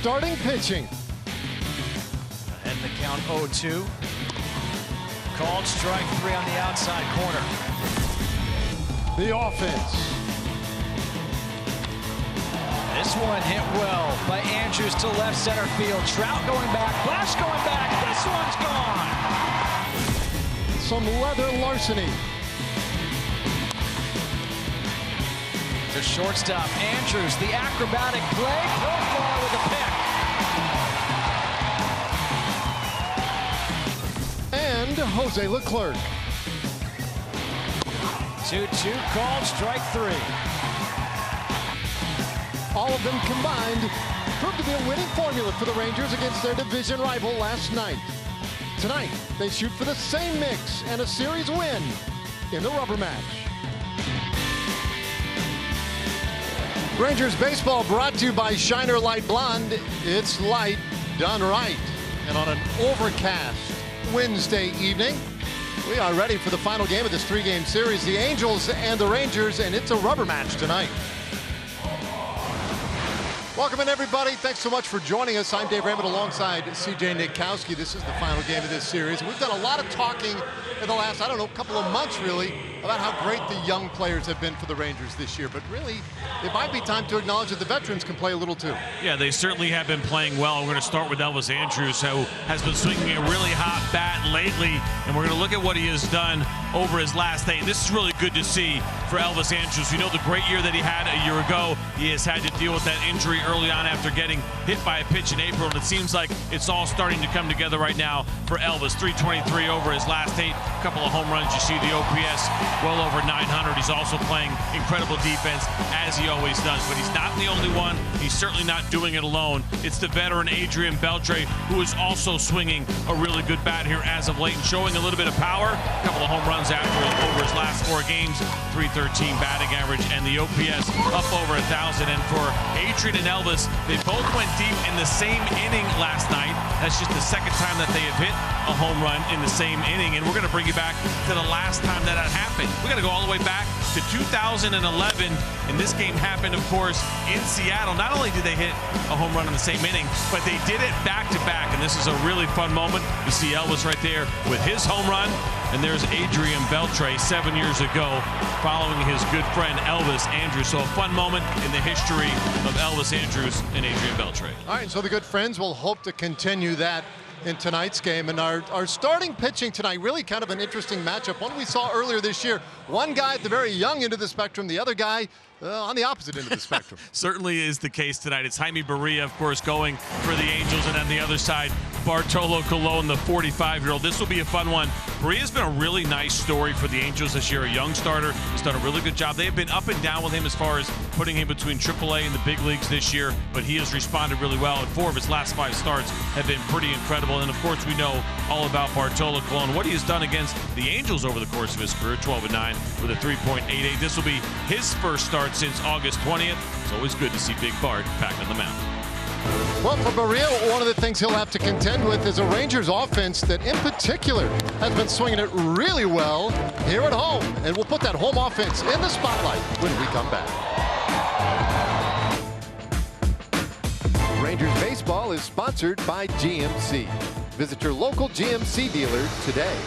starting pitching. And the count 0-2. Called strike 3 on the outside corner. The offense. This one hit well by Andrus to left center field. Trout going back, Flash going back. This one's gone. Some leather larceny. To shortstop, Andrus, the acrobatic play, profile with a pick. And Jose Leclerc. 2-2 called, strike 3. All of them combined proved to be a winning formula for the Rangers against their division rival last night. Tonight, they shoot for the same mix and a series win in the rubber match. Rangers baseball brought to you by Shiner Light Blonde. It's light done right. And on an overcast Wednesday evening, we are ready for the final game of this 3-game series, the Angels and the Rangers, and it's a rubber match tonight. Welcome in, everybody. Thanks so much for joining us. I'm Dave Raymond alongside CJ Nitkowski. This is the final game of this series. We've done a lot of talking in the last, couple of months, really, about how great the young players have been for the Rangers this year. But really, it might be time to acknowledge that the veterans can play a little too. Yeah, they certainly have been playing well. We're going to start with Elvis Andrus, who has been swinging a really hot bat lately. And we're going to look at what he has done over his last day. This is really good to see for Elvis Andrus. We know the great year that he had a year ago. He has had to deal with that injury early on after getting hit by a pitch in April. And it seems like it's all starting to come together right now for Elvis. 323 over his last 8. A couple of home runs. You see the OPS well over 900. He's also playing incredible defense, as he always does. But he's not the only one. He's certainly not doing it alone. It's the veteran Adrian Beltre, who is also swinging a really good bat here as of late and showing a little bit of power. A couple of home runs over his last 4 games. 313 batting average, and the OPS up over 1,000. And for Adrian and Elvis, they both went deep in the same inning last night. That's just the second time that they have hit a home run in the same inning, and we're going to bring you back to the last time that happened. We're going to go all the way back to 2011, and this game happened, of course, in Seattle. Not only did they hit a home run in the same inning, but they did it back-to-back, and this is a really fun moment. You see Elvis right there with his home run, and there's Adrian Beltre 7 years ago following his good friend Elvis Andrus. So a fun moment in the history of Elvis Andrus and Adrian Beltre. All right, so the good friends will hope to continue that in tonight's game. And our starting pitching tonight, really kind of an interesting matchup. One we saw earlier this year. One guy at the very young end of the spectrum, the other guy on the opposite end of the spectrum. Certainly is the case tonight. It's Jaime Barria, of course, going for the Angels, and on the other side, Bartolo Colon, the 45-year-old. This will be a fun one. Barria's been a really nice story for the Angels this year. A young starter. He's done a really good job. They have been up and down with him as far as putting him between AAA and the big leagues this year, but he has responded really well, and 4 of his last 5 starts have been pretty incredible. And, of course, we know all about Bartolo Colon, what he has done against the Angels over the course of his career, 12-9 with a 3.88. This will be his first start since August 20th. It's always good to see Big Bart back on the mound. Well, for Barria, one of the things he'll have to contend with is a Rangers offense that in particular has been swinging it really well here at home. And we'll put that home offense in the spotlight when we come back. Rangers baseball is sponsored by GMC. Visit your local GMC dealer today.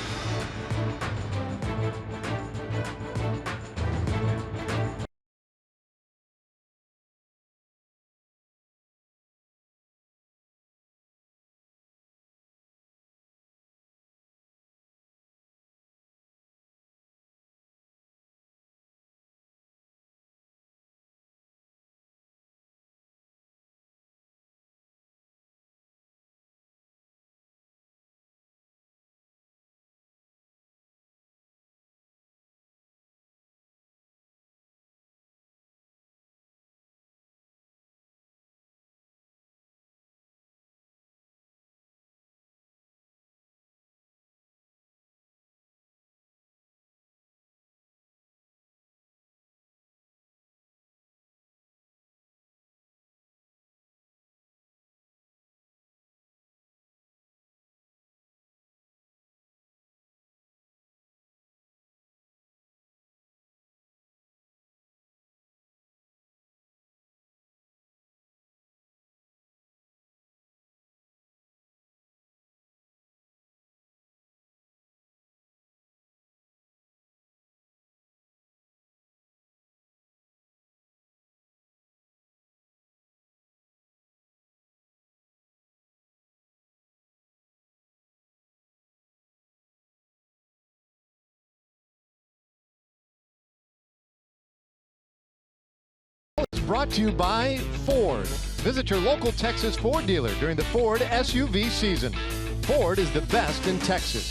brought to you by Ford. Visit your local Texas Ford dealer during the Ford SUV season. Ford is the best in Texas.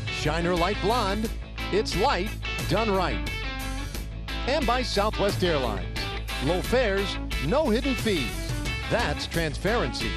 Shiner Light Blonde. It's light done right. And by Southwest Airlines. Low fares, no hidden fees. That's transparency.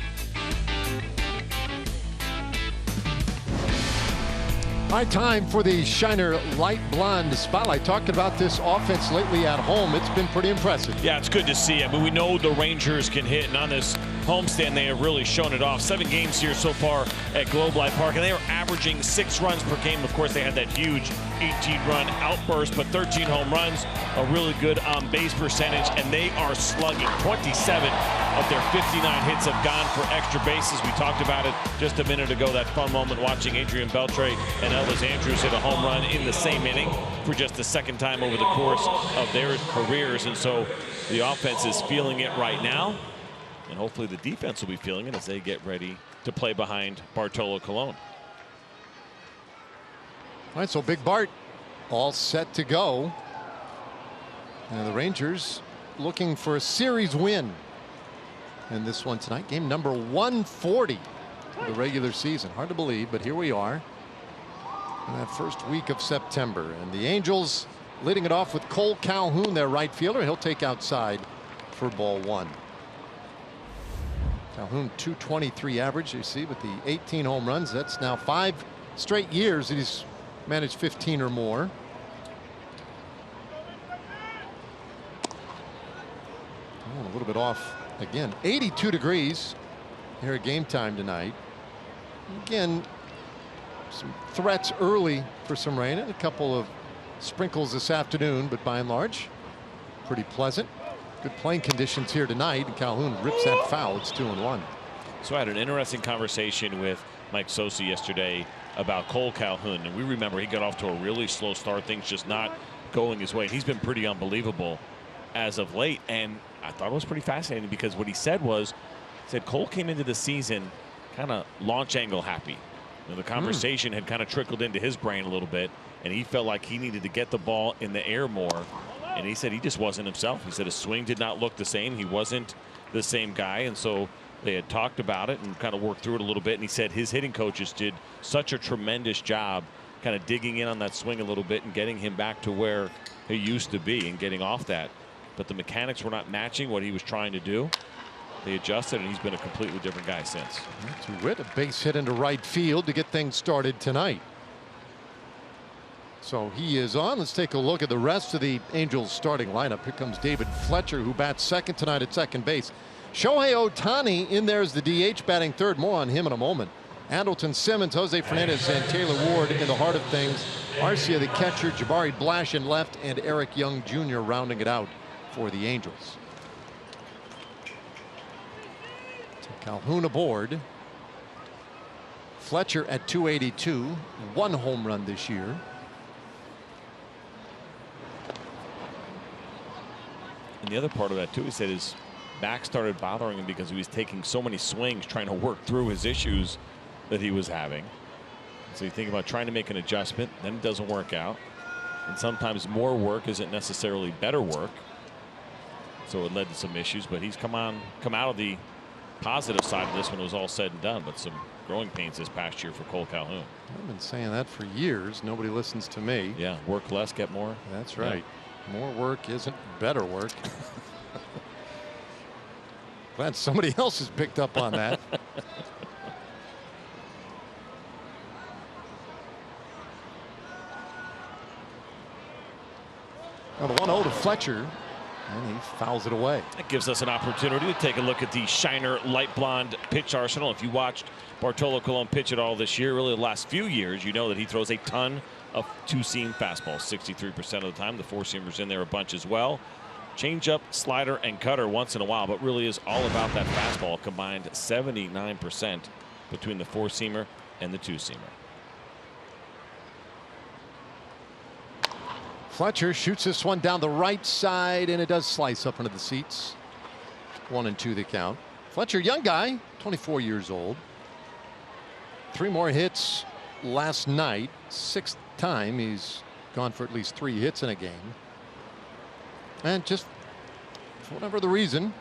All right, time for the Shiner Light Blonde Spotlight. Talking about this offense lately at home, it's been pretty impressive. Yeah, it's good to see. I mean, we know the Rangers can hit, and on this homestand, they have really shown it off. 7 games here so far at Globe Life Park, and they are averaging 6 runs per game. Of course, they had that huge 18-run outburst, but 13 home runs, a really good on-base percentage, and they are slugging. 27 of their 59 hits have gone for extra bases. We talked about it just a minute ago, that fun moment watching Adrian Beltre and Elvis Andrus hit a home run in the same inning for just the 2nd time over the course of their careers. And so the offense is feeling it right now, and hopefully the defense will be feeling it as they get ready to play behind Bartolo Colon. All right, so Big Bart all set to go. And the Rangers looking for a series win in this one tonight. Game number 140 of the regular season. Hard to believe, but here we are in that first week of September. And the Angels leading it off with Cole Calhoun, their right fielder. He'll take outside for ball 1. Calhoun, .223 average, you see, with the 18 home runs. That's now 5 straight years that he's managed 15 or more. Oh, a little bit off again. 82 degrees here at game time tonight. Again, some threats early for some rain and a couple of sprinkles this afternoon, but by and large, pretty pleasant. Good playing conditions here tonight, and Calhoun rips that foul. It's 2-1. So I had an interesting conversation with Mike Sosa yesterday about Cole Calhoun, and we remember he got off to a really slow start, things just not going his way. He's been pretty unbelievable as of late, and I thought it was pretty fascinating because what he said was, Cole came into the season kind of launch angle happy. You know, the conversation had kind of trickled into his brain a little bit, and he felt like he needed to get the ball in the air more. And he said he just wasn't himself. He said his swing did not look the same. He wasn't the same guy. And so they had talked about it and kind of worked through it a little bit. And he said his hitting coaches did such a tremendous job kind of digging in on that swing a little bit and getting him back to where he used to be and getting off that. But the mechanics were not matching what he was trying to do. They adjusted, and he's been a completely different guy since. To wit, a base hit into right field to get things started tonight. So he is on. Let's take a look at the rest of the Angels starting lineup. Here comes David Fletcher, who bats second tonight at second base. Shohei Ohtani in there as the DH, batting third. More on him in a moment. Andrelton Simmons, Jose Fernandez, and Taylor Ward in the heart of things. Arcia, the catcher, Jabari Blash in left, and Eric Young Jr. rounding it out for the Angels. So Calhoun aboard. Fletcher at .282, 1 home run this year. And the other part of that too, he said his back started bothering him because he was taking so many swings trying to work through his issues that he was having. So you think about trying to make an adjustment, then it doesn't work out. And sometimes more work isn't necessarily better work. So it led to some issues, but he's come out of the positive side of this when it was all said and done. But some growing pains this past year for Cole Calhoun. I've been saying that for years. Nobody listens to me. Yeah, work less, get more. That's right. Yeah. More work isn't better work. Glad somebody else has picked up on that. Now the 1-0 to Fletcher, and he fouls it away. That gives us an opportunity to take a look at the Shiner Light Blonde pitch arsenal. If you watched Bartolo Colon pitch at all this year, really the last few years, you know that he throws a ton of 2-seam fastballs 63% of the time. The 4-seamers in there a bunch as well. Changeup, slider, and cutter once in a while, but really is all about that fastball, combined 79% between the 4-seamer and the 2-seamer. Fletcher shoots this one down the right side, and it does slice up into the seats. 1-2 the count. Fletcher, young guy, 24 years old. 3 more hits last night. 6th time he's gone for at least 3 hits in a game. And just for whatever the reason,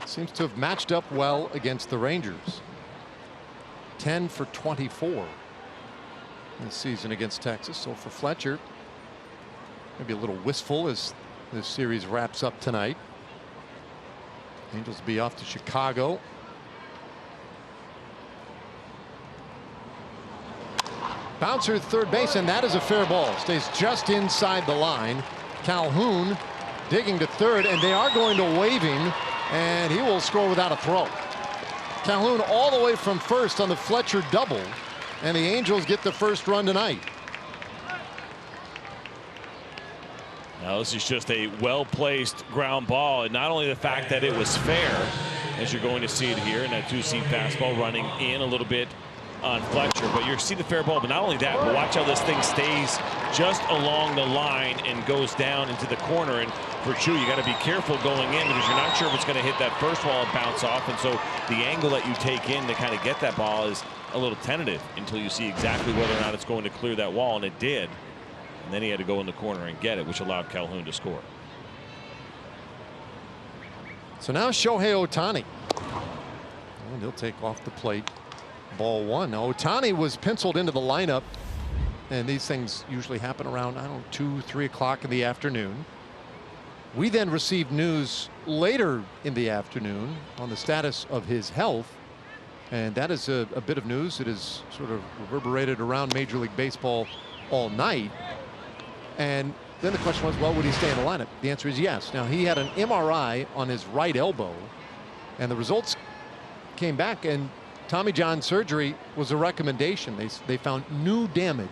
seems to have matched up well against the Rangers. 10 for 24 this season against Texas. So for Fletcher, maybe a little wistful as this series wraps up tonight. Angels will be off to Chicago. Bouncer at third base, and that is a fair ball. Stays just inside the line. Calhoun digging to third, and they are going to wave him, and he will score without a throw. Calhoun all the way from first on the Fletcher double, and the Angels get the first run tonight. Now this is just a well-placed ground ball, and not only the fact that it was fair, as you're going to see it here, and that two-seam fastball running in a little bit on Fletcher, but you see the fair ball. But not only that, but watch how this thing stays just along the line and goes down into the corner. And for Chu, you got to be careful going in because you're not sure if it's going to hit that first wall and bounce off. And so the angle that you take in to kind of get that ball is a little tentative until you see exactly whether or not it's going to clear that wall, and it did. And then he had to go in the corner and get it, which allowed Calhoun to score. So now Shohei Ohtani. And he'll take off the plate. Ball one. Now Ohtani was penciled into the lineup, and these things usually happen around, I don't know, 2, 3 o'clock in the afternoon. We then received news later in the afternoon on the status of his health, and that is a bit of news that has sort of reverberated around Major League Baseball all night. And then the question was, well, would he stay in the lineup? The answer is yes. Now, he had an MRI on his right elbow, and the results came back, and Tommy John surgery was a recommendation. They found new damage,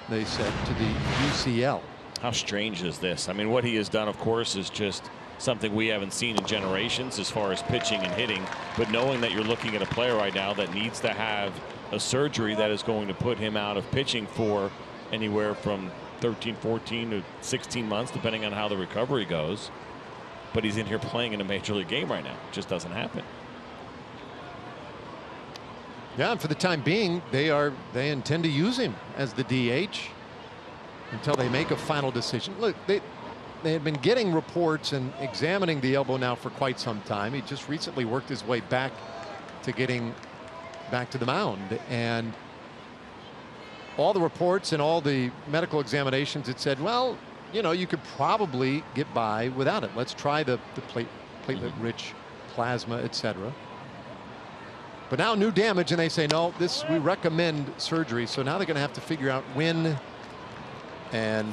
they said, to the UCL. How strange is this? I mean, what he has done, of course, is just something we haven't seen in generations as far as pitching and hitting. But knowing that you're looking at a player right now that needs to have a surgery that is going to put him out of pitching for anywhere from 13, 14 to 16 months, depending on how the recovery goes. But he's in here playing in a major league game right now. It just doesn't happen. Yeah, and for the time being, they intend to use him as the DH until they make a final decision. Look, they had been getting reports and examining the elbow now for quite some time. He just recently worked his way back to getting back to the mound, and all the reports and all the medical examinations, it said, well, you know, you could probably get by without it. Let's try the platelet-rich plasma, etc. But now new damage, and they say, no, we recommend surgery. So now they're going to have to figure out when and,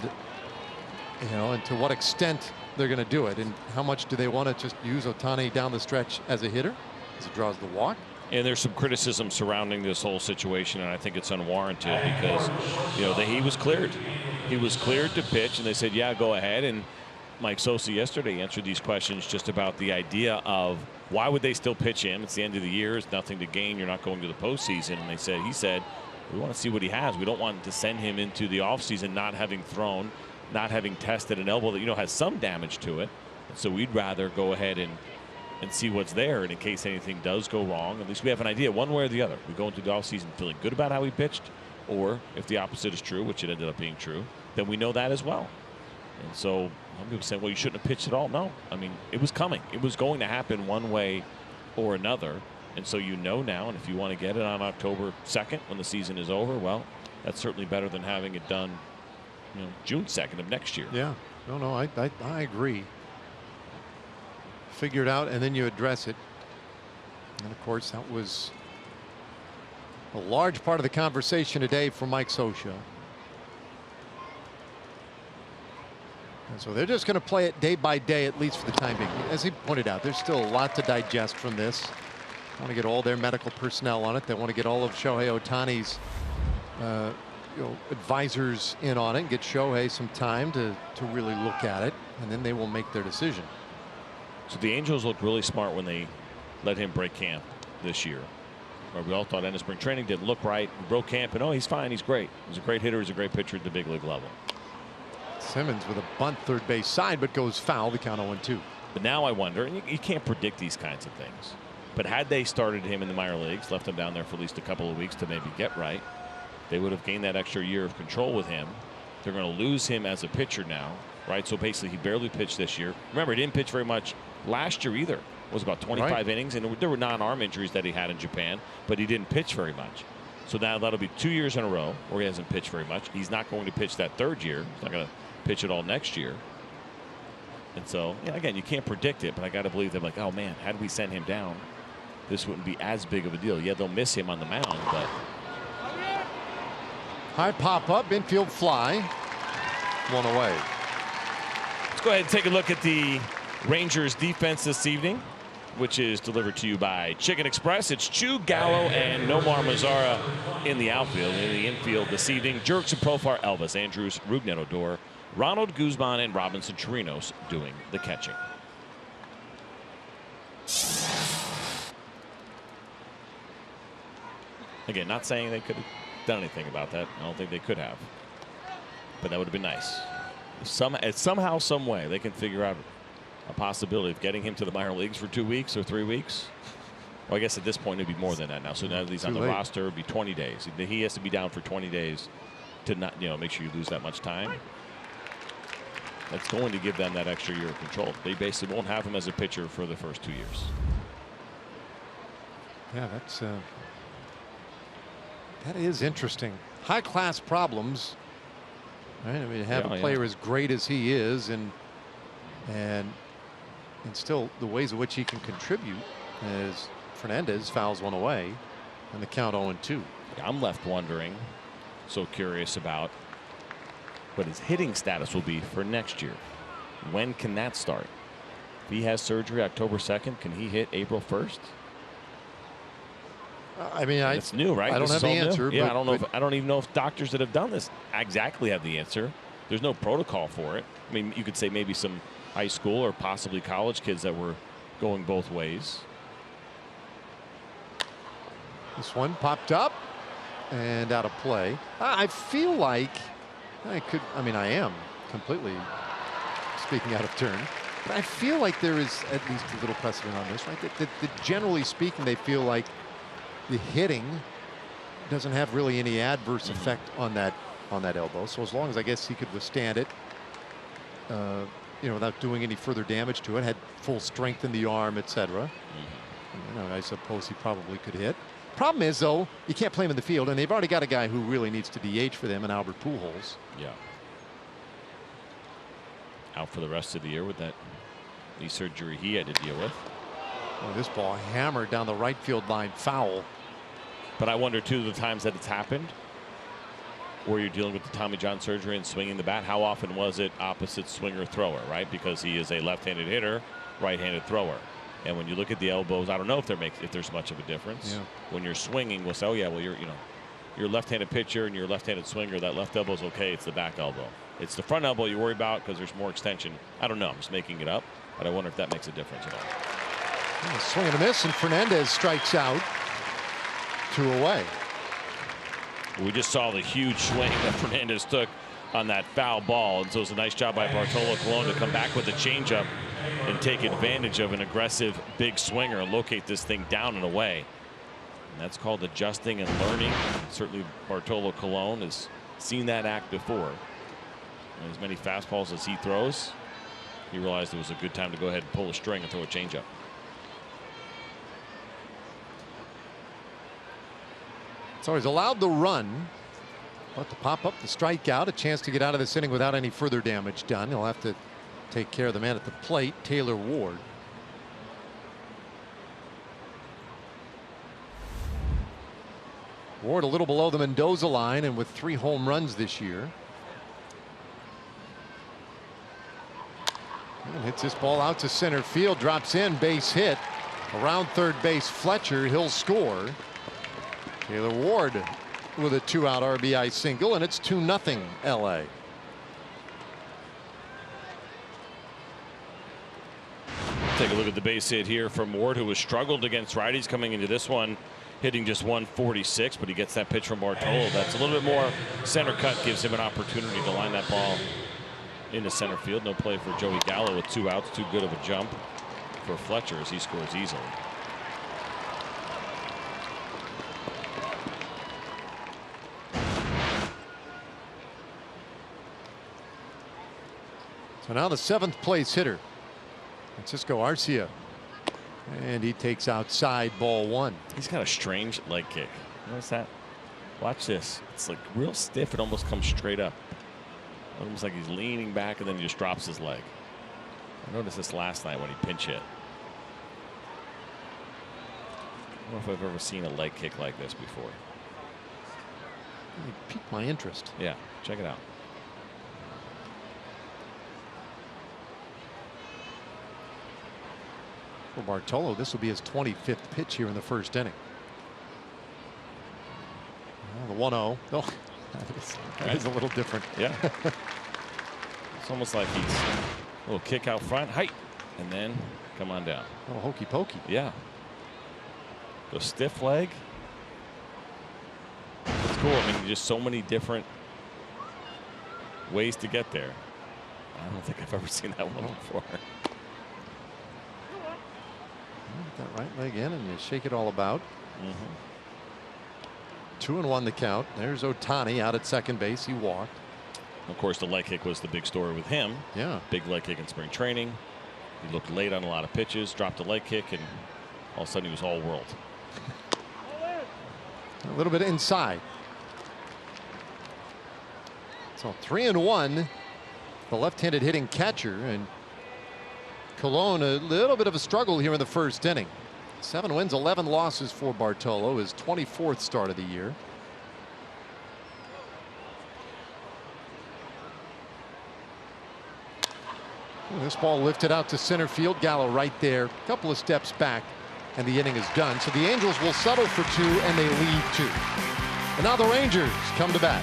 you know, and to what extent they're going to do it, and how much do they want to just use Ohtani down the stretch as a hitter as he draws the walk. And there's some criticism surrounding this whole situation, and I think it's unwarranted because, you know, he was cleared. He was cleared to pitch, and they said, yeah, go ahead. And Mike Sosa yesterday answered these questions just about the idea of why would they still pitch him? It's the end of the year. It's nothing to gain. You're not going to the postseason. And he said, we want to see what he has. We don't want to send him into the offseason not having thrown, not having tested an elbow that, you know, has some damage to it. So we'd rather go ahead and see what's there. And in case anything does go wrong, at least we have an idea one way or the other. We go into the offseason feeling good about how he pitched, or if the opposite is true, which it ended up being true, then we know that as well. And so some people say, well, you shouldn't have pitched at all. No, I mean, it was coming. It was going to happen one way or another. And so you know now, and if you want to get it on October 2nd when the season is over, well, that's certainly better than having it done, you know, June 2nd of next year. Yeah, no, I agree. Figure it out, and then you address it. And of course, that was a large part of the conversation today for Mike Sosa. And so they're just going to play it day by day, at least for the time being. As he pointed out, there's still a lot to digest from this. They want to get all their medical personnel on it. They want to get all of Shohei Ohtani's advisors in on it and get Shohei some time to really look at it, and then they will make their decision. So the Angels looked really smart when they let him break camp this year. Where we all thought end of spring training didn't look right. He broke camp, and oh, he's fine. He's great. He's a great hitter. He's a great pitcher at the big league level. Simmons with a bunt third base side, but goes foul. The count 0-2. But now I wonder, and you can't predict these kinds of things, but had they started him in the minor leagues, left him down there for at least a couple of weeks to maybe get right, they would have gained that extra year of control with him. They're going to lose him as a pitcher now. right? So basically, he barely pitched this year. Remember, he didn't pitch very much last year either. It was about 25 innings, and there were non-arm injuries that he had in Japan, but he didn't pitch very much. So now that'll be 2 years in a row where he hasn't pitched very much. He's not going to pitch that third year. He's not going to pitch it all next year. And so, yeah, again, you can't predict it, but I got to believe they're like, oh, man, had we sent him down, this wouldn't be as big of a deal. Yeah, they'll miss him on the mound, but. High pop up, infield fly. One away. Let's go ahead and take a look at the Rangers defense this evening, which is delivered to you by Chicken Express. It's Chu, Gallo, and Nomar Mazara in the outfield. In the infield this evening, Jurickson Profar, Elvis Andrus, Rougned Odor, Ronald Guzman, and Robinson Chirinos doing the catching. Again, not saying they could have done anything about that. I don't think they could have. But that would have been nice. Somehow, some way, they can figure out a possibility of getting him to the minor leagues for 2 weeks or 3 weeks. Well, I guess at this point it'd be more than that now. So now that he's on the roster, it'd be 20 days. He has to be down for 20 days to not, make sure you lose that much time. That's going to give them that extra year of control. They basically won't have him as a pitcher for the first 2 years. Yeah, that is interesting. High class problems. Right? I mean, to have a player as great as he is, and still the ways in which he can contribute, as Fernandez fouls one away, and the count 0-2. I'm left wondering, so curious about what his hitting status will be for next year. When can that start? If he has surgery October 2nd, can he hit April 1st? I mean, it's new, right? I don't have the answer. Yeah, I don't even know if doctors that have done this exactly have the answer. There's no protocol for it. I mean, you could say maybe some high school or possibly college kids that were going both ways. This one popped up and out of play. I feel like I am completely speaking out of turn, but I feel like there is at least a little precedent on this, right? That generally speaking, they feel like the hitting doesn't have really any adverse effect on that elbow. So as long as I guess he could withstand it, without doing any further damage to it, had full strength in the arm, etc. I suppose he probably could hit. Problem is, though, you can't play him in the field, and they've already got a guy who really needs to DH for them in Albert Pujols. Yeah. Out for the rest of the year with that knee surgery he had to deal with. Well, this ball hammered down the right field line, foul. But I wonder, too, the times that it's happened where you're dealing with the Tommy John surgery and swinging the bat, how often was it opposite swinger thrower, right? Because he is a left-handed hitter, right-handed thrower. And when you look at the elbows, I don't know if there's much of a difference. Yeah. When you're swinging, we'll say, oh yeah, well you're a left-handed pitcher and you're a left-handed swinger. That left elbow's okay. It's the back elbow. It's the front elbow you worry about because there's more extension. I don't know. I'm just making it up, but I wonder if that makes a difference at all. Swing and a miss, and Fernandez strikes out. 2 away. We just saw the huge swing that Fernandez took on that foul ball, and so it's a nice job by Bartolo Colon to come back with a changeup and take advantage of an aggressive big swinger and locate this thing down and away. And that's called adjusting and learning. Certainly Bartolo Colon has seen that act before. And as many fastballs as he throws, he realized it was a good time to go ahead and pull a string and throw a changeup. So he's allowed the run, but to pop up the strikeout, a chance to get out of this inning without any further damage done. He'll have to take care of the man at the plate, Taylor Ward. Ward a little below the Mendoza line, and with 3 home runs this year. And hits this ball out to center field, drops in, base hit. Around third base, Fletcher, he'll score. Taylor Ward with a 2-out RBI single, and it's 2-0 LA. Take a look at the base hit here from Ward, who has struggled against righties coming into this one, hitting just 146, but he gets that pitch from Bartolo. That's a little bit more center cut, gives him an opportunity to line that ball into center field. No play for Joey Gallo with 2 outs. Too good of a jump for Fletcher as he scores easily. So now the 7th place hitter, Francisco Arcia. And he takes outside, ball 1. He's got a strange leg kick. Notice that? Watch this. It's like real stiff. It almost comes straight up. Almost like he's leaning back and then he just drops his leg. I noticed this last night when he pinch hit. I don't know if I've ever seen a leg kick like this before. It piqued my interest. Yeah, check it out. For Bartolo, this will be his 25th pitch here in the first inning. Well, the 1-0. Oh, that is a little different. Yeah. It's almost like he's a little kick out front, height, and then come on down. Oh, hokey pokey. Yeah. The stiff leg. It's cool. I mean, just so many different ways to get there. I don't think I've ever seen that one before. That right leg in and you shake it all about. 2-1 the count. There's Ohtani out at second base. He walked. Of course, the leg kick was the big story with him. Yeah. Big leg kick in spring training. He looked late on a lot of pitches, dropped a leg kick, and all of a sudden he was all world. A little bit inside. So 3-1. The left-handed hitting catcher, and Calhoun a little bit of a struggle here in the first inning. 7 wins, 11 losses for Bartolo, his 24th start of the year. This ball lifted out to center field. Gallo right there, a couple of steps back, and the inning is done. So the Angels will settle for 2, and they lead 2. And now the Rangers come to bat.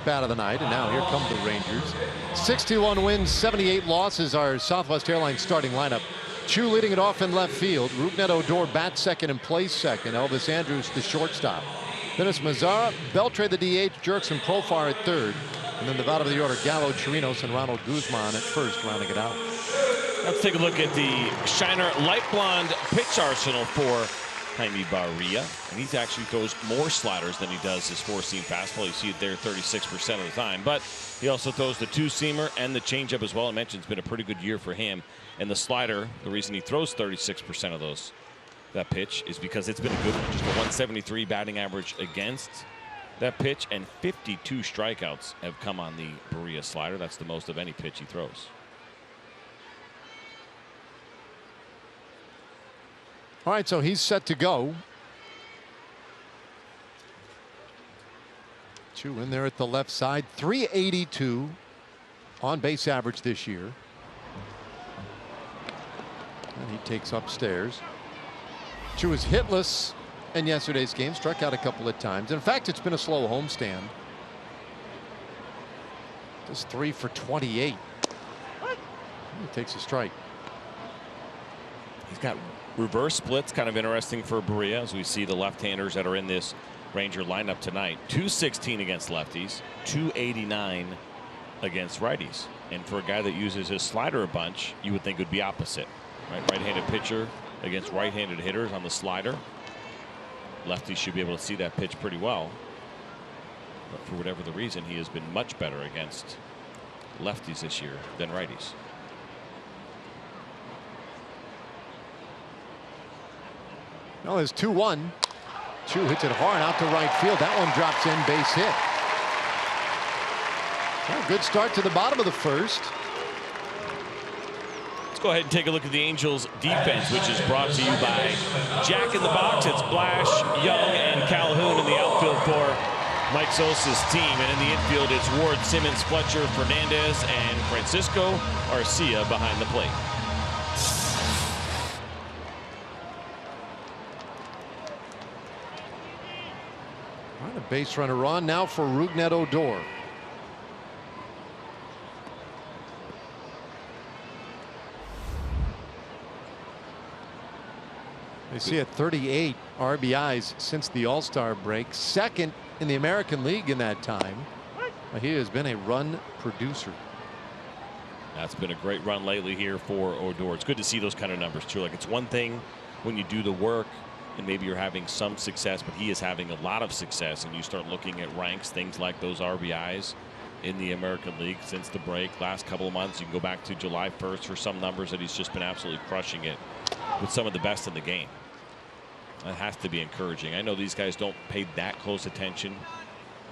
Bat of the night, and now here come the Rangers. 61 wins, 78 losses, our Southwest Airlines starting lineup. Chu leading it off in left field. Rougned Odor bats second and plays second. Elvis Andrus the shortstop. Then it's Mazara, Beltre the DH, Jerks and Profar at third. And then the bottom of the order, Gallo, Chirinos, and Ronald Guzman at first, rounding it out. Let's take a look at the Shiner Light Blonde pitch arsenal for Jaime Barria, and he actually throws more sliders than he does his 4-seam fastball. You see it there 36% of the time, but he also throws the 2-seamer and the changeup as well. I mentioned it's been a pretty good year for him, and the slider, the reason he throws 36% of that pitch is because it's been a good one. Just a 173 batting average against that pitch, and 52 strikeouts have come on the Barria slider. That's the most of any pitch he throws. All right, so he's set to go. Chu in there at the left side. 382 on base average this year. And he takes upstairs. Chu is hitless in yesterday's game. Struck out a couple of times. In fact, it's been a slow homestand. Just 3 for 28. He takes a strike. He's got reverse splits, kind of interesting for Barria, as we see the left-handers that are in this Ranger lineup tonight. 216 against lefties, 289 against righties. And for a guy that uses his slider a bunch, you would think it would be opposite. Right-handed pitcher against right-handed hitters on the slider. Lefties should be able to see that pitch pretty well. But for whatever the reason, he has been much better against lefties this year than righties. Well, it's 2-1. Chu hits it hard out to right field. That one drops in, base hit. Well, good start to the bottom of the first. Let's go ahead and take a look at the Angels defense, which is brought to you by Jack in the Box. It's Blash, Young, and Calhoun in the outfield for Mike Sosa's team. And in the infield, it's Ward, Simmons, Fletcher, Fernandez, and Francisco Arcia behind the plate. A base runner on now for Rougned Odor. They see at 38 RBIs since the All-Star break, second in the American League in that time. He has been a run producer. That's been a great run lately here for Odor. It's good to see those kind of numbers too. Like, it's one thing when you do the work and maybe you're having some success, but he is having a lot of success, and you start looking at ranks, things like those RBIs in the American League since the break. Last couple of months, you can go back to July 1st for some numbers that he's just been absolutely crushing it with some of the best in the game. That has to be encouraging. I know these guys don't pay that close attention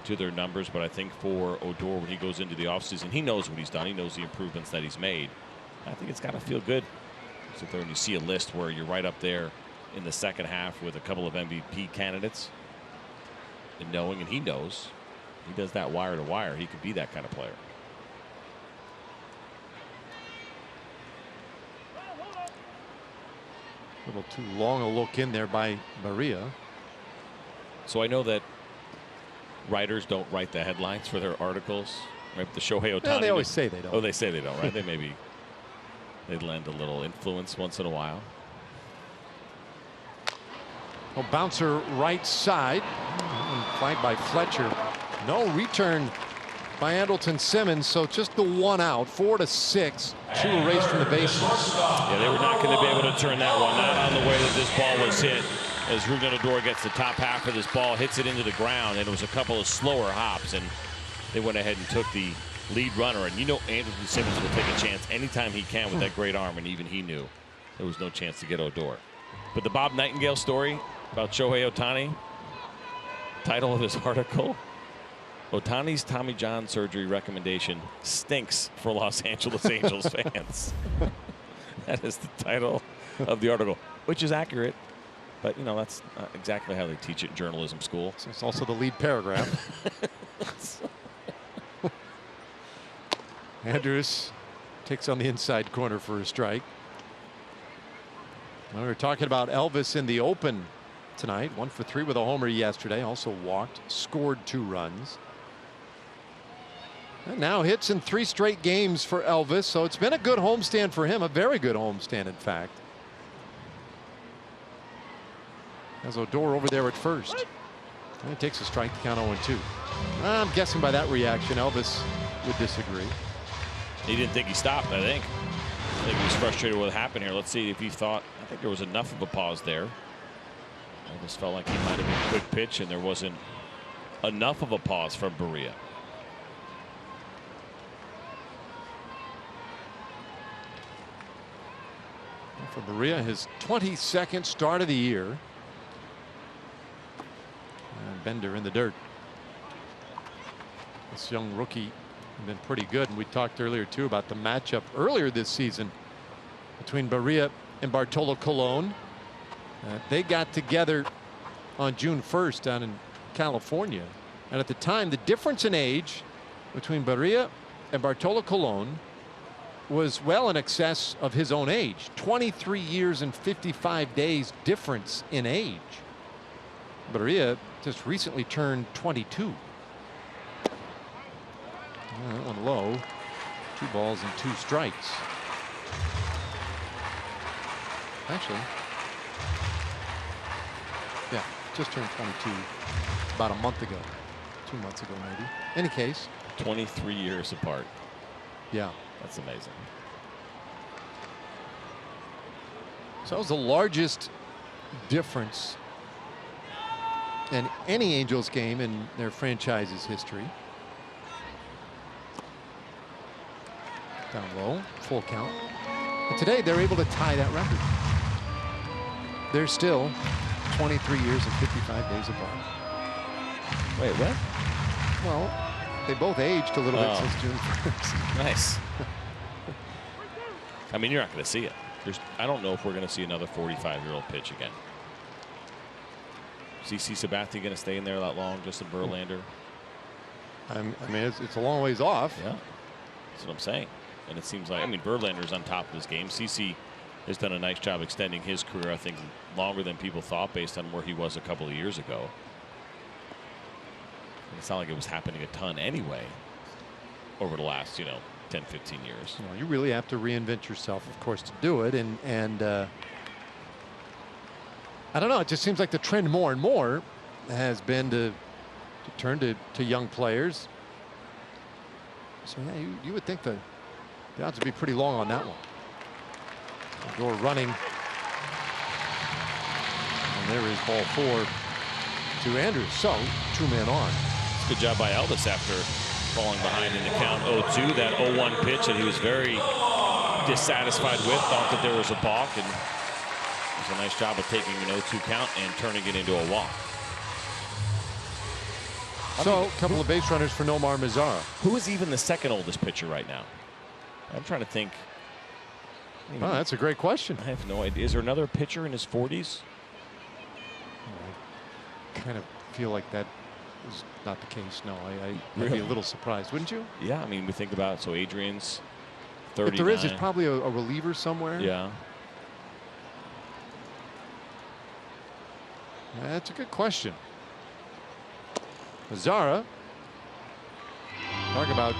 to their numbers, but I think for Odor, when he goes into the offseason, he knows what he's done. He knows the improvements that he's made. I think it's got to feel good. Sit there and you see a list where you're right up there in the second half with a couple of MVP candidates, and knowing, and he knows, he does that wire to wire. He could be that kind of player. A little too long a look in there by Barria. So I know that writers don't write the headlines for their articles. Right? The Shohei Ohtani. Yeah, they always say they don't. Oh, they say they don't, right? They lend a little influence once in a while. A bouncer right side. Flagged by Fletcher. No return by Andrelton Simmons, so just the one out. 4-6. 2 erased from the bases. Yeah, they were not going to be able to turn that one. Not on the way that this ball was hit. As Rougned Odor gets the top half of this ball, hits it into the ground, and it was a couple of slower hops, and they went ahead and took the lead runner. And you know Andrelton Simmons will take a chance anytime he can with that great arm, and even he knew there was no chance to get Odor. But the Bob Nightingale story about Shohei Ohtani, title of his article, Ohtani's Tommy John surgery recommendation stinks for Los Angeles Angels fans. That is the title of the article, which is accurate. But, you know, that's not exactly how they teach it in journalism school. So it's also the lead paragraph. Andrus takes on the inside corner for a strike. Well, we were talking about Elvis in the open tonight. 1 for 3 with a homer yesterday. Also walked, scored 2 runs. And now hits in 3 straight games for Elvis. So it's been a good homestand for him. A very good homestand, in fact. As Odor over there at first. And he takes a strike to count 0-2. I'm guessing by that reaction, Elvis would disagree. He didn't think he stopped, I think. I think he was frustrated with what happened here. Let's see if he thought, I think there was enough of a pause there. I just felt like he might have been a quick pitch, and there wasn't enough of a pause from Barria. For Barria, his 22nd start of the year. And Bender in the dirt. This young rookie has been pretty good, and we talked earlier too about the matchup earlier this season between Barria and Bartolo Colon. They got together on June 1st down in California, and at the time the difference in age between Barria and Bartolo Colon was well in excess of his own age. 23 years and 55 days difference in age. Barria just recently turned 22. That one low. 2 balls and 2 strikes. Actually, yeah, just turned 22 about a month ago. 2 months ago, maybe. Any case. 23 years apart. Yeah. That's amazing. So that was the largest difference in any Angels game in their franchise's history. Down low, full count. And today they're able to tie that record. They're still 23 years and 55 days apart. Wait, what? Well, they both aged a little bit since June 1st. Nice. I mean, you're not going to see it. I don't know if we're going to see another 45-year-old pitch again. CC Sabathia going to stay in there that long, just a Verlander? I mean, it's a long ways off. Yeah, that's what I'm saying. And it seems like, I mean, Verlander's on top of his game. CC has done a nice job extending his career, I think, longer than people thought based on where he was a couple of years ago. And it's not like it was happening a ton anyway over the last, 10, 15 years. You really have to reinvent yourself, of course, to do it. And I don't know. It just seems like the trend more and more has been to turn to young players. So yeah, you would think the odds would be pretty long on that one. Odor running. And there is ball 4 to Andrus. So 2 men on. Good job by Elvis after falling behind in the count 0-2. That 0-1 pitch that he was very dissatisfied with. Thought that there was a balk, and it was a nice job of taking an 0-2 count and turning it into a walk. So a couple of base runners for Nomar Mazara. Who is even the second oldest pitcher right now? I'm trying to think. Oh, that's a great question. I have no idea. Is there another pitcher in his 40s? I kind of feel like that is not the case. No, I'd be a little surprised, wouldn't you? Yeah, I mean, we think about, so Adrian's 39. If there is, there's probably a reliever somewhere. Yeah. That's a good question. Mazara. Talk about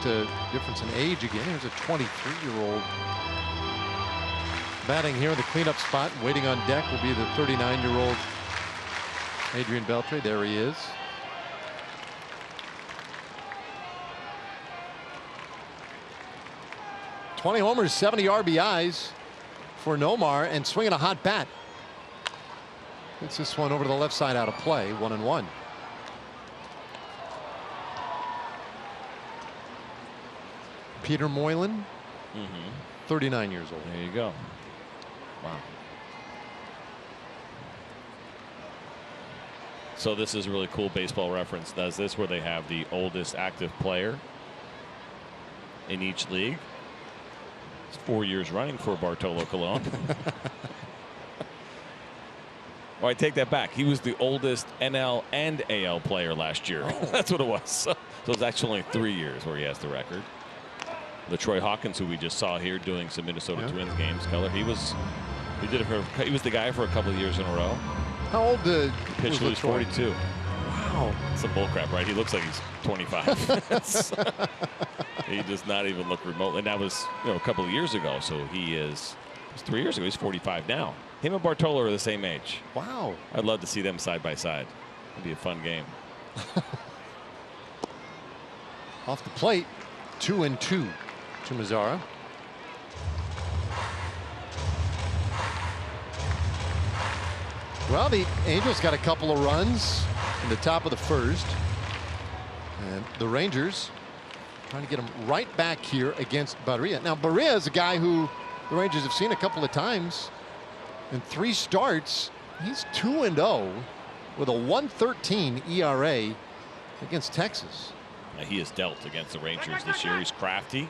difference in age again. Here's a 23-year-old batting here in the cleanup spot. Waiting on deck will be the 39-year-old Adrian Beltre. There he is. .20 homers, 70 RBIs for Nomar, and swinging a hot bat. Gets this one over to the left side out of play. 1-1. Peter Moylan, 39 years old. There you go. Wow. So this is a really cool. Baseball Reference does this, where they have the oldest active player in each league. It's 4 years running for Bartolo Colon. Oh, I take that back. He was the oldest NL and AL player last year. Oh. That's what it was. So it's actually only 3 years where he has the record. The Troy Hawkins, who we just saw here doing some Minnesota Twins games, Keller. He was the guy for a couple of years in a row. How old he pitched was 42. Wow. Some bullcrap, right? He looks like he's 25. He does not even look remote. And that was, a couple of years ago. So it was 3 years ago. He's 45 now. Him and Bartolo are the same age. Wow. I'd love to see them side by side. It'd be a fun game. Off the plate, 2-2 to Mazara. Well, the Angels got a couple of runs in the top of the first. And the Rangers trying to get him right back here against Barria. Now, Barria is a guy who the Rangers have seen a couple of times. In 3 starts, he's 2-0 with a 1.13 ERA against Texas. Now, he has dealt against the Rangers this year. He's crafty.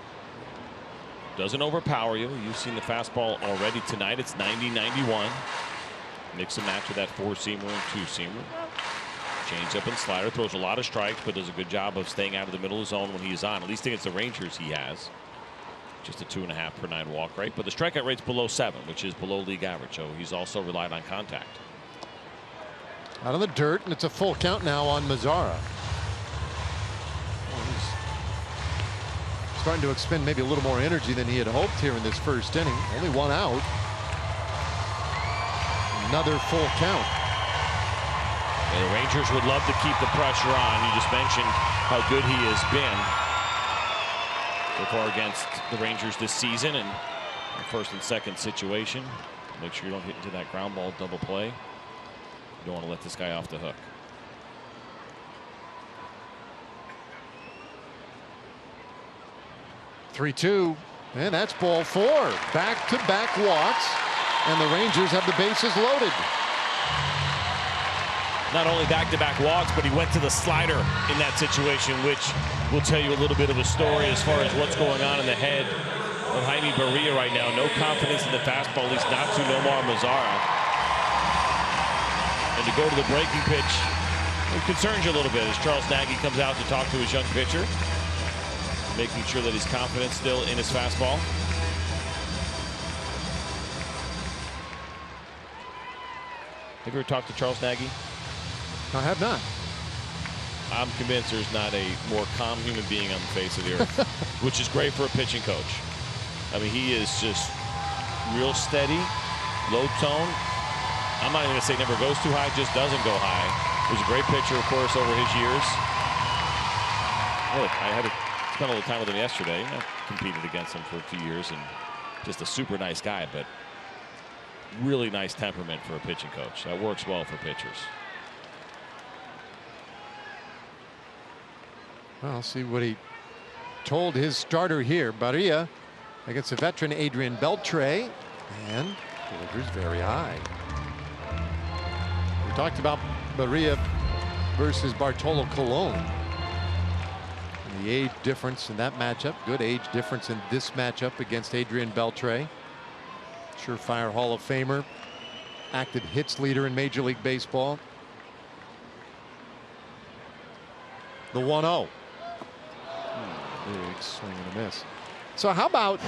Doesn't overpower you. You've seen the fastball already tonight. It's 90-91. Mix and match with that 4-seamer and 2-seamer. Change up and slider. Throws a lot of strikes, but does a good job of staying out of the middle of the zone when he's on. At least against the Rangers he has. Just a 2.5 per 9 walk rate. But the strikeout rate's below 7, which is below league average. So he's also relied on contact. Out of the dirt, and it's a full count now on Mazara. He's starting to expend maybe a little more energy than he had hoped here in this first inning. Only 1 out. Another full count. And the Rangers would love to keep the pressure on. You just mentioned how good he has been so far against the Rangers this season, and the first and second situation. Make sure you don't get into that ground ball double play. You don't want to let this guy off the hook. "3-2, and that's ball 4. Back-to-back walks, and the Rangers have the bases loaded. Not only back-to-back walks, but he went to the slider in that situation, which will tell you a little bit of a story as far as what's going on in the head of Jaime Barria right now. No confidence in the fastball, at least not to Nomar Mazara. And to go to the breaking pitch, it concerns you a little bit as Charles Nagy comes out to talk to his young pitcher, making sure that he's confident still in his fastball. Have you ever talked to Charles Nagy? I have not. I'm convinced there's not a more calm human being on the face of the earth, which is great for a pitching coach. I mean, he is just real steady, low tone. I'm not even going to say never goes too high, just doesn't go high. He was a great pitcher, of course, over his years. Look, I had to spend a little time with him yesterday. I competed against him for a few years, and just a super nice guy, but really nice temperament for a pitching coach. That works well for pitchers. Well, I'll see what he told his starter here, Barria, against the veteran Adrian Beltre, and delivers very high. We talked about Barria versus Bartolo Colon. And the age difference in that matchup, good age difference in this matchup against Adrian Beltre. Surefire Hall of Famer, active hits leader in Major League Baseball. The 1-0. Big swing and a miss. So how about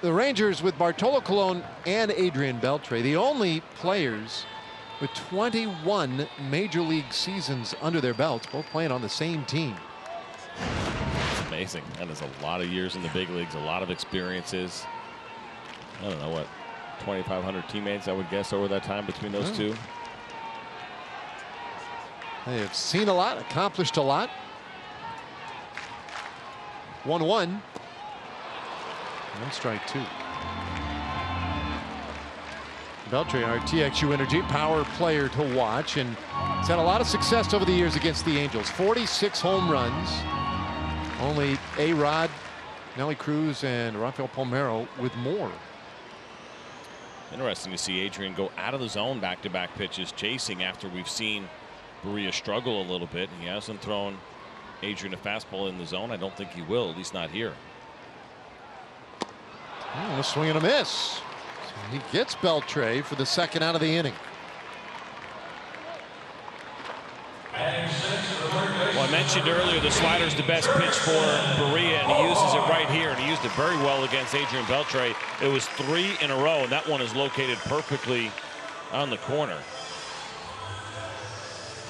the Rangers with Bartolo Colon and Adrian Beltre, the only players with 21 Major League seasons under their belts, both playing on the same team. It's amazing. That is a lot of years in the big leagues, a lot of experiences. I don't know what, 2,500 teammates, I would guess, over that time between those two. They have seen a lot, accomplished a lot. 1-1. And strike 2. Beltre, our TXU Energy power player to watch, and he's had a lot of success over the years against the Angels. 46 home runs. Only A-Rod, Nelly Cruz, and Rafael Palmeiro with more. Interesting to see Adrian go out of the zone back-to-back pitches, chasing after we've seen Barria struggle a little bit. He hasn't thrown Adrian a fastball in the zone. I don't think he will, at least not here. A swing and a miss. So he gets Beltre for the second out of the inning. Well, I mentioned earlier the slider's the best pitch for Barria, and he uses it right here, and he used it very well against Adrian Beltre. It was 3 in a row, and that one is located perfectly on the corner.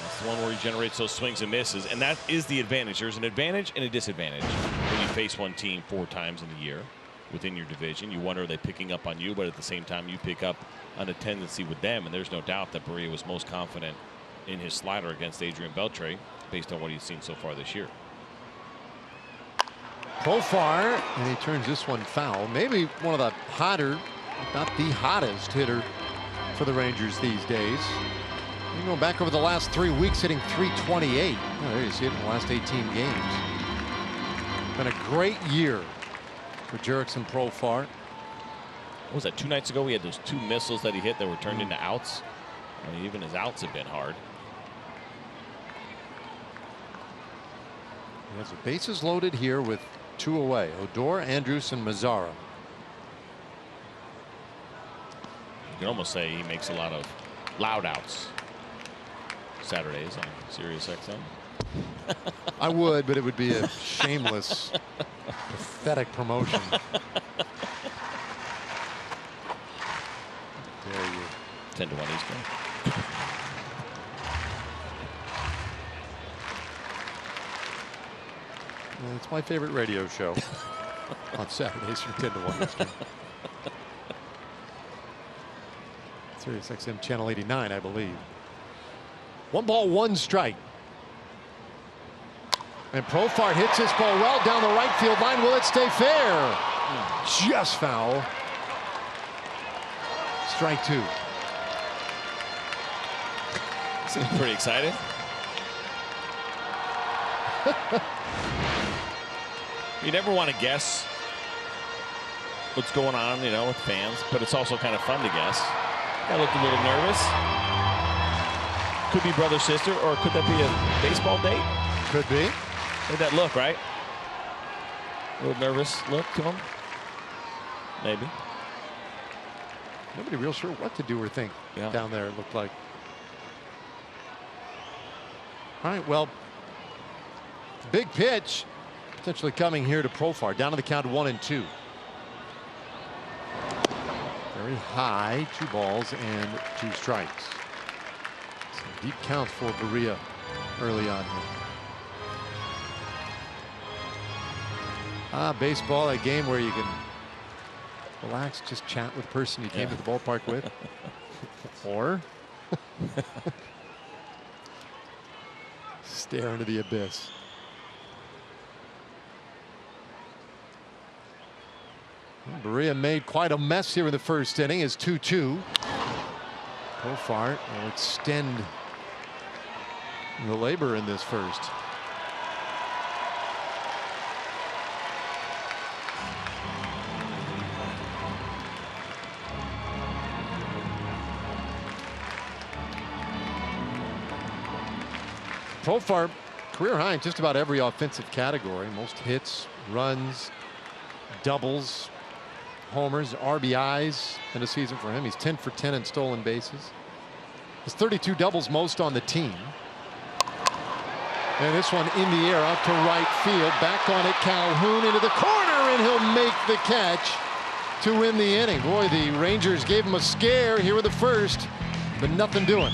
That's the one where he generates those swings and misses, and that is the advantage. There's an advantage and a disadvantage when you face one team 4 times in a year within your division. You wonder, are they picking up on you, but at the same time you pick up on a tendency with them, and there's no doubt that Barria was most confident in his slider against Adrian Beltre based on what he's seen so far this year. Profar, and he turns this one foul. Maybe one of the hotter, if not the hottest hitter for the Rangers these days. You go back over the last 3 weeks, hitting .328. Oh, there you see it in the last 18 games. Been a great year for Jurickson Profar. What was that, 2 nights ago? We had those 2 missiles that he hit that were turned into outs. I mean, even his outs have been hard. He has the bases loaded here with 2 away. Odor, Andrus, and Mazara. You can almost say he makes a lot of loud outs Saturdays on Sirius XM. I would, but it would be a shameless, pathetic promotion. There you 10 to 1 Eastern. It's my favorite radio show on Saturdays from 10 to 1 Eastern. Sirius XM Channel 89, I believe. 1 ball, 1 strike. And Profar hits this ball well down the right field line. Will it stay fair? Just foul. Strike 2. Seems pretty excited. You never want to guess what's going on, you know, with fans, but it's also kind of fun to guess. I looked a little nervous. Could be brother, sister, or could that be a baseball date? Could be. Look at that look, right? A little nervous look to him. Maybe. Nobody real sure what to do or think down there, it looked like. All right, well, big pitch potentially coming here to Profar. Down to the count of 1-2. Very high, 2 balls and 2 strikes. Some deep counts for Barria early on here. Baseball, a game where you can relax, just chat with the person you came to the ballpark with. Or stare into the abyss. Barria made quite a mess here in the first inning. Is 2-2. Profar will extend the labor in this first. Profar, career high in just about every offensive category. Most hits, runs, doubles, homers, RBIs in a season for him. He's 10 for 10 in stolen bases. Has 32 doubles, most on the team. And this one in the air out to right field. Back on it, Calhoun into the corner, and he'll make the catch to win the inning. Boy, the Rangers gave him a scare here in the first, but nothing doing.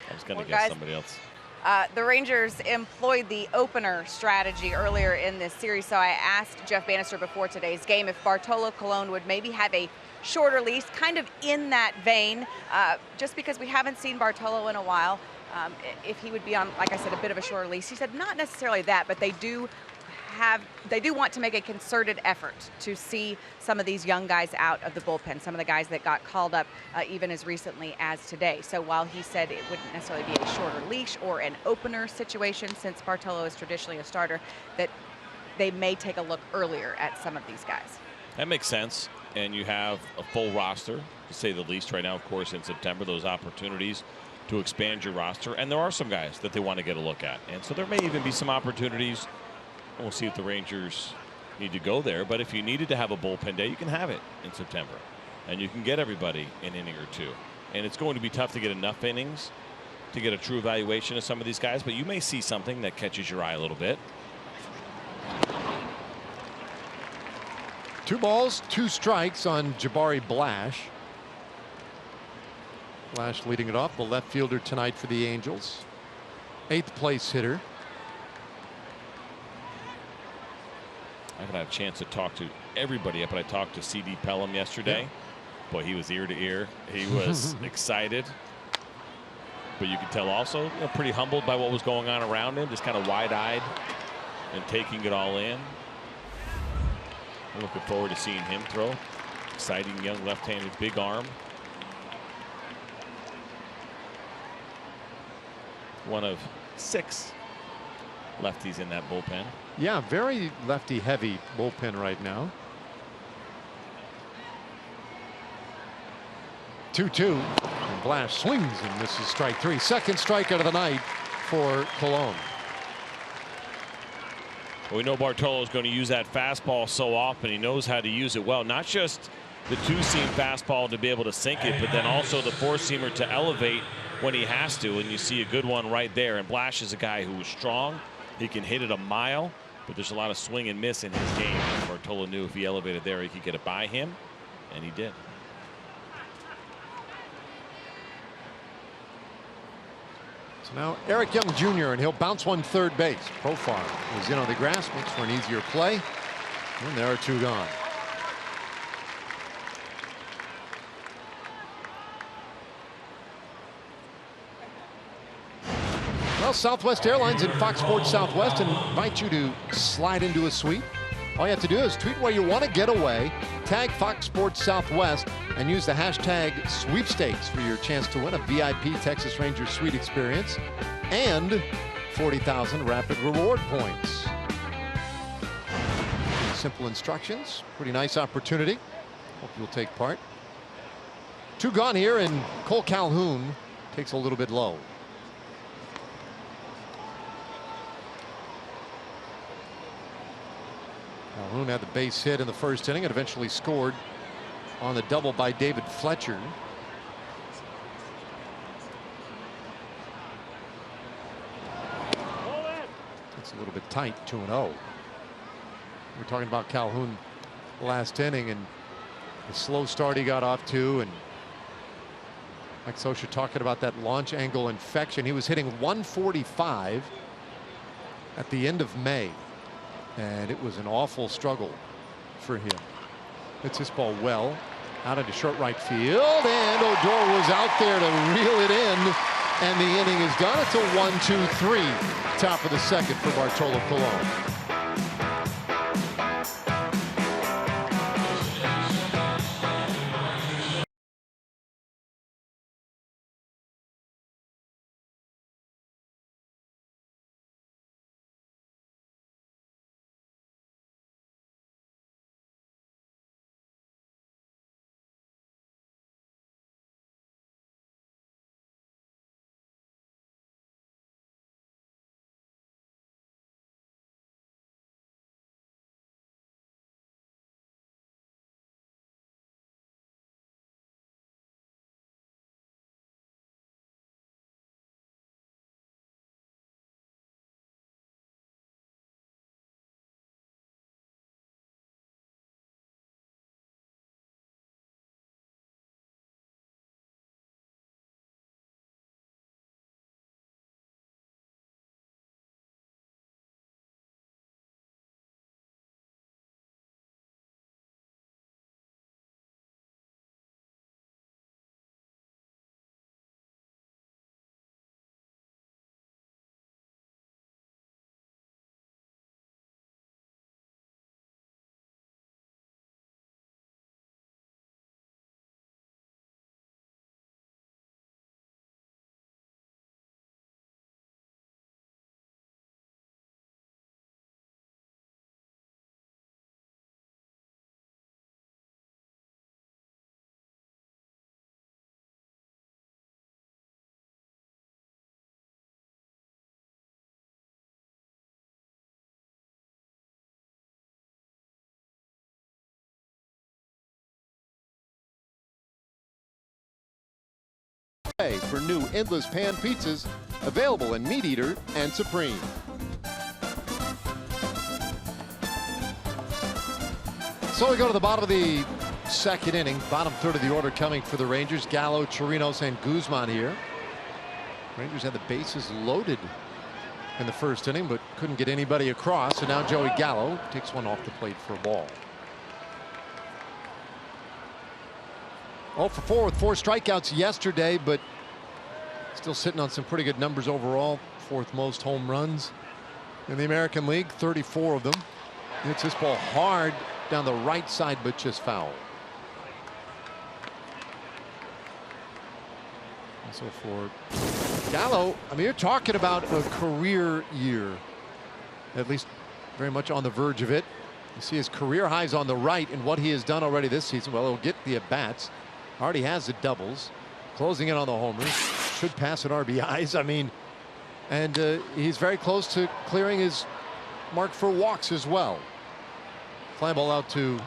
I was going to guess somebody else. The Rangers employed the opener strategy earlier in this series, so I asked Jeff Bannister before today's game if Bartolo Colon would maybe have a shorter leash, kind of in that vein, just because we haven't seen Bartolo in a while. If he would be on, like I said, a bit of a shorter leash. He said not necessarily that, but they do want to make a concerted effort to see some of these young guys out of the bullpen, some of the guys that got called up even as recently as today. So while he said it wouldn't necessarily be a shorter leash or an opener situation, since Bartolo is traditionally a starter, that they may take a look earlier at some of these guys. That makes sense. And you have a full roster, to say the least, right now, of course, in September, those opportunities to expand your roster. And there are some guys that they want to get a look at. And so there may even be some opportunities We'll see if the Rangers need to go there. But if you needed to have a bullpen day, you can have it in September. And you can get everybody an inning or two. And it's going to be tough to get enough innings to get a true evaluation of some of these guys. But you may see something that catches your eye a little bit. 2 balls, 2 strikes on Jabari Blash. Blash leading it off, the left fielder tonight for the Angels. 8th place hitter. I haven't had a chance to talk to everybody yet, but I talked to CD Pelham yesterday. Yeah. Boy, he was ear to ear. He was excited. But you could tell also, pretty humbled by what was going on around him, just kind of wide-eyed and taking it all in. I'm looking forward to seeing him throw. Exciting young left-handed big arm. One of 6 lefties in that bullpen. Yeah, very lefty heavy bullpen right now. 2-2. And Blash swings and misses strike 3. Second strikeout of the night for Calhoun. Well, we know Bartolo is going to use that fastball so often. He knows how to use it well. Not just the 2-seam fastball to be able to sink it, but then also the 4-seamer to elevate when he has to. And you see a good one right there. And Blash is a guy who is strong. He can hit it a mile, but there's a lot of swing and miss in his game. Bartolo knew if he elevated there, he could get it by him, and he did. So now Eric Young Jr. and he'll bounce one third base. Profar is in on the grass, makes for an easier play. And there are 2 gone. Well, Southwest Airlines and Fox Sports Southwest invite you to slide into a suite. All you have to do is tweet where you want to get away, tag Fox Sports Southwest, and use the hashtag sweepstakes for your chance to win a VIP Texas Rangers suite experience and 40,000 rapid reward points. Simple instructions, pretty nice opportunity. Hope you'll take part. 2 gone here, and Cole Calhoun takes a little bit low. Calhoun had the base hit in the first inning and eventually scored on the double by David Fletcher. It's a little bit tight, 2-0. We're talking about Calhoun last inning and the slow start he got off to, and Mike Scioscia talking about that launch angle infection. He was hitting 145 at the end of May. And it was an awful struggle for him. Hits this ball well out into short right field, and Odor was out there to reel it in, and the inning is done. It's a 1-2-3 top of the second for Bartolo Colon. For new endless pan pizzas, available in Meat Eater and Supreme. So we go to the bottom of the second inning, bottom third of the order coming for the Rangers. Gallo, Chirinos, and Guzman here. Rangers had the bases loaded in the first inning, but couldn't get anybody across. And now Joey Gallo takes one off the plate for a ball. 0 for 4 with 4 strikeouts yesterday, but still sitting on some pretty good numbers overall. 4th most home runs in the American League, 34 of them. Hits this ball hard down the right side, but just foul. So for Gallo, I mean, you're talking about a career year, at least very much on the verge of it. You see his career highs on the right, and what he has done already this season. Well, he'll get the at-bats. Already has the doubles, closing in on the homers, should pass at RBIs. I mean, and he's very close to clearing his mark for walks as well. Fly ball out to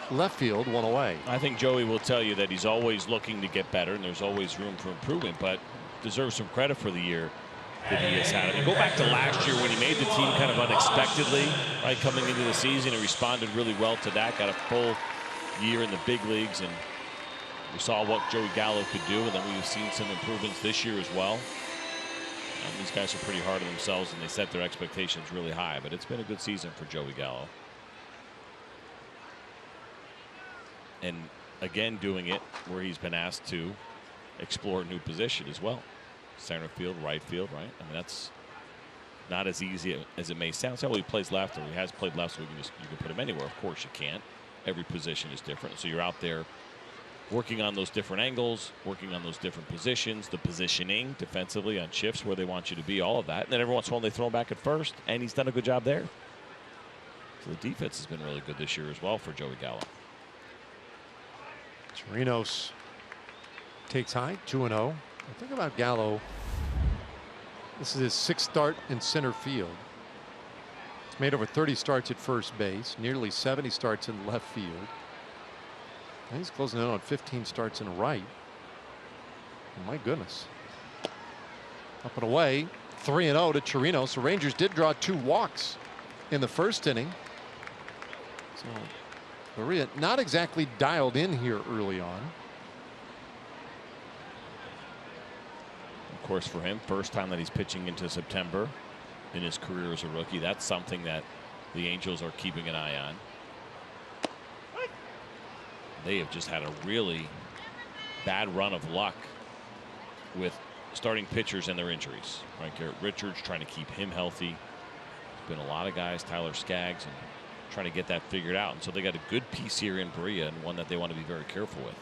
left field, 1 away. I think Joey will tell you that he's always looking to get better, and there's always room for improvement, but deserves some credit for the year that he has had. I mean, go back to last year when he made the team kind of unexpectedly, right, coming into the season, and responded really well to that. Got a full year in the big leagues, and we saw what Joey Gallo could do, and then we've seen some improvements this year as well. And these guys are pretty hard on themselves, and they set their expectations really high, but it's been a good season for Joey Gallo. And again, doing it where he's been asked to explore a new position as well. Center field, right field, right? I mean, that's not as easy as it may sound. So he plays left, or he has played left, so you can put him anywhere. Of course you can't. Every position is different. So you're out there working on those different angles, working on those different positions, the positioning defensively on shifts where they want you to be, all of that. And then every once in a while they throw him back at first, and he's done a good job there. So the defense has been really good this year as well for Joey Gallo. Chirinos takes high, 2-0. The thing about Gallo, this is his 6th start in center field. He's made over 30 starts at first base, nearly 70 starts in left field. And he's closing in on 15 starts in right. Oh, my goodness. Up and away, 3-0 to Chirinos. The Rangers did draw 2 walks in the first inning. So Barria not exactly dialed in here early on. Of course, for him, first time that he's pitching into September in his career as a rookie. That's something that the Angels are keeping an eye on. They have just had a really bad run of luck with starting pitchers and their injuries. Right, Garrett Richards trying to keep him healthy. There's been a lot of guys, Tyler Skaggs, and trying to get that figured out. And so they got a good piece here in Barria, and one that they want to be very careful with.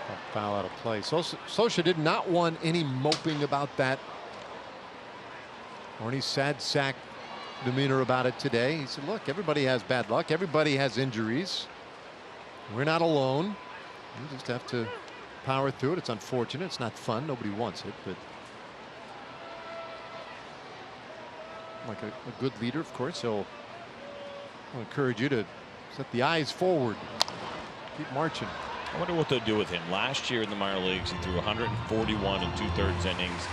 A foul out of play. Sosa did not want any moping about that or any sad sack demeanor about it today. He said, look, everybody has bad luck. Everybody has injuries. We're not alone. We just have to power through it. It's unfortunate. It's not fun. Nobody wants it, but like a good leader, of course, he'll encourage you to set the eyes forward. Keep marching. I wonder what they'll do with him. Last year in the minor leagues, he threw 141 2/3 innings.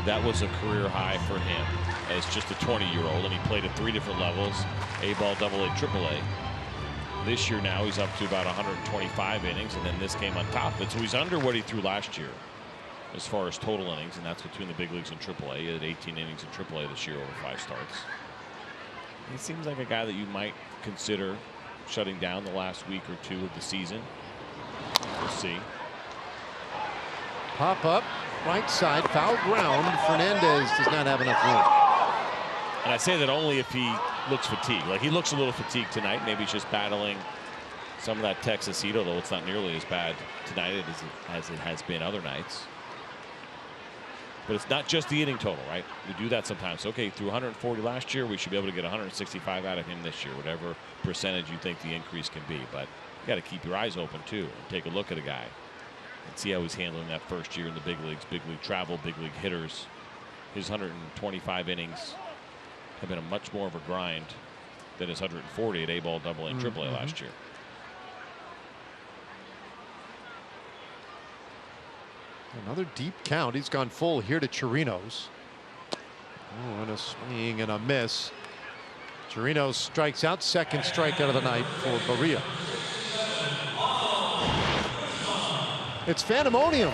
That was a career high for him as just a 20-year-old, and he played at 3 different levels: A-ball, AA, AAA. This year now he's up to about 125 innings, and then this game on top of it. So he's under what he threw last year as far as total innings, and that's between the big leagues and AAA. He had 18 innings in AAA this year over 5 starts. He seems like a guy that you might consider shutting down the last week or 2 of the season. We'll see. Pop up, right side, foul ground. Fernandez does not have enough room. And I say that only if he looks fatigued. Like, he looks a little fatigued tonight. Maybe he's just battling some of that Texas heat, although it's not nearly as bad tonight as it has been other nights. But it's not just the inning total, right? We do that sometimes. Okay, through 140 last year, we should be able to get 165 out of him this year, whatever percentage you think the increase can be. But you got to keep your eyes open too, and take a look at a guy and see how he's handling that first year in the big leagues, big league travel, big league hitters. His 125 innings have been a much more of a grind than his 140 at A-ball, AA, and AAA last year. Another deep count. He's gone full here to Chirinos. Oh, and a swing and a miss. Chirinos strikes out. Second strikeout of the night for Barria. It's Phantomonium.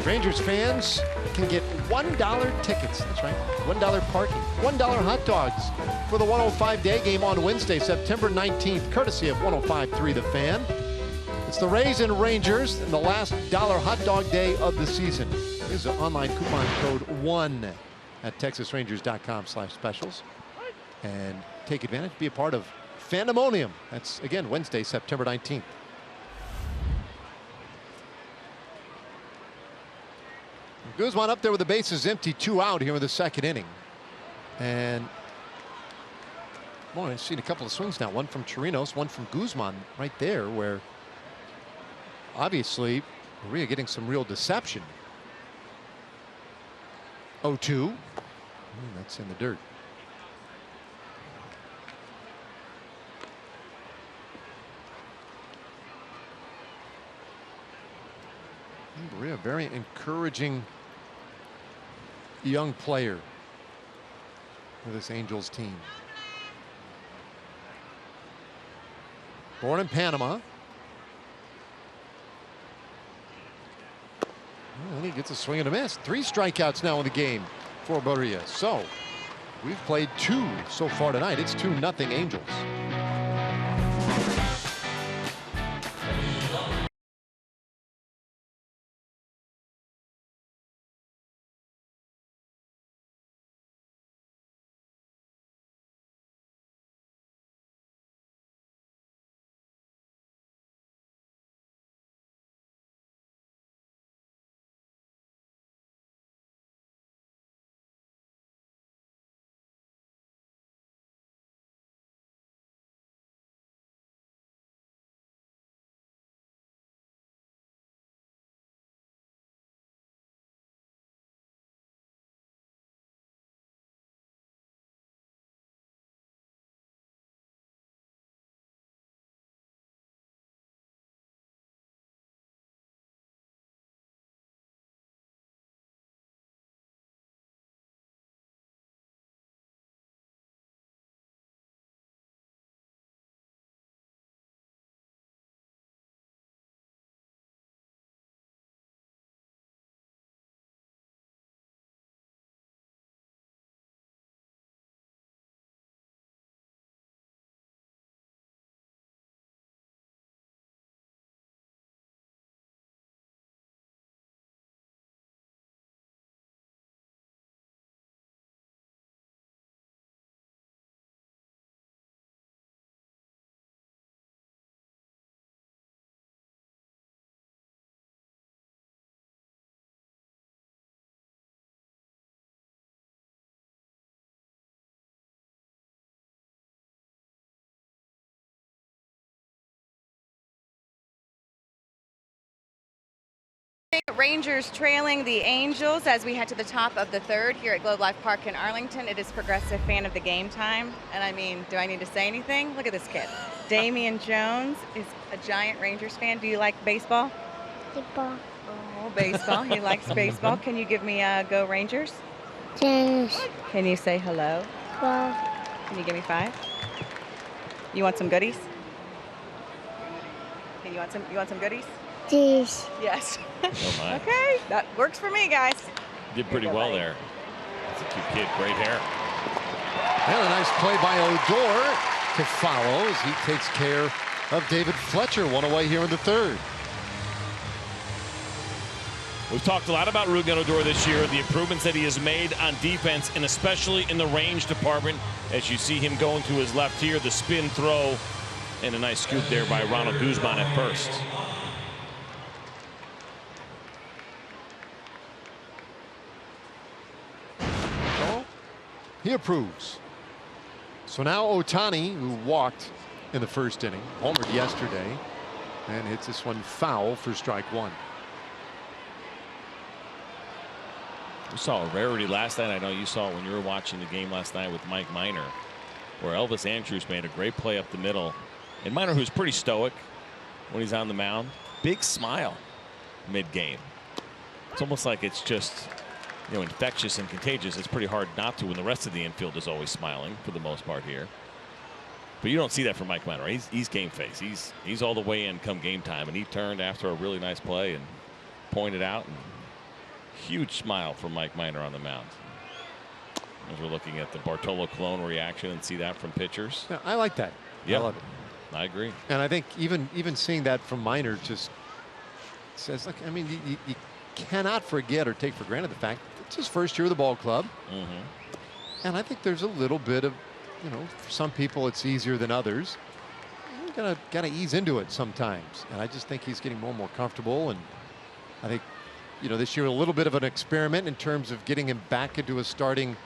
Rangers fans can get $1 tickets. That's right. $1 parking. $1 hot dogs for the 105 day game on Wednesday, September 19th, courtesy of 105.3 The Fan. It's the Rays and Rangers in the last dollar hot dog day of the season. Here's an online coupon code 1 at texasrangers.com/specials. And take advantage, be a part of Phantomonium. That's, again, Wednesday, September 19th. Guzman up there with the bases empty, 2 out here in the second inning. And, boy, I've seen a couple of swings now. One from Chirinos, one from Guzman right there, where obviously Barria getting some real deception. 0-2. That's in the dirt. Barria, very encouraging young player for this Angels team. Born in Panama. Well, and he gets a swing and a miss. 3 strikeouts now in the game for Barria. So we've played 2 so far tonight. It's 2-0 Angels. Rangers trailing the Angels as we head to the top of the third here at Globe Life Park in Arlington. It is Progressive Fan of the Game time. And I mean, do I need to say anything? Look at this kid. Damian Jones is a giant Rangers fan. Do you like baseball? Baseball. Oh, baseball. He likes baseball. Can you give me a Go Rangers? James. Can you say hello? Well, Can you give me 5? You want some goodies? You want some goodies? this. Yes. Oh my. Okay, that works for me, guys. Did pretty well there. That's a cute kid. Great hair. And a nice play by Odor to follow as he takes care of David Fletcher. 1 away here in the third. We've talked a lot about Rougned Odor this year, the improvements that he has made on defense, and especially in the range department. As you see him going to his left here, the spin throw, and a nice scoop there by Ronald Guzman at first. He approves. So now Ohtani, who walked in the first inning, homered yesterday, and hits this one foul for strike 1. We saw a rarity last night. I know you saw it when you were watching the game last night with Mike Minor, where Elvis Andrus made a great play up the middle. And Minor, who's pretty stoic when he's on the mound, big smile mid-game. It's almost like it's just, you know, infectious and contagious. It's pretty hard not to when the rest of the infield is always smiling for the most part here. But you don't see that from Mike Minor. He's game face. He's all the way in come game time, and he turned after a really nice play and pointed out. And huge smile from Mike Minor on the mound. As we're looking at the Bartolo Colon reaction and see that from pitchers. Yeah, I like that. Yeah, I love it. I agree. And I think even seeing that from Minor just says, look, I mean, you cannot forget or take for granted the fact it's his first year of the ball club. And I think there's a little bit of, you know, for some people it's easier than others. You gotta ease into it sometimes. And I just think he's getting more and more comfortable. And I think, you know, this year a little bit of an experiment in terms of getting him back into a starting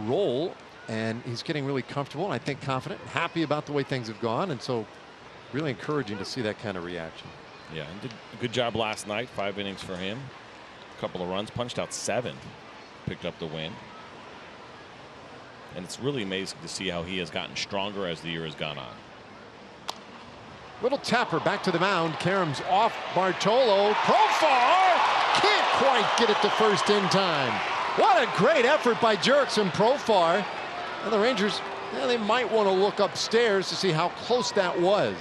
role, and he's getting really comfortable and I think confident and happy about the way things have gone, and so really encouraging to see that kind of reaction. Yeah, and did a good job last night. 5 innings for him, a couple of runs, punched out 7, picked up the win. And it's really amazing to see how he has gotten stronger as the year has gone on. Little tapper back to the mound. Karam's off Bartolo. Profar can't quite get it to first in time. What a great effort by Jerks and Profar. And the Rangers, yeah, they might want to look upstairs to see how close that was.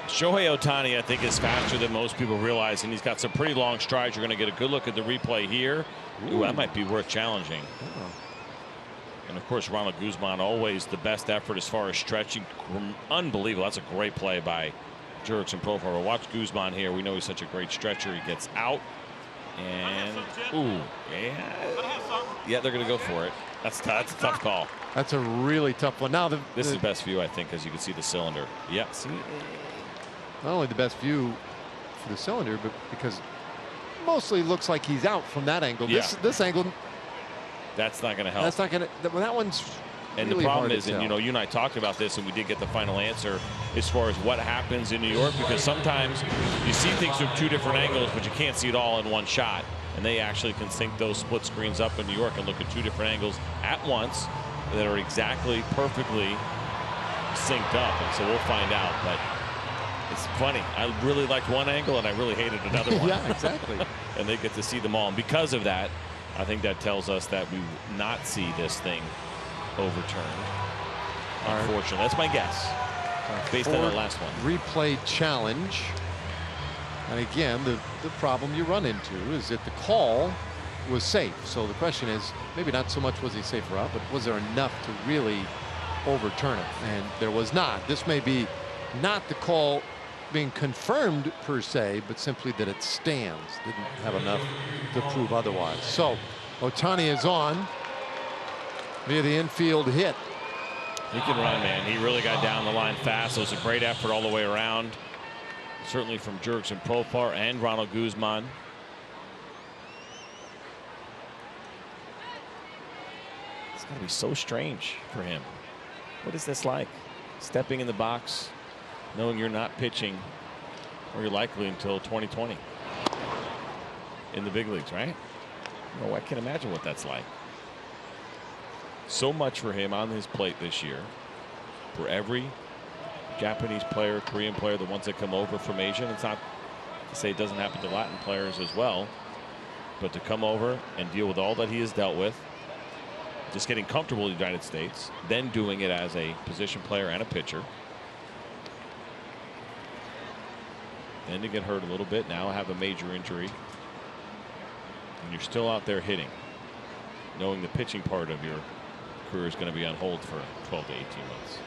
Shohei Ohtani, I think, is faster than most people realize, and he's got some pretty long strides. You're going to get a good look at the replay here. Ooh, that might be worth challenging. And of course, Ronald Guzman, always the best effort as far as stretching. Unbelievable. That's a great play by Jerks and Profar. We'll watch Guzman here. We know he's such a great stretcher. He gets out. And, ooh, yeah, they're going to go for it. That's a tough call. That's a really tough one. Now, this is the best view, I think, as you can see the cylinder. Yeah, see? Not only the best view for the cylinder, but because mostly looks like he's out from that angle. Yeah. This angle, that's not going to help. That's not going to. That one's. And really the problem hard is, to and you know, you and I talked about this, and we did get the final answer as far as what happens in New York, because sometimes you see things from 2 different angles, but you can't see it all in one shot. And they actually can sync those split screens up in New York and look at 2 different angles at once that are exactly perfectly synced up. And so we'll find out. But it's funny. I really liked one angle and I really hated another one. Yeah, exactly. And they get to see them all. And because of that, I think that tells us that we will not see this thing overturned. Unfortunately, that's my guess based on the last one. Replay challenge. And again, the problem you run into is that the call was safe. So the question is, maybe not so much was he safe or out, but was there enough to really overturn it? And there was not. This may be not the call being confirmed per se, but simply that it stands. Didn't have enough to prove otherwise. So Ohtani is on via the infield hit. He can run, man. He really got down the line fast. It was a great effort all the way around. Certainly from Jerks and Profar and Ronald Guzman. It's going to be so strange for him. What is this like? Stepping in the box, knowing you're not pitching, or you're likely until 2020 in the big leagues, right? No, I can imagine what that's like. So much for him on his plate this year. For every Japanese player, Korean player, the ones that come over from Asia. And it's not to say it doesn't happen to Latin players as well, but to come over and deal with all that he has dealt with, just getting comfortable in the United States, then doing it as a position player and a pitcher. Then to get hurt a little bit, now have a major injury. And you're still out there hitting, knowing the pitching part of your career is going to be on hold for 12 to 18 months.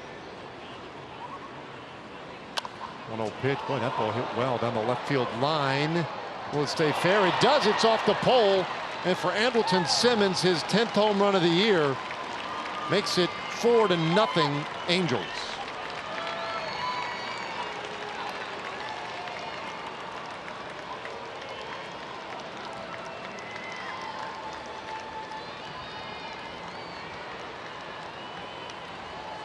1-0 pitch. Boy, that ball hit well down the left field line. Will it stay fair? It does. It's off the pole. And for Andrelton Simmons, his 10th home run of the year, makes it 4-0 Angels.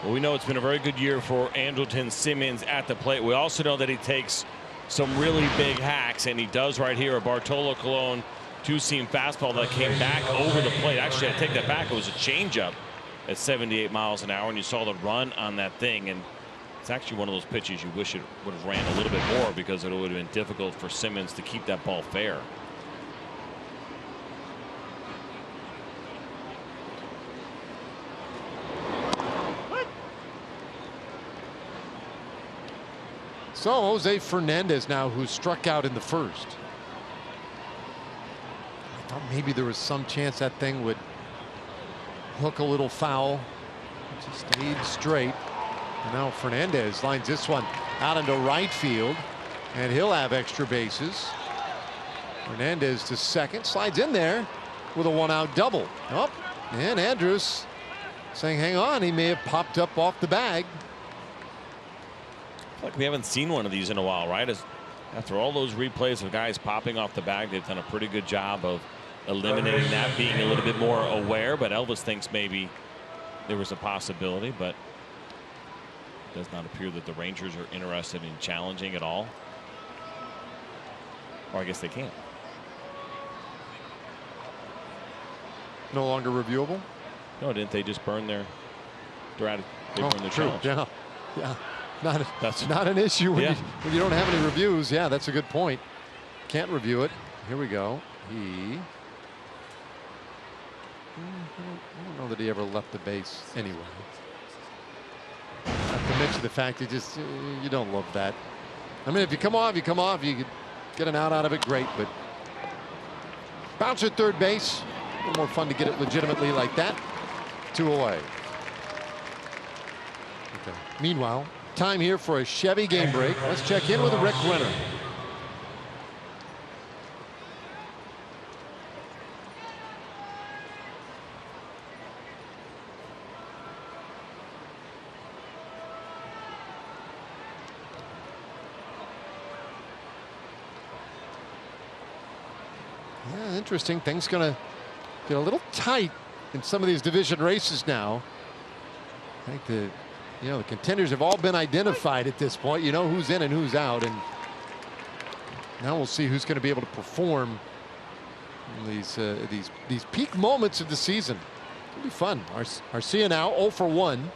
Well, we know it's been a very good year for Andrelton Simmons at the plate. We also know that he takes some really big hacks, and he does right here. A Bartolo Colon 2-seam fastball that came back over the plate. Actually, I take that back. It was a changeup at 78 miles an hour, and you saw the run on that thing. And it's actually one of those pitches you wish it would have ran a little bit more, because it would have been difficult for Simmons to keep that ball fair. So Jose Fernandez now, who struck out in the first. I thought maybe there was some chance that thing would hook a little foul. It just stayed straight. And now Fernandez lines this one out into right field, and he'll have extra bases. Fernandez to second, slides in there with a 1-out double. Oh, and Andrus saying, hang on, he may have popped up off the bag. Like we haven't seen one of these in a while, right? After all those replays of guys popping off the bag, they've done a pretty good job of eliminating that, being a little bit more aware. But Elvis thinks maybe there was a possibility, but it does not appear that the Rangers are interested in challenging at all. Or I guess they can't. No longer reviewable? No, didn't they just burn their burn their true. challenge? Yeah. That's That's not an issue when you don't have any reviews. Yeah, that's a good point. Can't review it. Here we go. I don't know that he ever left the base anyway. Not to mention the fact that you don't love that. I mean, if you come off, you come off. You could get an out of it, great. But bounce at third base. A little more fun to get it legitimately like that. 2 away. Okay. Meanwhile, time here for a Chevy game break. Let's check in with Rick Renner. Yeah, interesting. Things gonna get a little tight in some of these division races now. I think the contenders have all been identified at this point. You know who's in and who's out, and now we'll see who's going to be able to perform in these peak moments of the season. It'll be fun. Arcia now 0 for 1.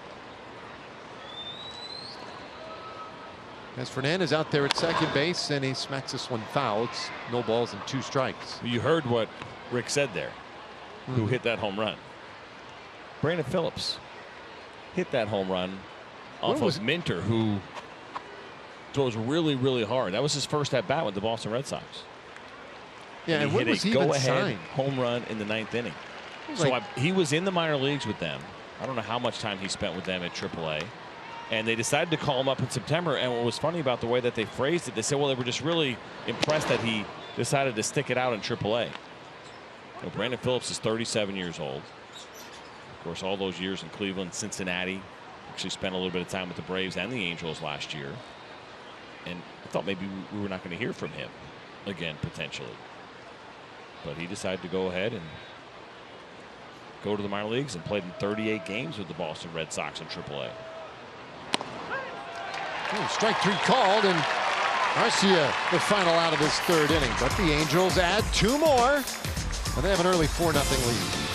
As Fernandez out there at second base, and he smacks this one foul. It's no balls and 2 strikes. You heard what Rick said there. Who hit that home run? Brandon Phillips hit that home run off of Minter, who throws really, really hard. That was his first at bat with the Boston Red Sox. Yeah, and when was he even signed? Home run in the 9th inning. He was in the minor leagues with them. I don't know how much time he spent with them at AAA. And they decided to call him up in September. And what was funny about the way that they phrased it, they said, well, they were just really impressed that he decided to stick it out in AAA. Brandon Phillips is 37 years old. Of course, all those years in Cleveland, Cincinnati. Actually spent a little bit of time with the Braves and the Angels last year. And I thought maybe we were not going to hear from him again, potentially. But he decided to go ahead and go to the minor leagues and played in 38 games with the Boston Red Sox in AAA. Strike 3 called, and Arcia the final out of this 3rd inning. But the Angels add 2 more, and they have an early 4-0 lead.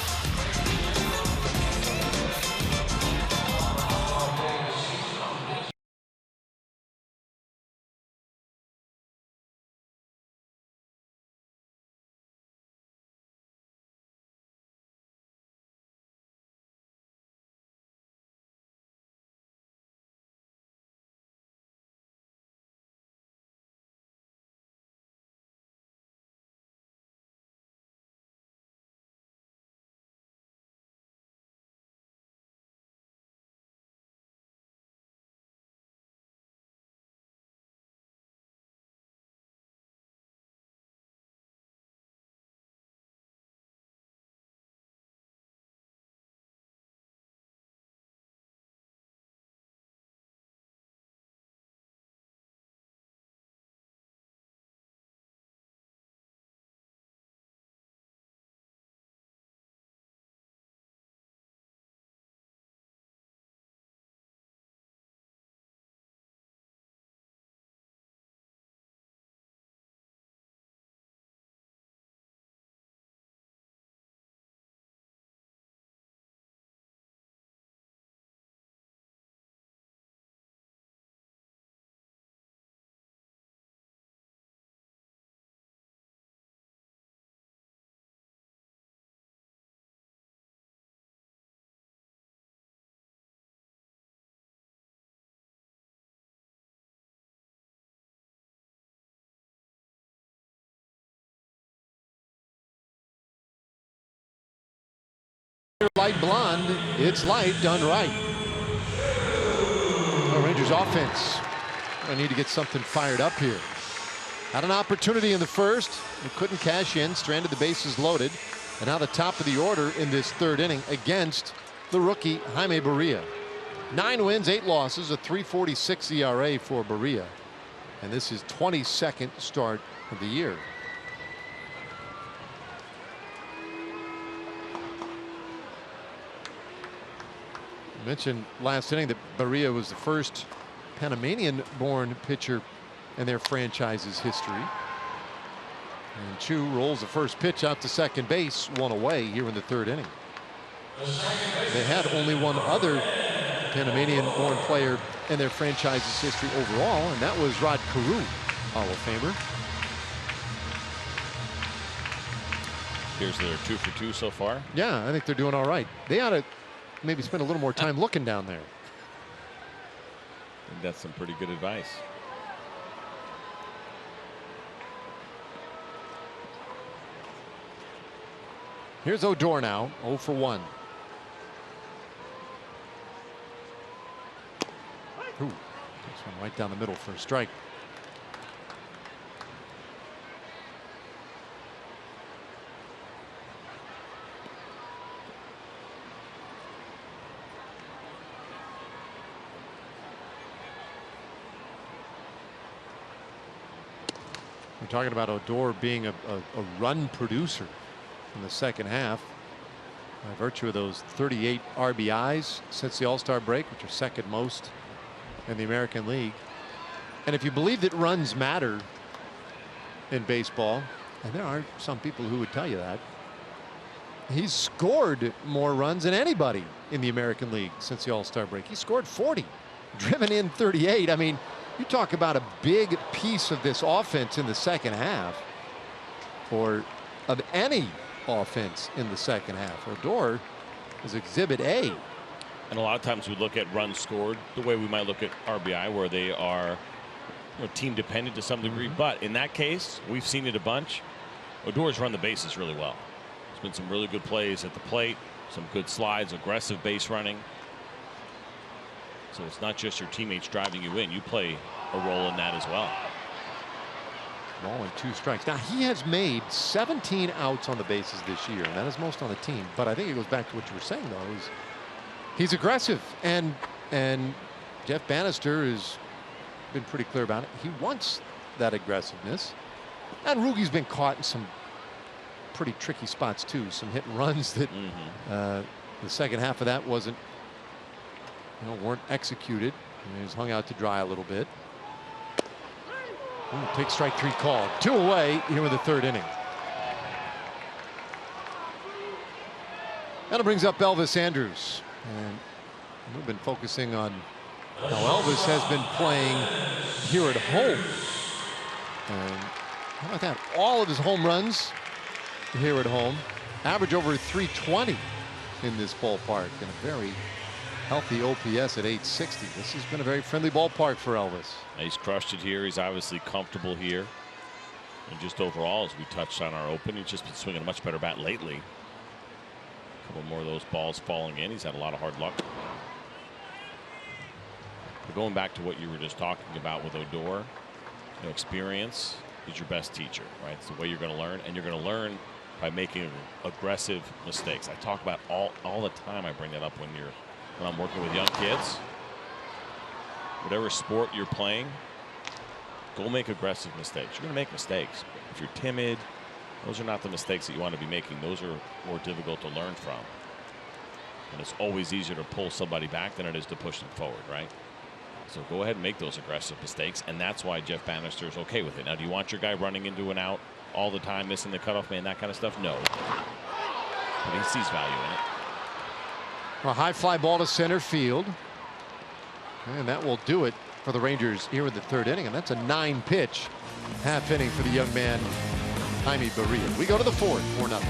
Light blonde. It's light, done right. The Rangers offense. I need to get something fired up here. Had an opportunity in the first. We couldn't cash in. Stranded the bases loaded. And now the top of the order in this third inning against the rookie Jaime Barria. 9 wins, 8 losses, a 3.46 ERA for Barria. And this is 22nd start of the year. I mentioned last inning that Barria was the first Panamanian-born pitcher in their franchise's history. And Chu rolls the first pitch out to second base, 1 away here in the third inning. They had only one other Panamanian-born player in their franchise's history overall, and that was Rod Carew, Hall of Famer. Here's their 2 for 2 so far. Yeah, I think they're doing all right. They ought to maybe spend a little more time looking down there. I think that's some pretty good advice. Here's Odor now, 0 for 1. Ooh, this one right down the middle for a strike. We're talking about Odor being a run producer in the second half by virtue of those 38 RBIs since the All-Star break, which are second most in the American League. And if you believe that runs matter in baseball, and there are some people who would tell you that, he's scored more runs than anybody in the American League since the All-Star break. He scored 40, driven in 38. I mean, you talk about a big piece of this offense in the second half, or of any offense in the second half. Odor is exhibit A. And a lot of times we look at runs scored the way we might look at RBI, where they are, team dependent to some degree. But in that case, we've seen it a bunch. Odor's run the bases really well. There's been some really good plays at the plate, some good slides, aggressive base running. So it's not just your teammates driving you in. You play a role in that as well. Ball and 2 strikes. Now he has made 17 outs on the bases this year, and that is most on the team. But I think it goes back to what you were saying, though. He's aggressive, and Jeff Bannister has been pretty clear about it. He wants that aggressiveness. And Rugi's been caught in some pretty tricky spots too. Some hit and runs that the second half of that weren't executed. He was hung out to dry a little bit. Ooh, take strike 3 call. 2 away here in the third inning. That brings up Elvis Andrus. And we've been focusing on how Elvis has been playing here at home. And how about that? All of his home runs here at home. Average over 320 in this ballpark. And a very healthy OPS at 860. This has been a very friendly ballpark for Elvis. He's crushed it here. He's obviously comfortable here. And just overall, as we touched on our open, he's just been swinging a much better bat lately. A couple more of those balls falling in. He's had a lot of hard luck. But going back to what you were just talking about with Odor, experience is your best teacher, right? It's the way you're going to learn, and you're going to learn by making aggressive mistakes. I talk about all the time. I bring that up when I'm working with young kids. Whatever sport you're playing, go make aggressive mistakes. You're going to make mistakes. If you're timid, those are not the mistakes that you want to be making. Those are more difficult to learn from. And it's always easier to pull somebody back than it is to push them forward, right? So go ahead and make those aggressive mistakes, and that's why Jeff Bannister is okay with it. Now, do you want your guy running into an out all the time, missing the cutoff man, that kind of stuff? No. But he sees value in it. A high fly ball to center field. And that will do it for the Rangers here in the third inning. And that's a 9-pitch half inning for the young man, Jaime Barria. We go to the fourth, 4-0.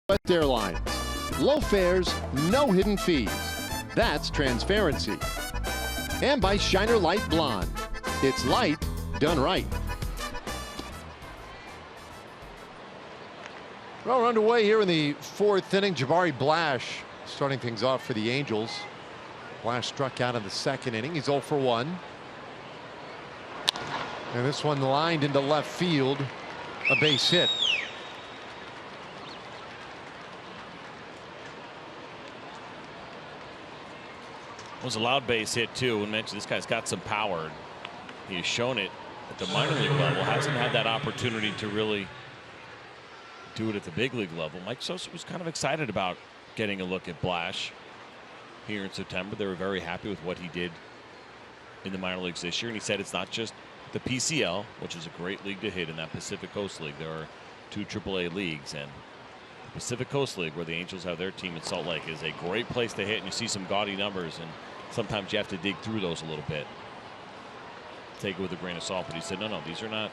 West Airlines. Low fares, no hidden fees. That's transparency. And by Shiner Light Blonde. It's light done right. Well, we're underway here in the fourth inning. Jabari Blash starting things off for the Angels. Blash struck out in the second inning. He's 0 for 1. And this one lined into left field. A base hit. It was a loud base hit too. We mentioned this guy's got some power. He has shown it at the minor league level. Hasn't had that opportunity to really do it at the big league level. Mike Sosa was kind of excited about getting a look at Blash here in September. They were very happy with what he did in the minor leagues this year. And he said it's not just the PCL, which is a great league to hit in that Pacific Coast League. There are 2 AAA leagues, and the Pacific Coast League, where the Angels have their team in Salt Lake, is a great place to hit, and you see some gaudy numbers, and sometimes you have to dig through those a little bit. Take it with a grain of salt. But he said, no, these are not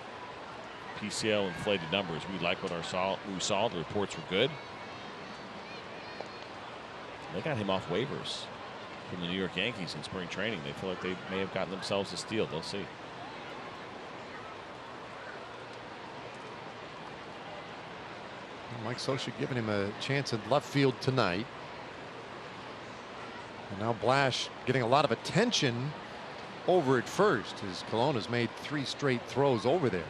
PCL inflated numbers. We like what we saw. The reports were good. They got him off waivers from the New York Yankees in spring training. They feel like they may have gotten themselves a steal. They'll see. Mike Sosa giving him a chance in left field tonight. And now Blash getting a lot of attention over at first, as Calhoun has made 3 straight throws over there.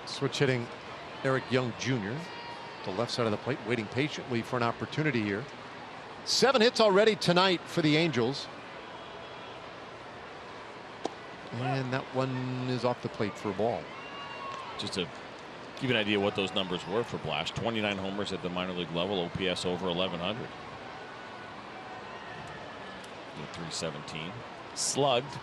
Switch hitting Eric Young Jr. the left side of the plate, waiting patiently for an opportunity here. 7 hits already tonight for the Angels. And that one is off the plate for a ball. Just to give you an idea what those numbers were for Blash: 29 homers at the minor league level, OPS over 1100. 317. Slugged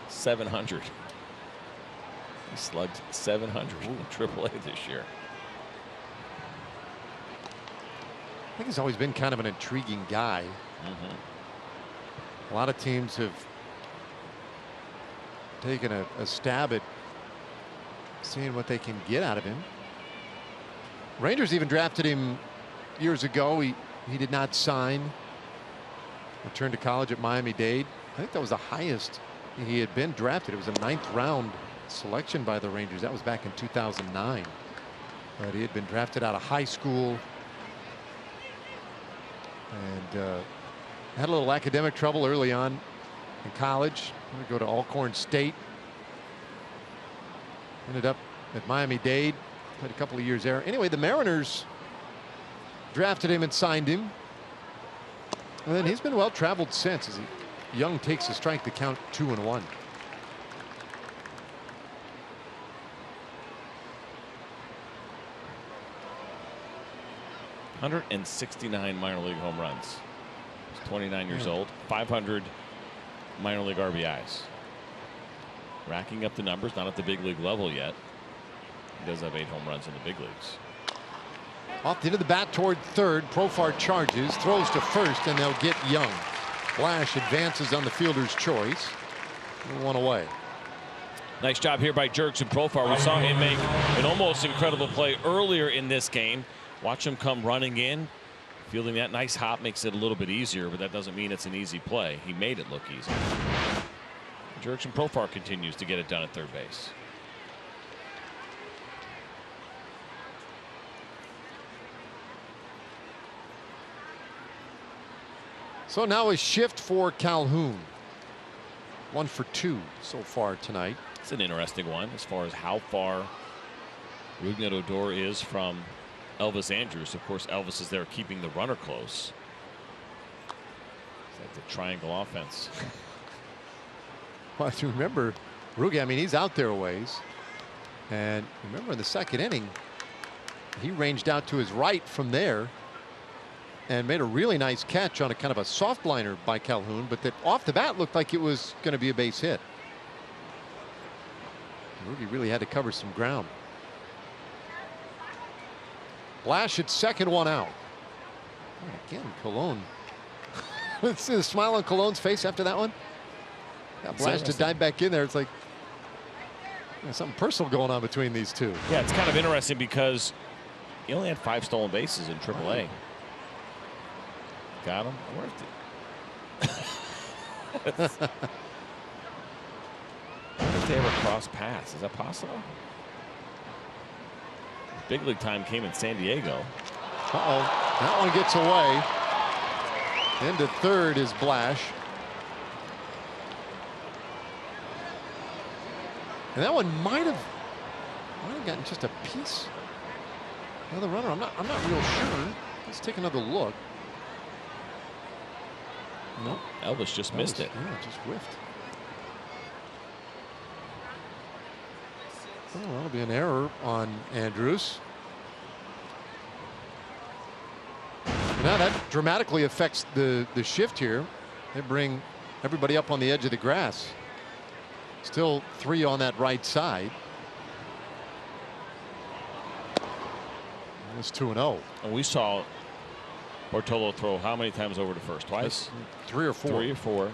700. He slugged 700 in AAA this year. I think he's always been kind of an intriguing guy. A lot of teams have taken a stab at seeing what they can get out of him. Rangers even drafted him years ago. He did not sign. Returned to college at Miami-Dade. I think that was the highest he had been drafted. It was a 9th round selection by the Rangers. That was back in 2009. But he had been drafted out of high school and had a little academic trouble early on in college. Going to go to Alcorn State. Ended up at Miami-Dade. Played a couple of years there. Anyway, the Mariners drafted him and signed him. And then he's been well traveled since, as Young takes a strike to count 2-1. 169 minor league home runs. He's 29 years old. 500 minor league RBIs. Racking up the numbers, not at the big league level yet. He does have 8 home runs in the big leagues. Off the end of the bat toward third. Profar charges, throws to first, and they'll get Young. Blash advances on the fielder's choice. 1 away. Nice job here by Jurickson Profar. We saw him make an almost incredible play earlier in this game. Watch him come running in. Fielding that nice hop makes it a little bit easier, but that doesn't mean it's an easy play. He made it look easy. Jurickson Profar continues to get it done at third base. So now a shift for Calhoun. 1 for 2 so far tonight. It's an interesting one as far as how far Rougned Odor is from Elvis Andrus. Of course, Elvis is there keeping the runner close. It's like the triangle offense. Well, if you remember, Rougned, I mean, he's out there a ways. And remember in the second inning, he ranged out to his right from there and made a really nice catch on a kind of a soft liner by Calhoun, but that off the bat looked like it was going to be a base hit. Rougned really had to cover some ground. Blash at second, 1 out. Oh, again, Calhoun. Let's see the smile on Calhoun's face after that one. Got Blash to dive back in there. It's like There's something personal going on between these two. Yeah, it's kind of interesting because he only had 5 stolen bases in AAA. Got him. Where if they ever cross paths? Is that possible? Big league time came in San Diego. That one gets away. Into third is Blash. And that one might have gotten just a piece. Another runner. I'm not real sure. Let's take another look. Nope. Elvis just missed it. Yeah, just whiffed. Oh, that'll be an error on Andrus. Now that dramatically affects the shift here. They bring everybody up on the edge of the grass. Still 3 on that right side. It's 2-0. And we saw Bartolo throw how many times over to first? Twice? 3 or 4. 3 or 4.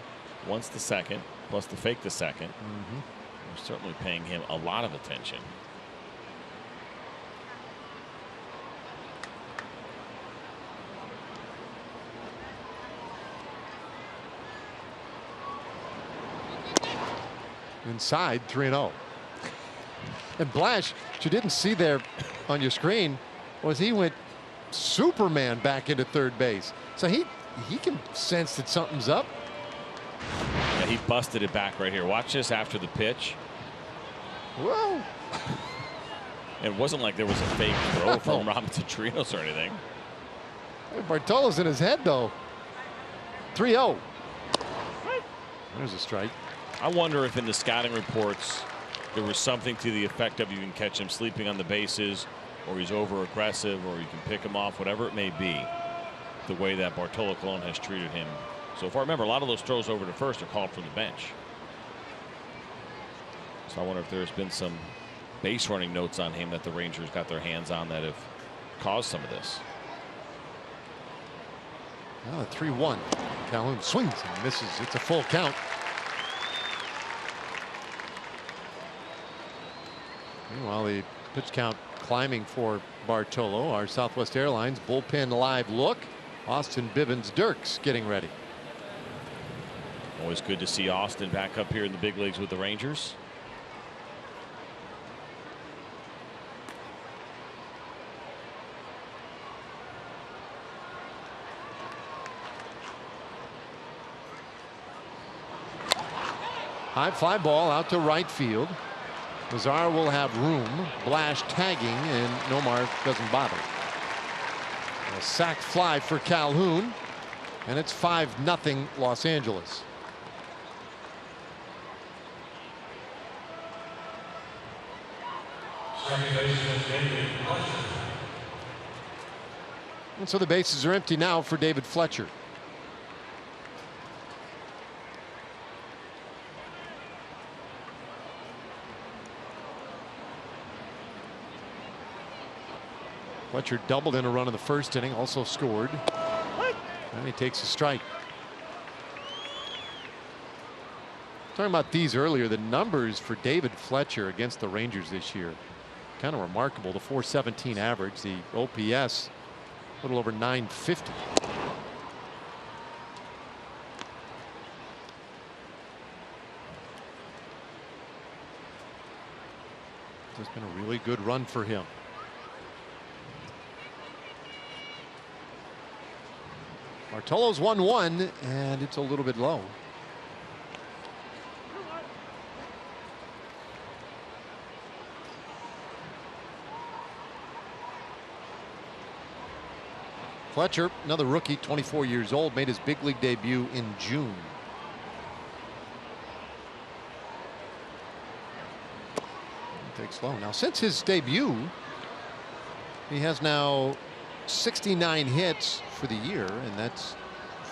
Once the second, plus the fake the second. We're certainly paying him a lot of attention. Inside 3-0. And Blash, what you didn't see there on your screen was he went Superman back into third base. So he can sense that something's up. Yeah, he busted it back right here. Watch this after the pitch. Whoa. It wasn't like there was a fake throw from Robinson Trios or anything. Bartolo's in his head though. 3-0. There's a strike. I wonder if in the scouting reports there was something to the effect of you can catch him sleeping on the bases, or he's over aggressive, or you can pick him off, whatever it may be, the way that Bartolo Colon has treated him so far. Remember, a lot of those throws over to first are called from the bench. So I wonder if there's been some base running notes on him that the Rangers got their hands on that have caused some of this. 3-1. Calhoun swings and misses. It's a full count. Meanwhile, the pitch count climbing for Bartolo. Our Southwest Airlines bullpen live look. Austin Bivens Dirks getting ready. Always good to see Austin back up here in the big leagues with the Rangers. High fly ball out to right field. Lazar will have room. Blash tagging, and Nomar doesn't bother. A sac fly for Calhoun, and it's 5-0 Los Angeles. And so the bases are empty now for David Fletcher. Fletcher doubled in a run in the first inning, also scored. And he takes a strike. Talking about these earlier, the numbers for David Fletcher against the Rangers this year, kind of remarkable. The .417 average, the OPS, a little over 950. It's been a really good run for him. Bartolo's 1-1, and it's a little bit low. Fletcher, another rookie, 24 years old, made his big league debut in June. Takes low. Now, since his debut, he has now 69 hits for the year, and that's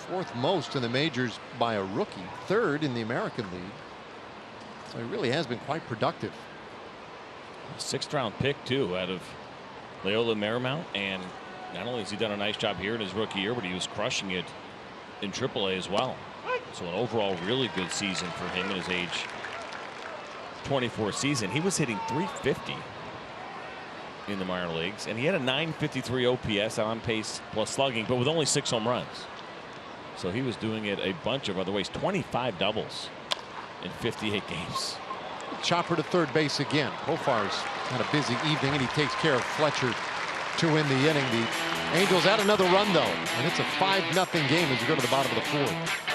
4th most in the majors by a rookie, 3rd in the American League. So he really has been quite productive. 6th round pick too out of Loyola Marymount, and not only has he done a nice job here in his rookie year, but he was crushing it in AAA as well. So an overall really good season for him at his age 24 season, he was hitting .350 in the minor leagues, and he had a .953 OPS on pace plus slugging, but with only 6 home runs. So he was doing it a bunch of other ways. 25 doubles in 58 games. Chopper to third base again. Hofar's had a busy evening, and he takes care of Fletcher to win the inning. The Angels add another run, though, and it's a 5-0 game as you go to the bottom of the fourth.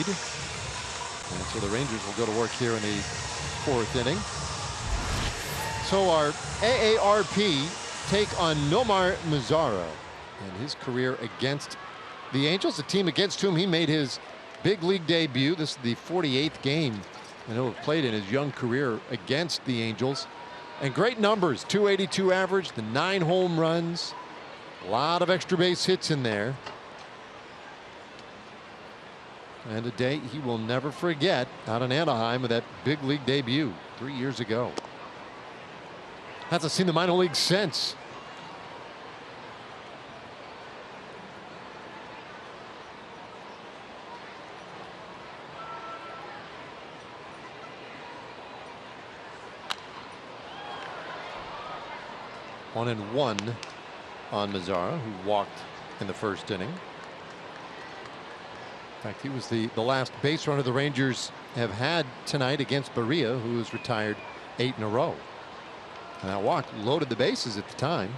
And so the Rangers will go to work here in the fourth inning. So our AARP take on Nomar Mazara and his career against the Angels, a team against whom he made his big league debut. This is the 48th game and he'll have played in his young career against the Angels. And great numbers, 282 average, the 9 home runs, a lot of extra base hits in there. And a day he will never forget out in Anaheim with that big league debut 3 years ago. Hasn't seen the minor league since. One and one on Mazara, who walked in the first inning. In fact, he was the last base runner the Rangers have had tonight against Barria, who has retired 8 in a row. And that walk loaded the bases at the time.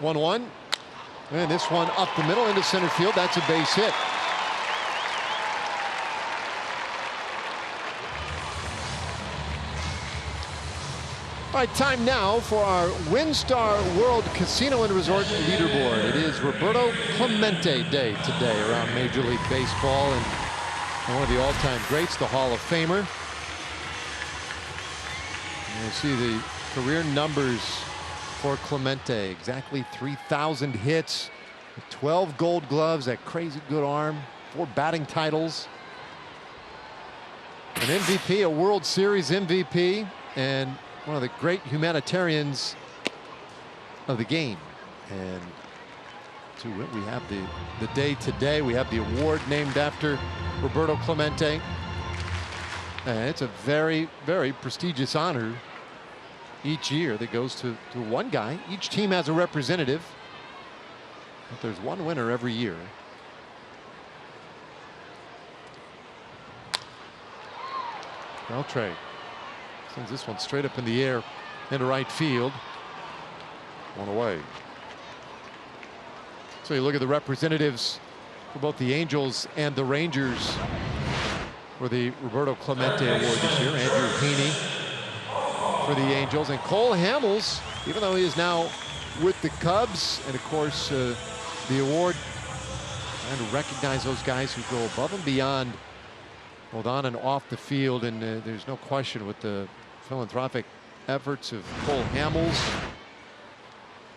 1-1. And this one up the middle into center field. That's a base hit. All right, time now for our WinStar World Casino and Resort leaderboard. It is Roberto Clemente Day today around Major League Baseball, and one of the all-time greats, the Hall of Famer. And you'll see the career numbers for Clemente. Exactly 3,000 hits, 12 Gold Gloves, that crazy good arm, 4 batting titles, an MVP, a World Series MVP, and one of the great humanitarians of the game. And to it, we have the day today. We have the award named after Roberto Clemente. And it's a very, very prestigious honor each year that goes to one guy. Each team has a representative, but there's one winner every year. Beltre sends this one straight up in the air into right field. One away. So you look at the representatives for both the Angels and the Rangers for the Roberto Clemente Award this year. Andrew Heaney for the Angels, and Cole Hamels, even though he is now with the Cubs, and of course the award trying to recognize those guys who go above and beyond, both on and off the field. And there's no question with the philanthropic efforts of Cole Hamels.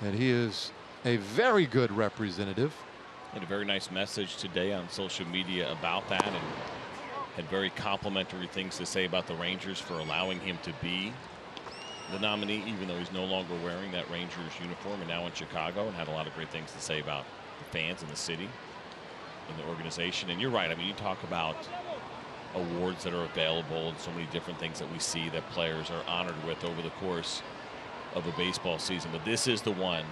And he is a very good representative. Had a very nice message today on social media about that, and had very complimentary things to say about the Rangers for allowing him to be the nominee, even though he's no longer wearing that Rangers uniform and now in Chicago, and had a lot of great things to say about the fans and the city and the organization. And you're right. I mean, you talk about awards that are available and so many different things that we see that players are honored with over the course of a baseball season. But this is the one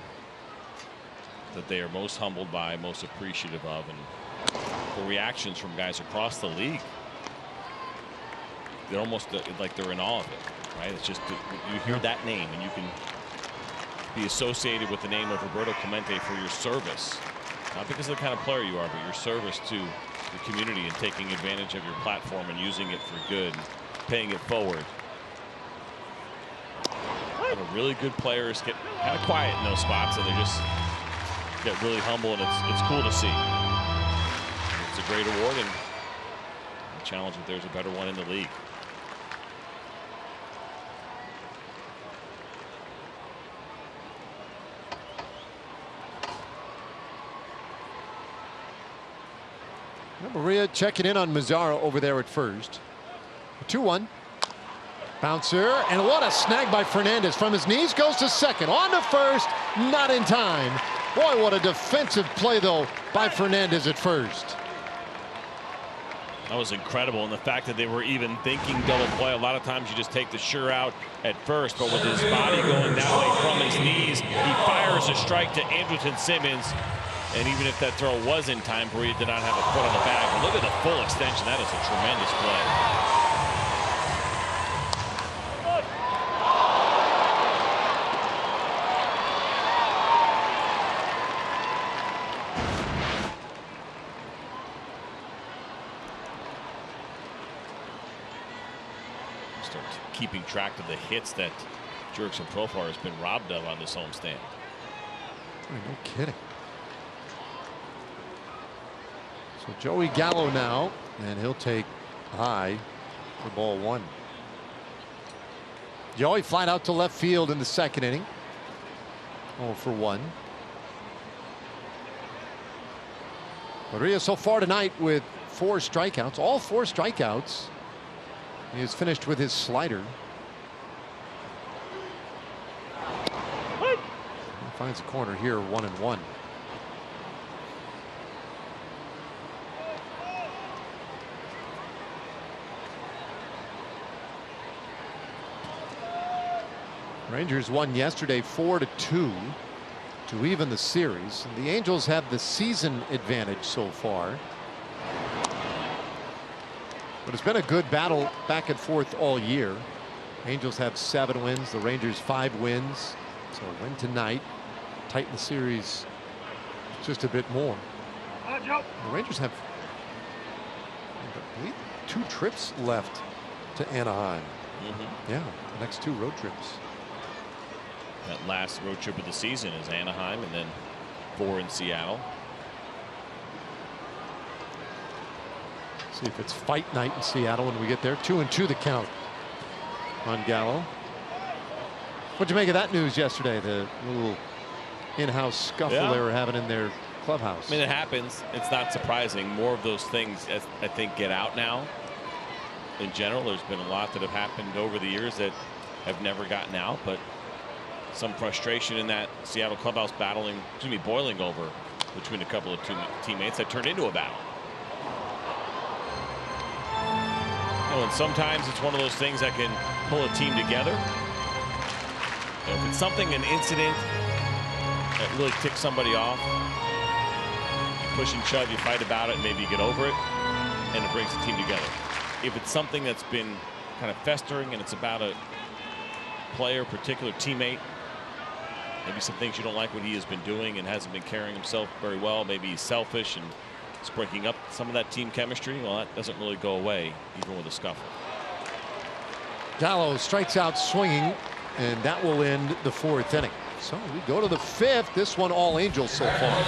that they are most humbled by, most appreciative of, and the reactions from guys across the league, they're almost like they're in awe of it, right? It's just, you hear that name and you can be associated with the name of Roberto Clemente for your service, not because of the kind of player you are, but your service to the community and taking advantage of your platform and using it for good, and paying it forward. And really good players get kind of quiet in those spots, and they just get really humble, and it's cool to see. It's a great award, and I challenge if there's a better one in the league. Barria checking in on Mazzara over there at first. 2-1. Bouncer, and what a snag by Fernandez from his knees. Goes to second, on to first, not in time. Boy, what a defensive play though by Fernandez at first. That was incredible, and the fact that they were even thinking double play. A lot of times you just take the sure out at first, but with his body going that way from his knees, he fires a strike to Andrelton Simmons. And even if that throw was in time, Barria did not have a foot on the bag. But look at the full extension. That is a tremendous play. Start keeping track of the hits that Jurickson Profar has been robbed of on this homestand. No kidding. So Joey Gallo now, and he'll take high for ball one. Joey flied out to left field in the second inning. 0 for 1. Barria so far tonight with 4 strikeouts, all 4 strikeouts. He has finished with his slider. He finds a corner here, 1-1. Rangers won yesterday 4-2 to even the series. And the Angels have the season advantage so far. But it's been a good battle back and forth all year. Angels have 7 wins, the Rangers 5 wins. So a win tonight, tighten the series just a bit more. The Rangers have, I believe, 2 trips left to Anaheim. Yeah, the next 2 road trips. That last road trip of the season is Anaheim, and then 4 in Seattle. See if it's fight night in Seattle when we get there. 2-2 the count on Gallo. What'd you make of that news yesterday? The little in-house scuffle they were having in their clubhouse. I mean, it happens. It's not surprising. More of those things, I think, get out now. In general, there's been a lot that have happened over the years that have never gotten out, but some frustration in that Seattle clubhouse boiling over between a couple of teammates that turned into a battle. And sometimes it's one of those things that can pull a team together. If it's something, an incident that really ticks somebody off, you push and shove, you fight about it, maybe you get over it, and it brings the team together. If it's something that's been kind of festering and it's about a player, particular teammate, maybe some things you don't like what he has been doing and hasn't been carrying himself very well, maybe he's selfish and it's breaking up some of that team chemistry, well, that doesn't really go away even with a scuffle. Gallo strikes out swinging, and that will end the 4th inning. So we go to the 5th. This one all Angels so far.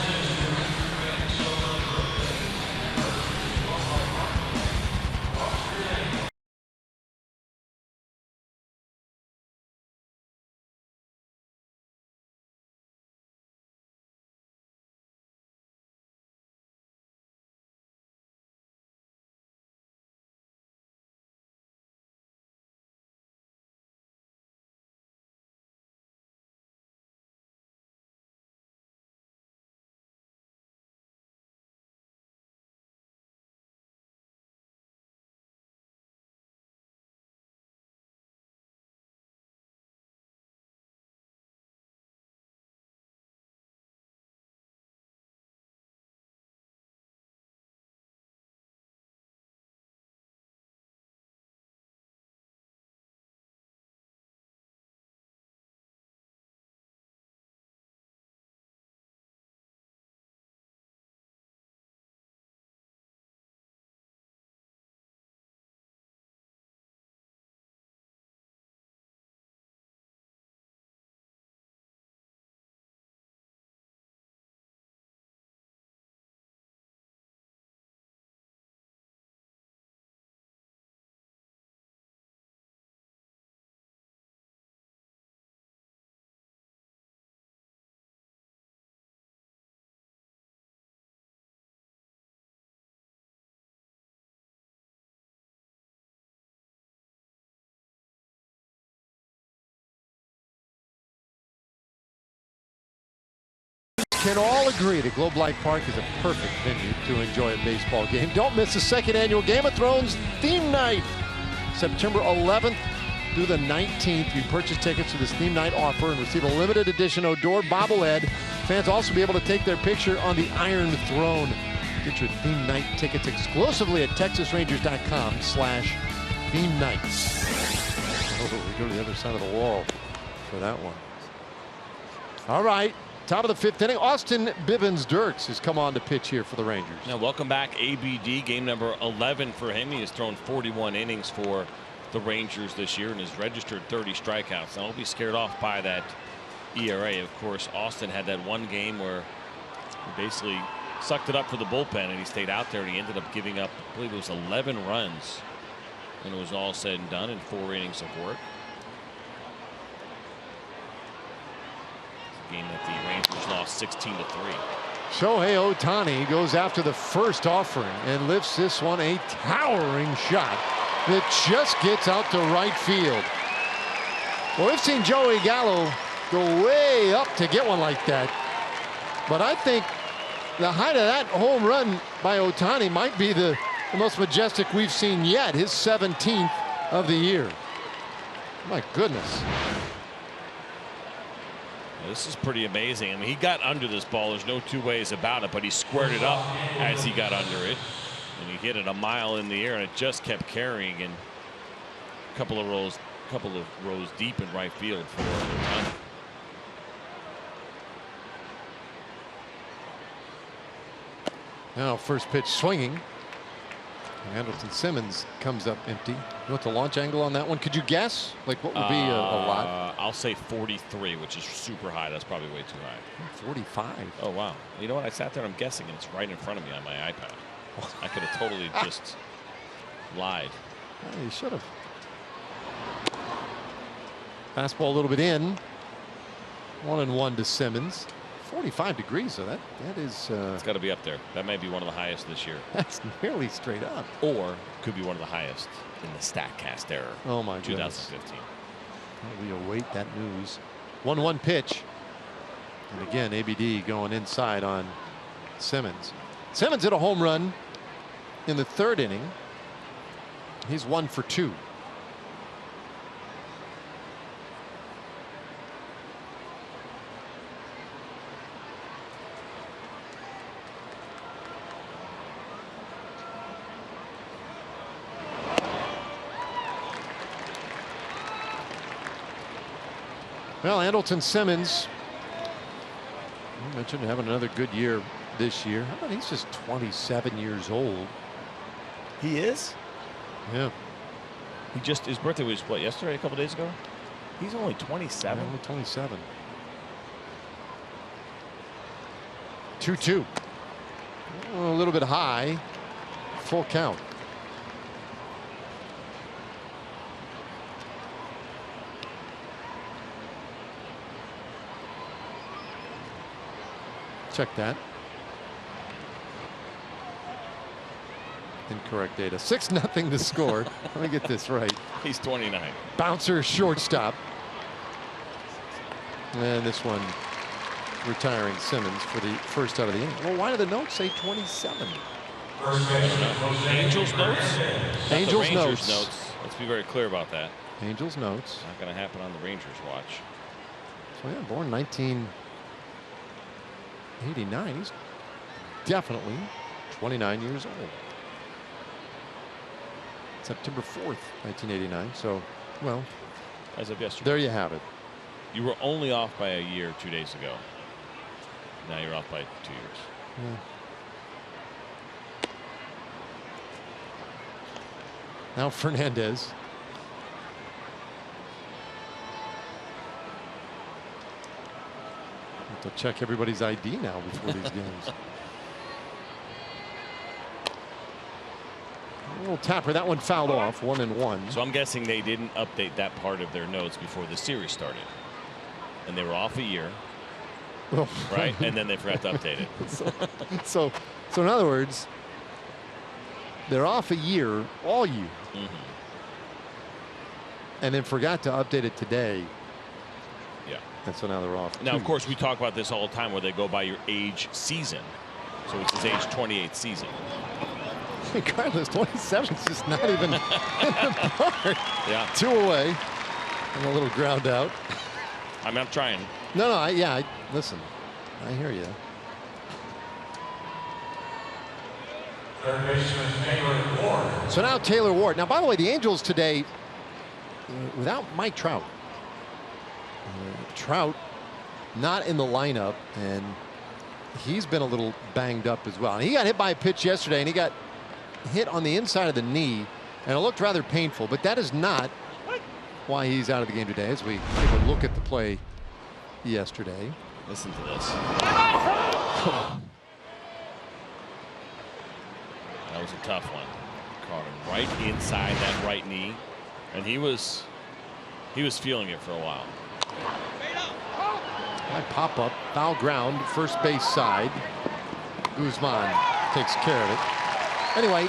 can all agree that Globe Life Park is a perfect venue to enjoy a baseball game. Don't miss the second annual Game of Thrones theme night, September 11th through the 19th. You purchase tickets to this theme night offer and receive a limited edition Odor bobblehead. Fans also be able to take their picture on the Iron Throne. Get your theme night tickets exclusively at TexasRangers.com/theme nights. Oh, we go to the other side of the wall for that one. All right, top of the 5th inning. Austin Bivens-Dirks has come on to pitch here for the Rangers. Now, welcome back, ABD. Game number 11 for him. He has thrown 41 innings for the Rangers this year and has registered 30 strikeouts. Now, don't be scared off by that ERA. Of course, Austin had that one game where he basically sucked it up for the bullpen, and he stayed out there, and he ended up giving up, I believe it was 11 runs when it was all said and done in 4 innings of work. It's a game that the Rangers lost 16-3. Shohei Ohtani goes after the first offering and lifts this one, a towering shot that just gets out to right field. Well, we've seen Joey Gallo go way up to get one like that, but I think the height of that home run by Ohtani might be the most majestic we've seen yet, his 17th of the year. My goodness. This is pretty amazing. I mean, he got under this ball. There's no two ways about it, but he squared it up as he got under it. And he hit it a mile in the air, and it just kept carrying. And a couple of rows deep in right field for Ohtani. Now first pitch swinging. Andrelton Simmons comes up empty. You want the launch angle on that one? Could you guess? Like what would be a lot? I'll say 43, which is super high. That's probably way too high. 45. Oh, wow. You know what? I sat there and I'm guessing, and it's right in front of me on my iPad. I could have totally just lied. Oh, you should have. Fastball a little bit in. 1-1 to Simmons. 45 degrees, so that is. It's got to be up there. That may be one of the highest this year. That's nearly straight up. Or could be one of the highest in the StatCast era. Oh my goodness. 2015. Well, we await that news. 1-1 pitch. And again, ABD going inside on Simmons. Simmons hit a home run in the 3rd inning. He's 1 for 2. Well, Andrelton Simmons, you mentioned having another good year this year. How about he's just 27 years old? He is? Yeah. His birthday was what, yesterday, a couple days ago? He's only 27. Only 27. 2-2. A little bit high. Full count. Check that. Incorrect data. 6-0 to score. Let me get this right. He's 29. Bouncer shortstop. And this one retiring Simmons for the first out of the inning. Well, why do the notes say 27? Angels notes? Angels notes. Let's be very clear about that. Angels notes. Not going to happen on the Rangers watch. So yeah, born 1989. He's definitely 29 years old. September 4th, 1989. So, well, as of yesterday. There you have it. You were only off by a year 2 days ago. Now you're off by 2 years. Yeah. Now Fernandez. Have to check everybody's ID now before these games. A little tapper. That one fouled off. 1-1. So I'm guessing they didn't update that part of their notes before the series started. And they were off a year. Well, right? And then they forgot to update it. So in other words, they're off a year, all year. Mm-hmm. And then forgot to update it today. Yeah. And so now they're off. Now, of course, we talk about this all the time where they go by your age season. So it's his age 28th season. Regardless, 27 is just not even in the park. Yeah. 2 away. And a little ground out. I mean, I'm trying. No, listen, I hear you. So now Taylor Ward. Now, by the way, the Angels today, without Mike Trout. Trout not in the lineup, and he's been a little banged up as well. And he got hit by a pitch yesterday, and he got hit on the inside of the knee, and it looked rather painful. But that is not why he's out of the game today, as we take a look at the play yesterday. Listen to this. That was a tough one. Caught him right inside that right knee, and he was feeling it for a while. High pop up, foul ground, first base side. Guzman takes care of it. Anyway,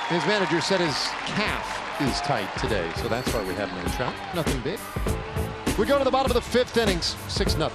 his manager said his calf is tight today, so that's why we have no Trout. Nothing big. We go to the bottom of the 5th innings, 6-0.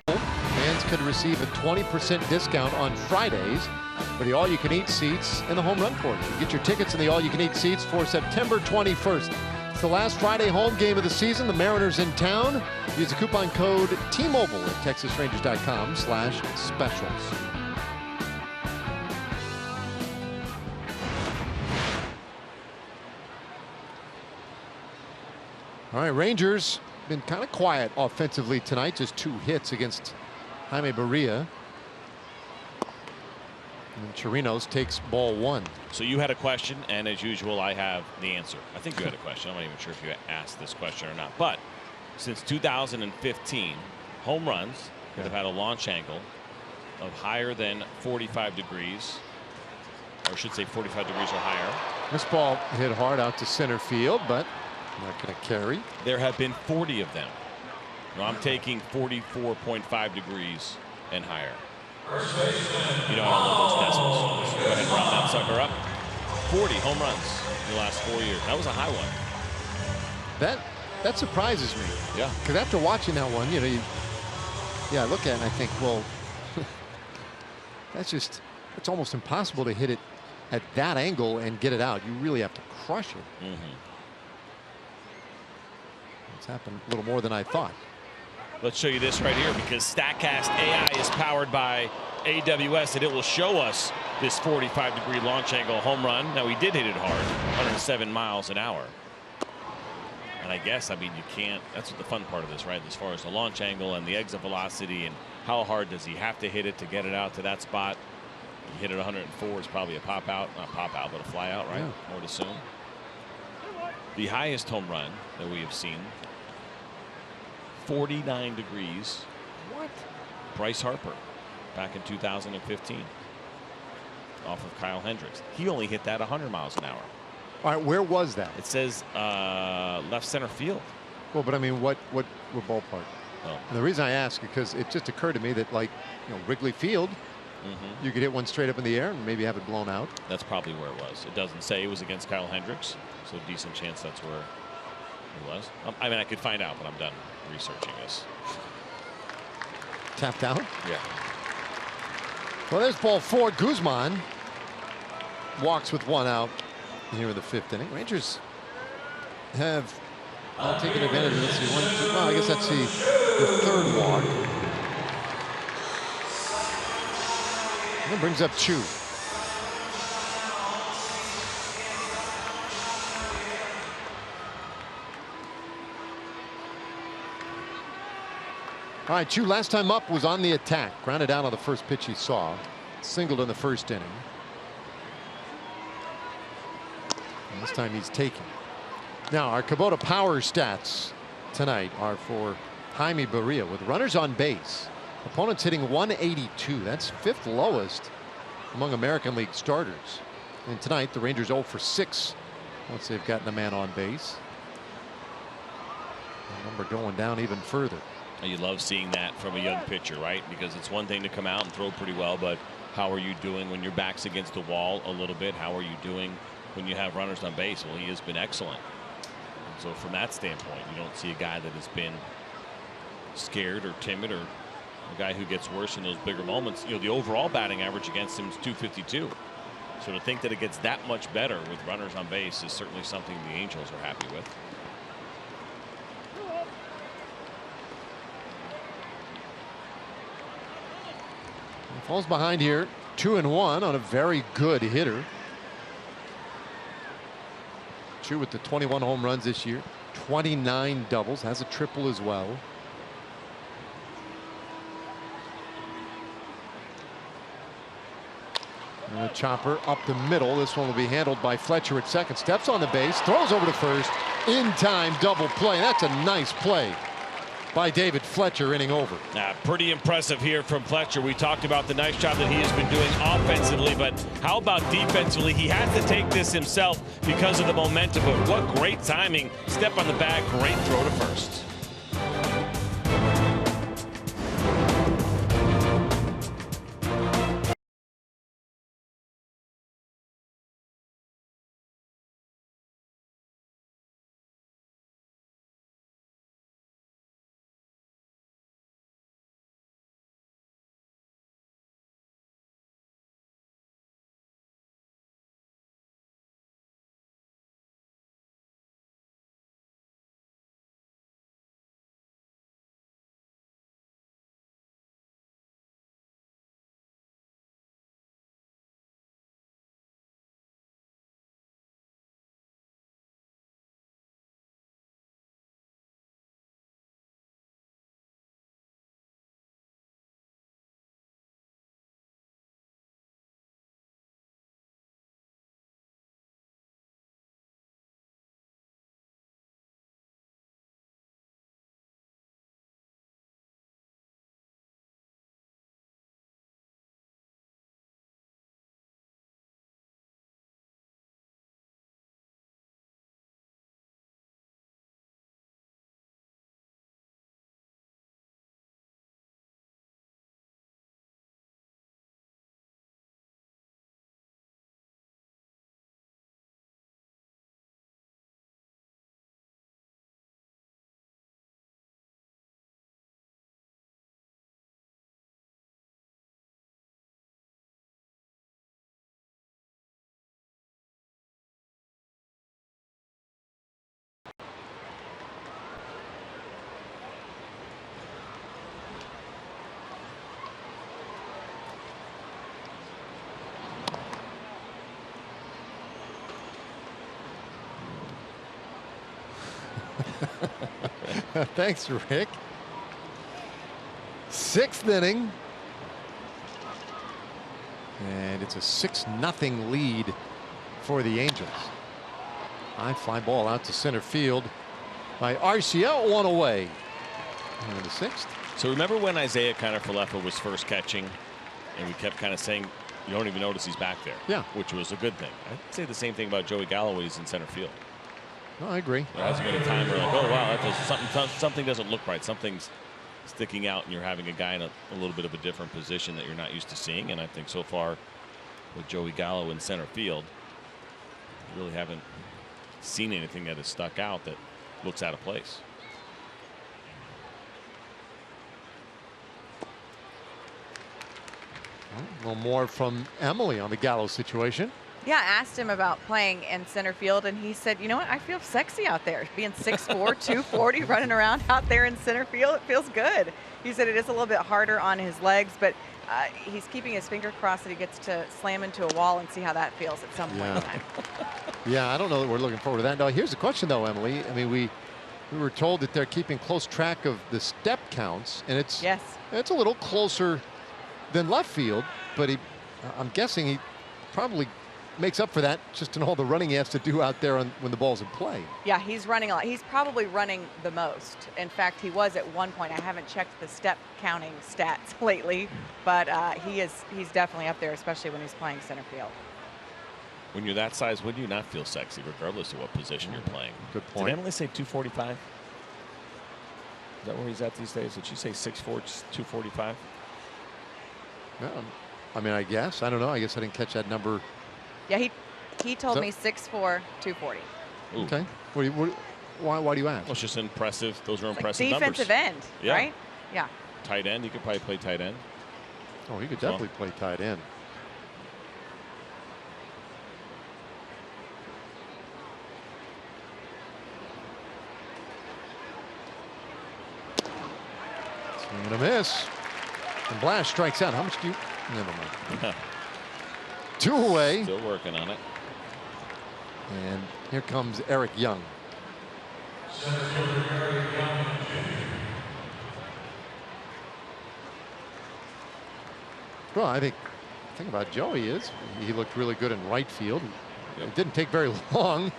Fans could receive a 20% discount on Fridays for the all-you-can-eat seats in the home run court. You get your tickets in the all-you-can-eat seats for September 21st. It's the last Friday home game of the season. The Mariners in town. Use the coupon code T-Mobile at TexasRangers.com/specials. All right, Rangers been kind of quiet offensively tonight. Just 2 hits against Jaime Barria. And Chirinos takes ball 1. So you had a question, and as usual, I have the answer. I think you had a question. I'm not even sure if you asked this question or not. But since 2015, home runs that have had a launch angle of higher than 45 degrees, or I should say 45 degrees or higher. This ball hit hard out to center field, but not going to carry. There have been 40 of them. Now I'm taking 44.5 degrees and higher. You know, I don't love those decimals. Go ahead and round that sucker up. 40 home runs in the last 4 years. That was a high one. That surprises me. Yeah. Because after watching that one, I look at it and I think, well, it's almost impossible to hit it at that angle and get it out. You really have to crush it. It's happened a little more than I thought. Let's show you this right here, because StatCast AI is powered by AWS, and it will show us this 45-degree launch angle home run. Now, he did hit it hard, 107 miles an hour. And I guess, you can't, that's what the fun part of this, right? As far as the launch angle and the exit velocity and how hard does he have to hit it to get it out to that spot. He hit it 104 is probably a pop out, not pop out, but a fly out, right? Yeah. I would assume. The highest home run that we have seen, 49 degrees. What? Bryce Harper back in 2015 off of Kyle Hendricks. He only hit that 100 miles an hour. All right, where was that? It says left center field. Well, but I mean, what ballpark? Oh. And the reason I ask because it just occurred to me that, like, Wrigley Field, you could hit one straight up in the air and maybe have it blown out. That's probably where it was. It doesn't say it was against Kyle Hendricks, so decent chance that's where it was. I mean, I could find out, but I'm done researching this. Tapped out? Yeah. Well, there's ball 4. Guzman walks with 1 out here in the 5th inning. Rangers have taken advantage of this. Well, I guess that's the 3rd walk. And that brings up Chu. All right, Chu last time up was on the attack. Grounded out on the first pitch he saw. Singled in the 1st inning. And this time he's taking. Now our Kubota power stats tonight are for Jaime Barria with runners on base. Opponents hitting 182. That's 5th lowest among American League starters. And tonight the Rangers 0 for 6 once they've gotten a man on base. The number going down even further. You love seeing that from a young pitcher, right? Because it's one thing to come out and throw pretty well, but how are you doing when your back's against the wall a little bit? How are you doing when you have runners on base? Well, he has been excellent. And so from that standpoint, you don't see a guy that has been scared or timid or a guy who gets worse in those bigger moments. The overall batting average against him is 252. So to think that it gets that much better with runners on base is certainly something the Angels are happy with. Falls behind here, 2-1 on a very good hitter. Chu with the 21 home runs this year, 29 doubles, has a triple as well. And a chopper up the middle. This one will be handled by Fletcher at second. Steps on the base, throws over to first. In time double play. That's a nice play by David Fletcher, inning over. Pretty impressive here from Fletcher. We talked about the nice job that he has been doing offensively, but how about defensively? He had to take this himself because of the momentum, but what great timing. Step on the bag, great throw to first. Thanks, Rick. 6th inning. And it's a 6-0 lead for the Angels. High fly ball out to center field by Arcia, one away. In the 6th. So remember when Isaiah Kiner-Falefa was first catching, and we kept kind of saying you don't even notice he's back there. Yeah. Which was a good thing. I'd say the same thing about Joey Galloway's in center field. No, I agree. There hasn't been a time where like, oh wow, that does something doesn't look right. Something's sticking out, and you're having a guy in a little bit of a different position that you're not used to seeing. And I think so far with Joey Gallo in center field, you really haven't seen anything that has stuck out that looks out of place. A little more from Emily on the Gallo situation. Yeah, I asked him about playing in center field, and he said, you know what, I feel sexy out there. Being 6'4", 240, running around out there in center field, it feels good. He said it is a little bit harder on his legs, but he's keeping his finger crossed that he gets to slam into a wall and see how that feels at some point in time. Yeah, I don't know that we're looking forward to that. Now, here's the question, though, Emily. I mean, we were told that they're keeping close track of the step counts, and it's a little closer than left field, but I'm guessing he probably makes up for that just in all the running he has to do out there when the ball's in play. Yeah, he's running a lot. He's probably running the most. In fact, he was at one point. I haven't checked the step counting stats lately, but he's definitely up there, especially when he's playing center field. When you're that size, would you not feel sexy regardless of what position you're playing? Good point. Did Emily say 245? Is that where he's at these days? Did she say 6'4", 245? Yeah, I mean, I guess. I don't know. I guess I didn't catch that number. Yeah, he told me 6'4", 240. Ooh. Okay. Why do you ask? Well, it's just impressive. Those are impressive like defensive numbers. end, right? Yeah. Tight end. He could probably play tight end. Oh, he could definitely play tight end. Swing and a miss. And Blash strikes out. How much do you? Never mind. 2 away. Still working on it. And here comes Eric Young. Well, I think the thing about Joey is he looked really good in right field. It didn't take very long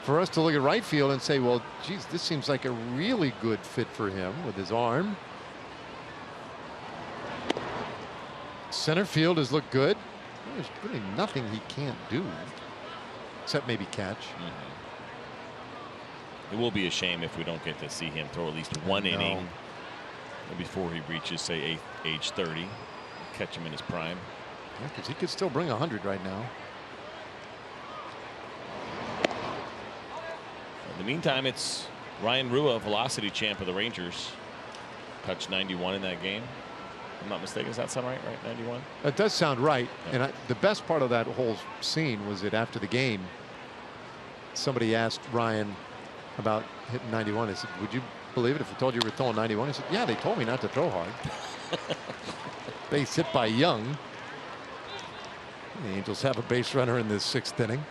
for us to look at right field and say, well, geez, this seems like a really good fit for him with his arm. Center field has looked good. There's really nothing he can't do, except maybe catch. It will be a shame if we don't get to see him throw at least one inning before he reaches, say, age 30. Catch him in his prime. Yeah, because he could still bring 100 right now. In the meantime, it's Ryan Rua, velocity champ of the Rangers. Touched 91 in that game. If I'm not mistaken, does that sound right? 91? That does sound right. Yeah. And the best part of that whole scene was that after the game, somebody asked Ryan about hitting 91. He said, would you believe it if I told you were throwing 91? He said, yeah, they told me not to throw hard. Base hit by Young. The Angels have a base runner in this 6th inning.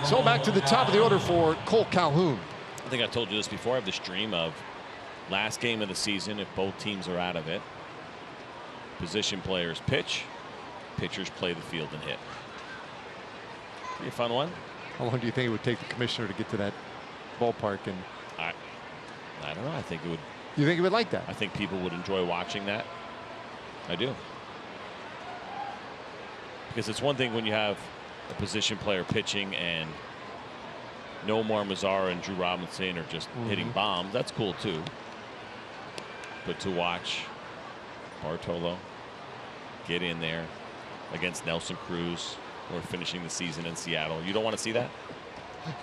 So back to the top of the order for Cole Calhoun. I think I told you this before. I have this dream of last game of the season, if both teams are out of it, position players pitch, pitchers play the field and hit. Be a fun one. How long do you think it would take the commissioner to get to that ballpark? And I don't know. I think it would. You think it would like that? I think people would enjoy watching that. I do. Because it's one thing when you have a position player pitching and Nomar Mazara and Drew Robinson are just hitting bombs. That's cool too. But to watch Bartolo get in there against Nelson Cruz, or finishing the season in Seattle, you don't want to see that?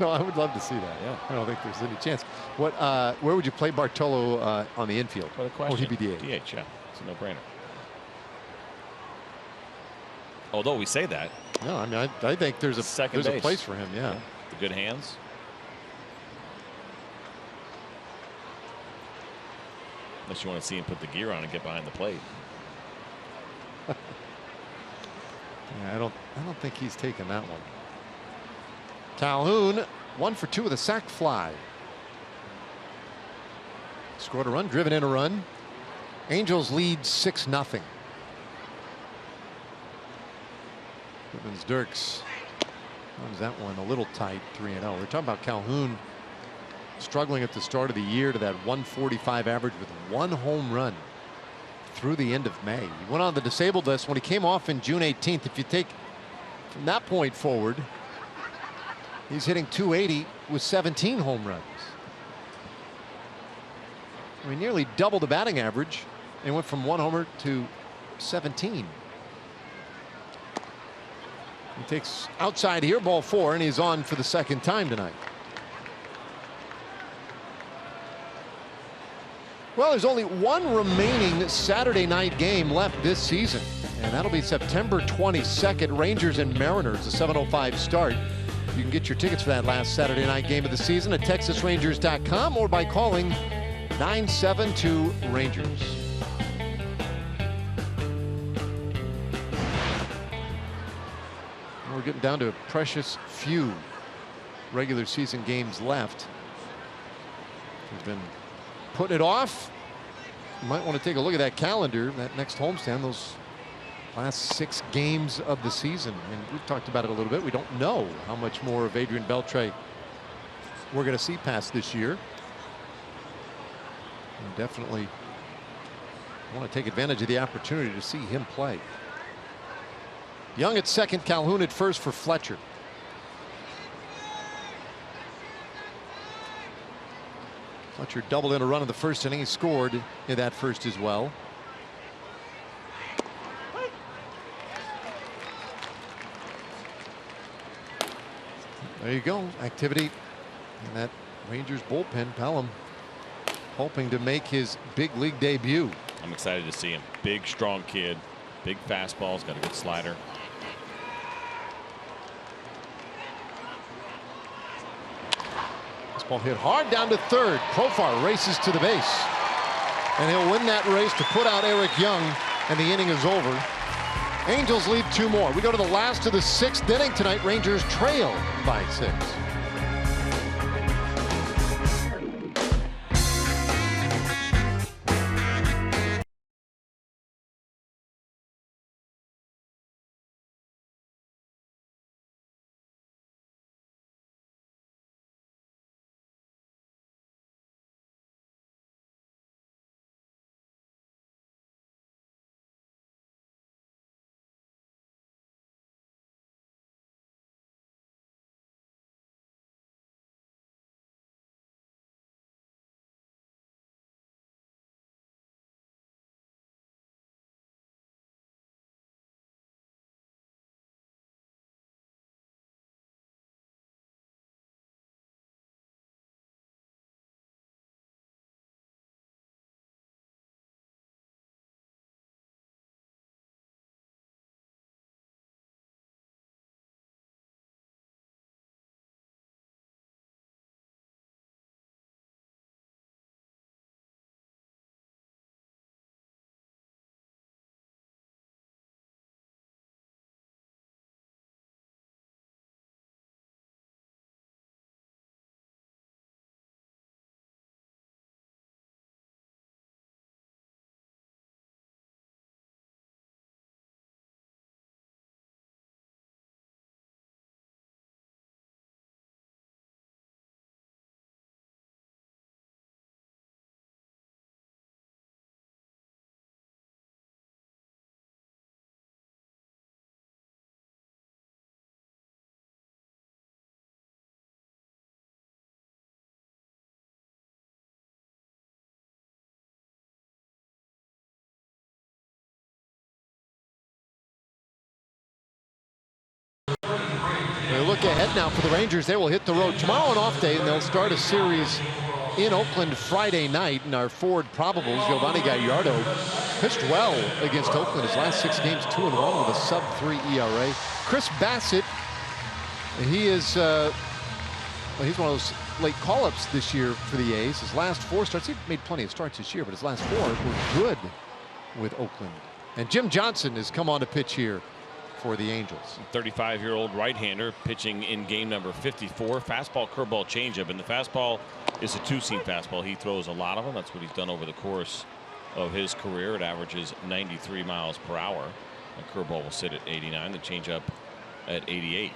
No, I would love to see that. Yeah, I don't think there's any chance. What? Where would you play Bartolo on the infield? What a question. Or he'd be DH? DH, yeah. It's a no-brainer. Although we say that. No, I mean, I think there's a place for him. Yeah. The good hands. Unless you want to see him put the gear on and get behind the plate. Yeah, I don't think he's taken that one. Calhoun 1 for 2 with a sac fly. Scored a run, driven in a run. Angels lead 6-0. Dirks runs that one a little tight, 3-0. They're talking about Calhoun struggling at the start of the year to that 145 average with 1 home run through the end of May. He went on the disabled list when he came off in June 18th. If you take from that point forward, he's hitting .280 with 17 home runs. I mean, nearly double the batting average and went from 1 homer to 17. He takes outside here, ball 4, and he's on for the 2nd time tonight. Well, there's only one remaining Saturday night game left this season, and that'll be September 22nd, Rangers and Mariners, a 7:05 start. You can get your tickets for that last Saturday night game of the season at TexasRangers.com or by calling 972-RANGERS. We're getting down to a precious few regular season games left. We've been putting it off. You might want to take a look at that calendar, that next homestand, those last 6 games of the season. And we've talked about it a little bit. We don't know how much more of Adrian Beltre we're going to see past this year. And definitely want to take advantage of the opportunity to see him play. Young at second, Calhoun at first for Fletcher. Fletcher doubled in a run in the first inning. He scored in that first as well. There you go. Activity in that Rangers bullpen. Pelham hoping to make his big league debut. I'm excited to see him. Big, strong kid. Big fastballs. Got a good slider. Ball hit hard down to third. Profar races to the base, and he'll win that race to put out Eric Young, and the inning is over. Angels lead 2 more. We go to the last of the 6th inning tonight. Rangers trail by 6. They look ahead now for the Rangers. They will hit the road tomorrow on off day, and they'll start a series in Oakland Friday night. And our forward probables, Giovanni Gallardo, pitched well against Oakland. His last 6 games, 2-1 with a sub-3 ERA. Chris Bassett, he is he's one of those late call-ups this year for the A's. His last 4 starts, he made plenty of starts this year, but his last 4 were good with Oakland. And Jim Johnson has come on to pitch here for the Angels. 35-year-old right-hander pitching in game number 54. Fastball, curveball, changeup, and the fastball is a 2-seam fastball. He throws a lot of them. That's what he's done over the course of his career. It averages 93 miles per hour. The curveball will sit at 89. The changeup at 88.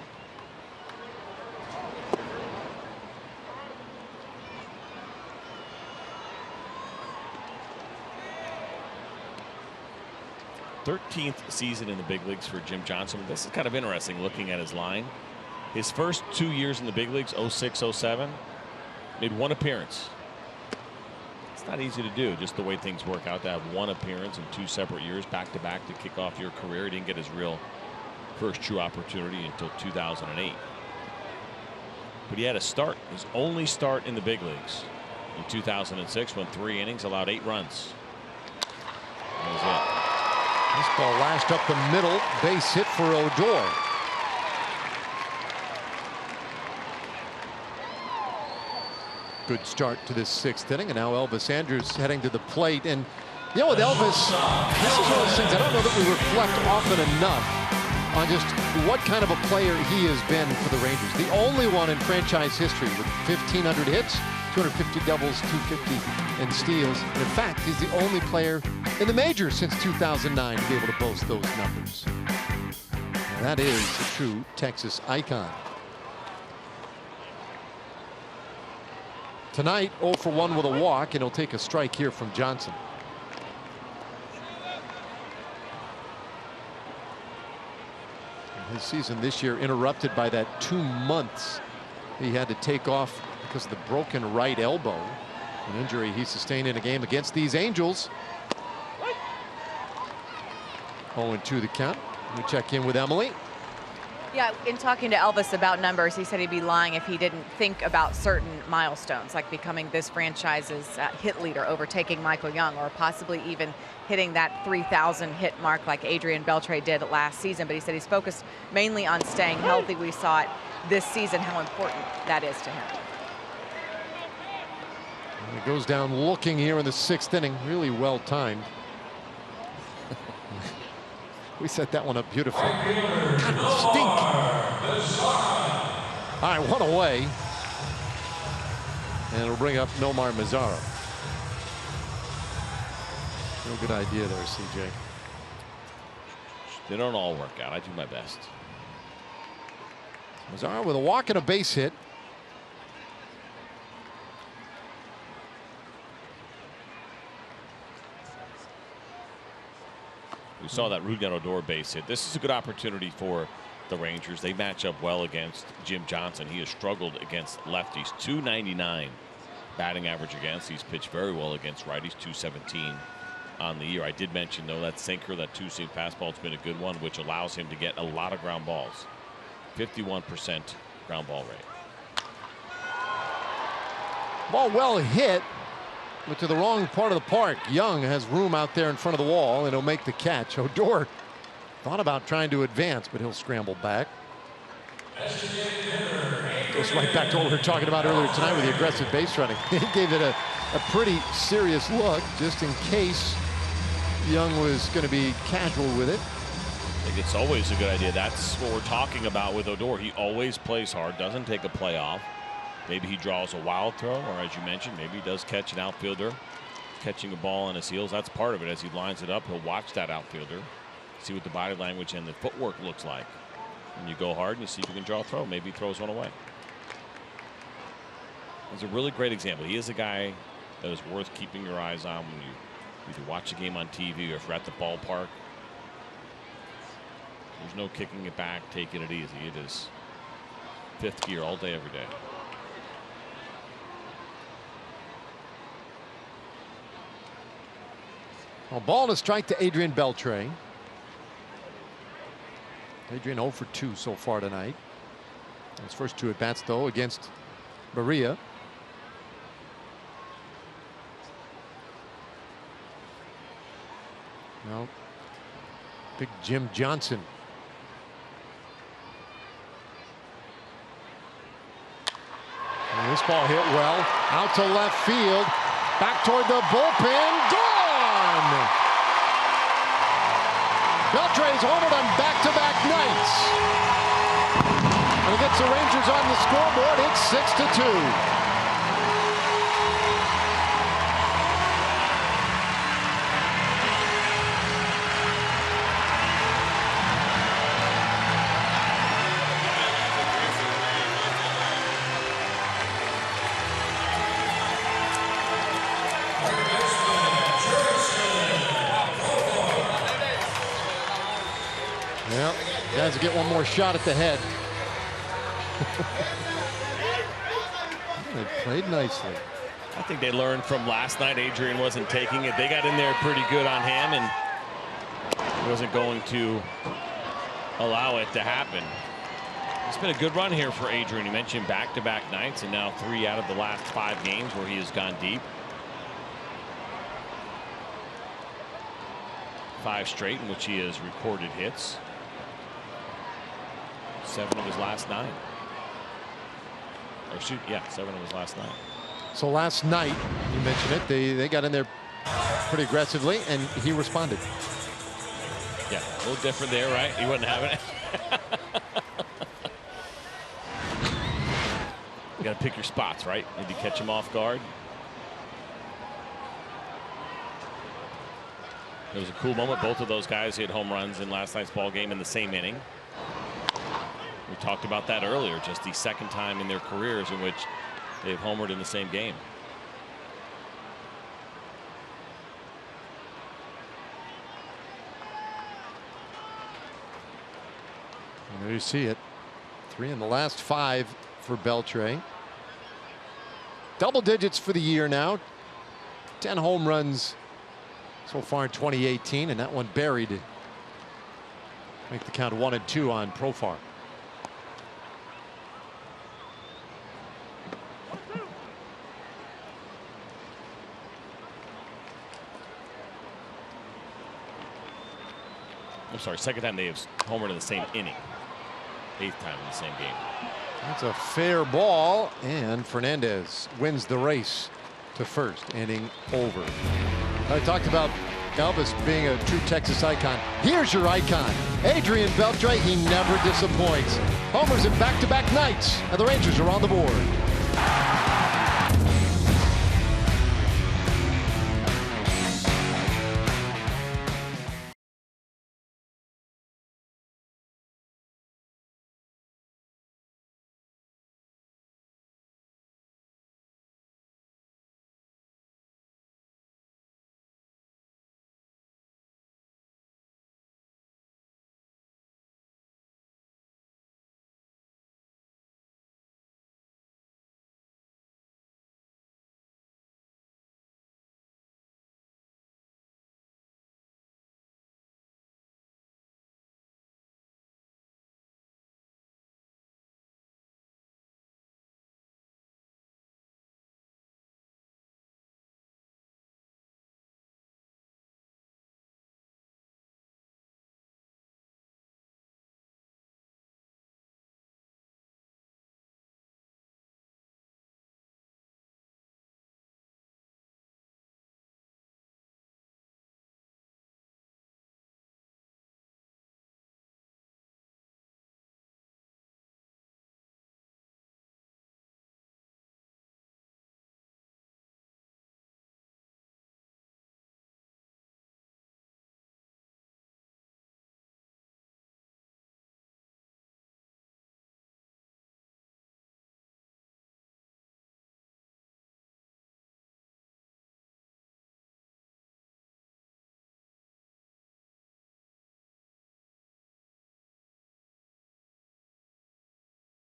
th season in the big leagues for Jim Johnson. This is kind of interesting looking at his line. His first 2 years in the big leagues, 06, 07, made 1 appearance. It's not easy to do, just the way things work out, to have 1 appearance in 2 separate years back to back to kick off your career. He didn't get his real first true opportunity until 2008. But he had a start, his only start in the big leagues in 2006, when 3 innings, allowed 8 runs. That was it. This ball lashed up the middle, base hit for Odor. Good start to this 6th inning, and now Elvis Andrus heading to the plate. And you know, with Elvis, this is one of those things I don't know that we reflect often enough on just what kind of a player he has been for the Rangers. The only one in franchise history with 1,500 hits, 250 doubles, 250 and steals. And in fact, he's the only player in the majors since 2009 to be able to boast those numbers. That is a true Texas icon. Tonight, 0 for 1 with a walk, and he'll take a strike here from Johnson. His season this year interrupted by that 2 months he had to take off because of the broken right elbow, an injury he sustained in a game against these Angels. 0-2 the count. We check in with Emily. Yeah, in talking to Elvis about numbers, he said he'd be lying if he didn't think about certain milestones, like becoming this franchise's hit leader, overtaking Michael Young, or possibly even hitting that 3,000 hit mark like Adrian Beltre did last season. But he said he's focused mainly on staying healthy. We saw it this season, how important that is to him. And he goes down looking here in the 6th inning. Really well timed. We set that one up beautifully. God, stink. All right, 1 away. And it'll bring up Nomar Mazara. Real good idea there, CJ. They don't all work out. I do my best. Mazara with a walk and a base hit. We saw that Ruben Odor base hit. This is a good opportunity for the Rangers. They match up well against Jim Johnson. He has struggled against lefties. .299 batting average against. He's pitched very well against righties. .217 on the year. I did mention, though, that sinker, that 2-seam fastball, has been a good one, which allows him to get a lot of ground balls. 51% ground ball rate. Ball well hit, but to the wrong part of the park. Young has room out there in front of the wall, and he'll make the catch. Odor thought about trying to advance, but he'll scramble back. Goes right back to what we were talking about earlier tonight with the aggressive base running. He gave it a pretty serious look just in case Young was going to be casual with it. I think it's always a good idea. That's what we're talking about with Odor. He always plays hard, doesn't take a play off. Maybe he draws a wild throw, or as you mentioned, maybe he does catch an outfielder catching a ball on his heels. That's part of it. As he lines it up, he'll watch that outfielder, see what the body language and the footwork looks like. And you go hard and you see if you can draw a throw. Maybe he throws one away. It's a really great example. He is a guy that is worth keeping your eyes on when you either watch a game on TV or if you're at the ballpark. There's no kicking it back, taking it easy. It is 5th gear all day, every day. Well, ball and a strike to Adrian Beltre. Adrian 0 for 2 so far tonight. His first 2 at-bats, though, against Barria. Well, big Jim Johnson. And this ball hit well. Out to left field. Back toward the bullpen. Gone! Beltre's homered on back-to-back nights. And it gets the Rangers on the scoreboard. It's 6-2. Well, guys will get one more shot at the head. They played nicely. I think they learned from last night. Adrian wasn't taking it. They got in there pretty good on him and wasn't going to allow it to happen. It's been a good run here for Adrian. He mentioned back-to-back nights, and now 3 out of the last 5 games where he has gone deep. 5 straight in which he has recorded hits. 7 of his last 9. Or shoot, yeah, 7 of his last 9. So last night, you mentioned it, they got in there pretty aggressively, and he responded. Yeah, a little different there, right? He wasn't having it. You got to pick your spots, right? Maybe catch him off guard. It was a cool moment. Both of those guys hit home runs in last night's ball game in the same inning. We talked about that earlier, just the second time in their careers in which they've homered in the same game. And there you see it. 3 in the last 5 for Beltre. Double digits for the year now. 10 home runs so far in 2018, and that one buried. Make the count 1-2 on Profar. I'm sorry, second time they have homered in the same inning. 8th time in the same game. That's a fair ball, and Fernandez wins the race to first, inning over. I talked about Elvis being a true Texas icon. Here's your icon, Adrian Beltre. He never disappoints. Homers in back-to-back nights, and the Rangers are on the board.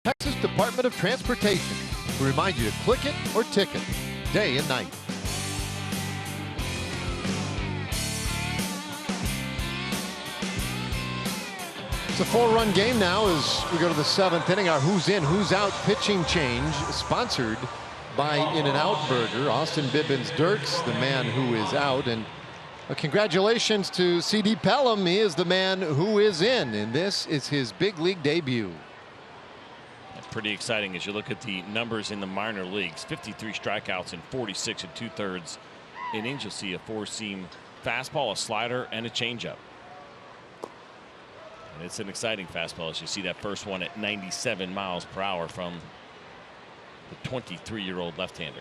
Texas Department of Transportation. We remind you to click it or ticket, day and night. It's a 4-run game now as we go to the 7th inning. Our who's in, who's out pitching change, sponsored by In-N-Out Burger. Austin Bibbins-Dirks, the man who is out. And congratulations to C.D. Pelham. He is the man who is in, and this is his big league debut. Pretty exciting as you look at the numbers in the minor leagues. 53 strikeouts in 46 2/3 innings. You'll see a 4-seam fastball, a slider, and a changeup. And it's an exciting fastball as you see that first one at 97 miles per hour from the 23-year-old left-hander.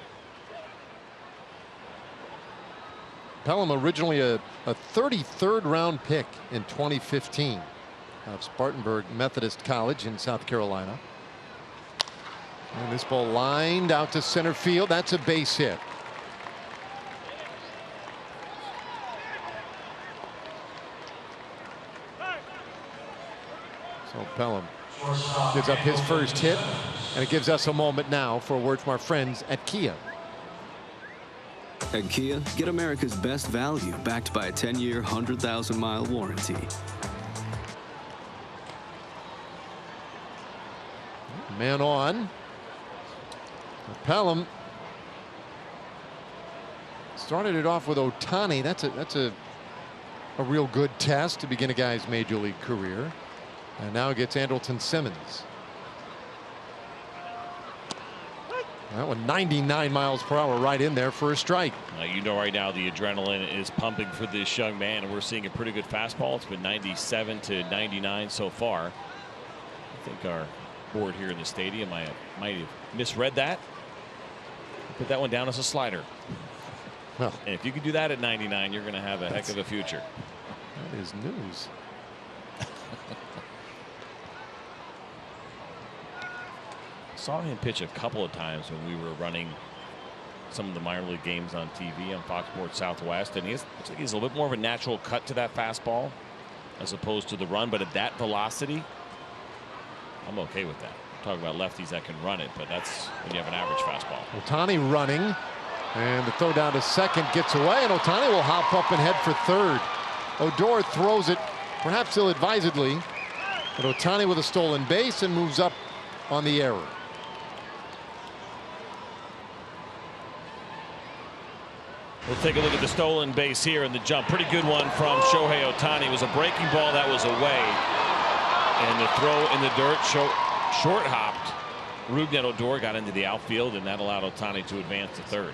Pelham, originally a 33rd round pick in 2015 out of Spartanburg Methodist College in South Carolina. And this ball lined out to center field. That's a base hit. So Pelham gives up his first hit, and it gives us a moment now for a word from our friends at Kia. At Kia, get America's best value backed by a 10-year, 100,000-mile warranty. Man on. Pelham started it off with Ohtani. That's a real good test to begin a guy's major league career. And now gets Andrelton Simmons. That one 99 miles per hour right in there for a strike. You know right now the adrenaline is pumping for this young man, and we're seeing a pretty good fastball. It's been 97 to 99 so far. I think our board here in the stadium might have misread that. Put that one down as a slider. Well, and if you can do that at 99, you're going to have a heck of a future. That is news. Saw him pitch a couple of times when we were running some of the minor league games on TV on Fox Sports Southwest, and he's a little bit more of a natural cut to that fastball as opposed to the run, but at that velocity, I'm okay with that. Talk about lefties that can run it, but that's when you have an average fastball. Ohtani running, and the throw down to second gets away, and Ohtani will hop up and head for third. Odor throws it perhaps ill-advisedly, but Ohtani with a stolen base and moves up on the error. We'll take a look at the stolen base here in the jump. Pretty good one from Shohei Ohtani. It was a breaking ball that was away. And the throw in the dirt, short hopped. Rougned Odor got into the outfield, and that allowed Ohtani to advance to third.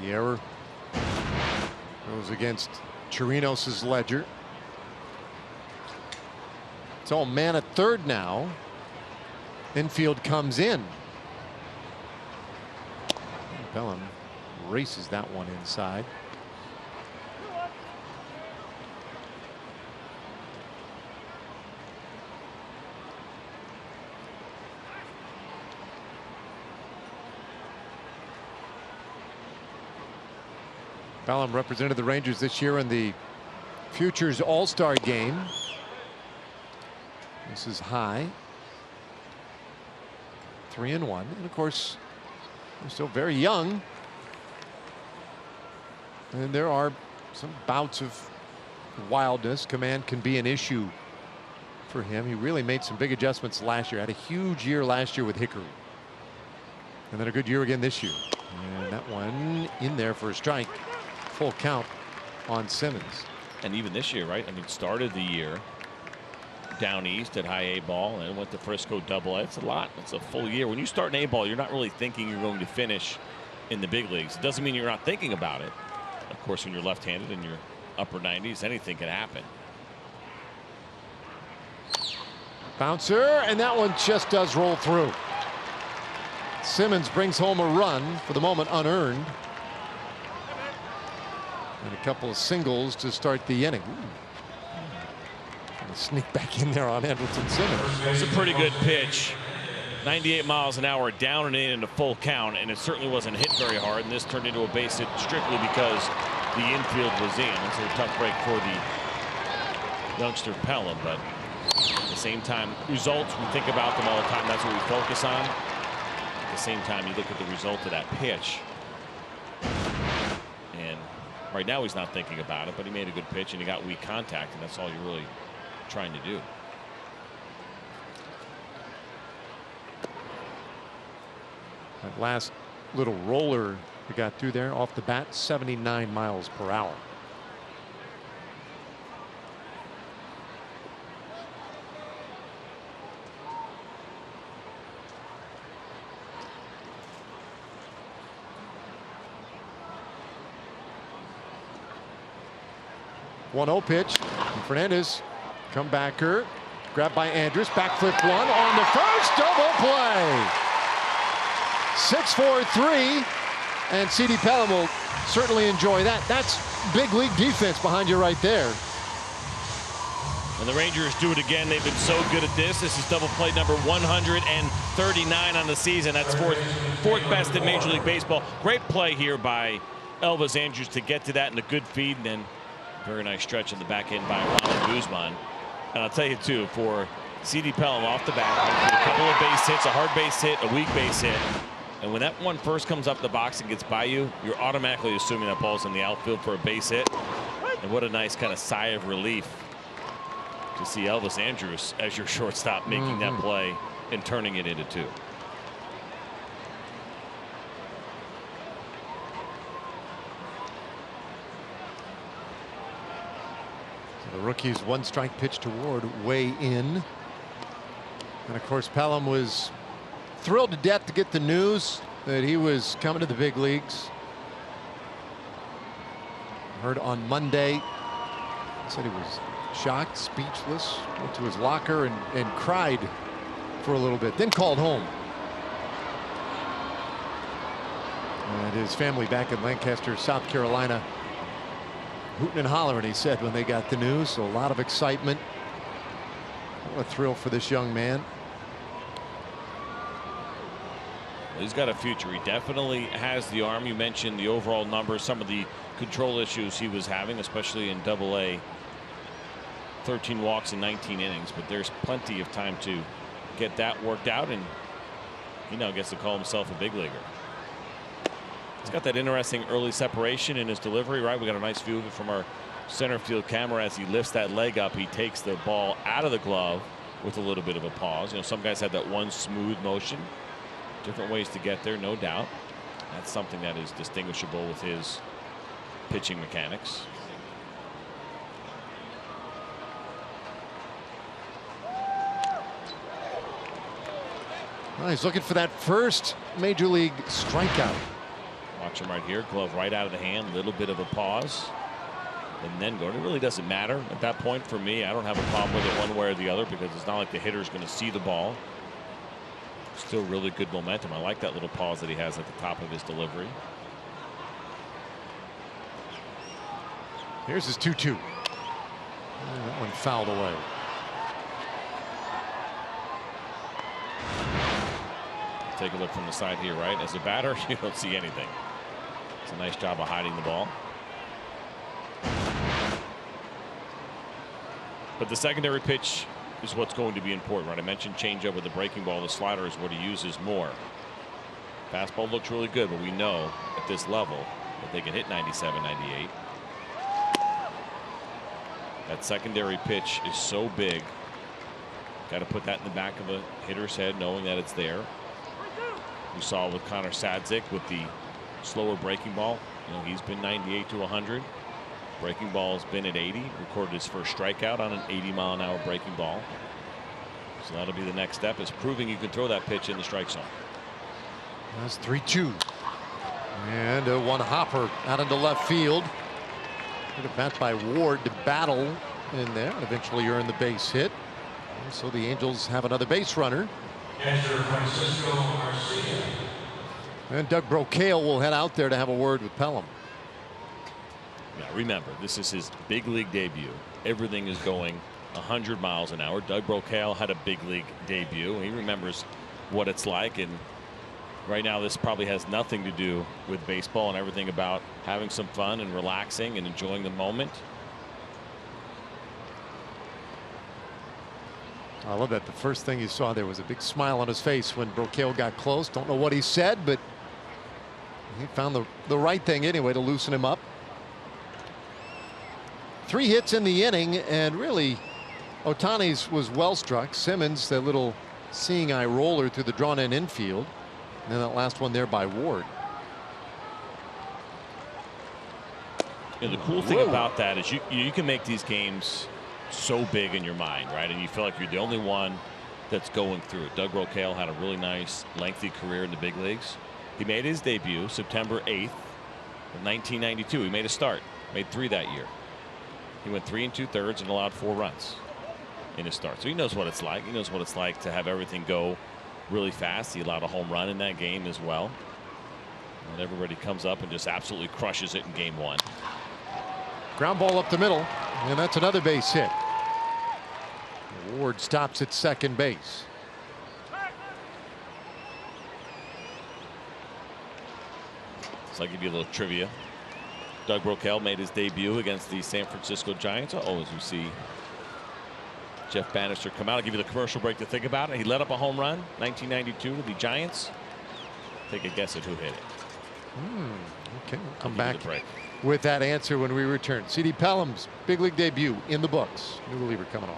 The error goes against Chirinos' ledger. It's all man at third now. Infield comes in. Pelham races that one inside. Pelham represented the Rangers this year in the Futures All-Star game. This is high. 3-1, and of course they're still very young, and there are some bouts of wildness. Command can be an issue for him. He really made some big adjustments last year. Had a huge year last year with Hickory, and then a good year again this year. And that one in there for a strike. Full count on Simmons. And even this year, right? I mean, started the year down east at high A ball and went to Frisco Double A. It's a lot. It's a full year. When you start an A ball, you're not really thinking you're going to finish in the big leagues. It doesn't mean you're not thinking about it. Of course, when you're left-handed in your upper 90s, anything can happen. Bouncer, and that one just does roll through. Simmons brings home a run, for the moment unearned. And a couple of singles to start the inning. Sneak back in there on Andrelton Simmons. It's a pretty good pitch. 98 miles an hour down and in into full count, and it certainly wasn't hit very hard, and this turned into a base hit strictly because the infield was in. It's a tough break for the youngster Pelham, but at the same time, results, we think about them all the time. That's what we focus on. At the same time, you look at the result of that pitch, and right now he's not thinking about it, but he made a good pitch and he got weak contact, and that's all you're really trying to do. That last little roller we got through there off the bat, 79 miles per hour. One-0 pitch. Fernandez, comebacker, grabbed by Andrus, back flip one on the first, double play. 6-4-3, and C.D. Pelham will certainly enjoy that. That's big league defense behind you right there. And the Rangers do it again. They've been so good at this. This is double play number 139 on the season. That's fourth best in Major League Baseball. Great play here by Elvis Andrus to get to that in a good feed, and then very nice stretch in the back end by Ronald Guzman. And I'll tell you, too, for C.D. Pelham off the bat, a couple of base hits, a hard base hit, a weak base hit. And when that one first comes up the box and gets by you, you're automatically assuming that ball's in the outfield for a base hit. And what a nice kind of sigh of relief to see Elvis Andrus as your shortstop making that play and turning it into 2. The rookie's 1-strike pitch to Ward way in. And of course, Pelham was thrilled to death to get the news that he was coming to the big leagues. Heard on Monday. He said he was shocked, speechless, went to his locker and cried for a little bit, then called home. And his family back in Lancaster, South Carolina, hooting and hollering, he said, when they got the news. So a lot of excitement. What a thrill for this young man. He's got a future. He definitely has the arm. You mentioned the overall numbers, some of the control issues he was having, especially in Double-A. 13 walks in 19 innings, but there's plenty of time to get that worked out, and he now gets to call himself a big leaguer. He's got that interesting early separation in his delivery, right? We got a nice view of it from our center field camera. As he lifts that leg up, he takes the ball out of the glove with a little bit of a pause. You know, some guys have that one smooth motion. Different ways to get there, no doubt. That's something that is distinguishable with his pitching mechanics. Well, he's looking for that first major league strikeout. Watch him right here. Glove right out of the hand. Little bit of a pause. And then go. It really doesn't matter at that point for me. I don't have a problem with it one way or the other because it's not like the hitter's going to see the ball. Still really good momentum. I like that little pause that he has at the top of his delivery. Here's his 2-2. That one fouled away. Take a look from the side here, right? As a batter, you don't see anything. It's a nice job of hiding the ball. But the secondary pitch is what's going to be important, right? I mentioned changeup with the breaking ball. The slider is what he uses more. Fastball looks really good, but we know at this level that they can hit 97, 98. That secondary pitch is so big. Got to put that in the back of a hitter's head, knowing that it's there. We saw with Connor Sadzik with the slower breaking ball. You know, he's been 98 to 100. Breaking ball has been at 80. Recorded his first strikeout on an 80-mile-an-hour breaking ball. So that'll be the next step, is proving you can throw that pitch in the strike zone. That's 3-2. And one hopper out into left field. Good at bat by Ward to battle in there and eventually earn the base hit. And so the Angels have another base runner. And Doug Brocail will head out there to have a word with Pelham. Now remember, this is his big league debut. Everything is going 100 miles an hour. Doug Brocail had a big league debut. He remembers what it's like, and right now this probably has nothing to do with baseball and everything about having some fun and relaxing and enjoying the moment. I love that the first thing you saw there was a big smile on his face when Brocail got close. Don't know what he said, but he found the right thing anyway to loosen him up. 3 hits in the inning, and really Ohtani's was well struck. Simmons, that little seeing eye roller through the drawn in infield, and then that last one there by Ward. And the cool thing about that is you can make these games so big in your mind, right? And you feel like you're the only one that's going through it. Doug Brocail had a really nice lengthy career in the big leagues. He made his debut September 8th of 1992. He made a start, made 3 that year. He went 3 2/3 and allowed 4 runs in his start. So he knows what it's like. He knows what it's like to have everything go really fast. He allowed a home run in that game as well. And everybody comes up and just absolutely crushes it in game 1. Ground ball up the middle, and that's another base hit. Ward stops at second base. So I'll give you a little trivia. Doug Brocail made his debut against the San Francisco Giants. Oh, as you see Jeff Bannister come out. I'll give you the commercial break to think about it. He let up a home run, 1992 to the Giants. Take a guess at who hit it. Okay, we'll come back with that answer when we return. CD Pelham's big league debut in the books. New reliever coming on.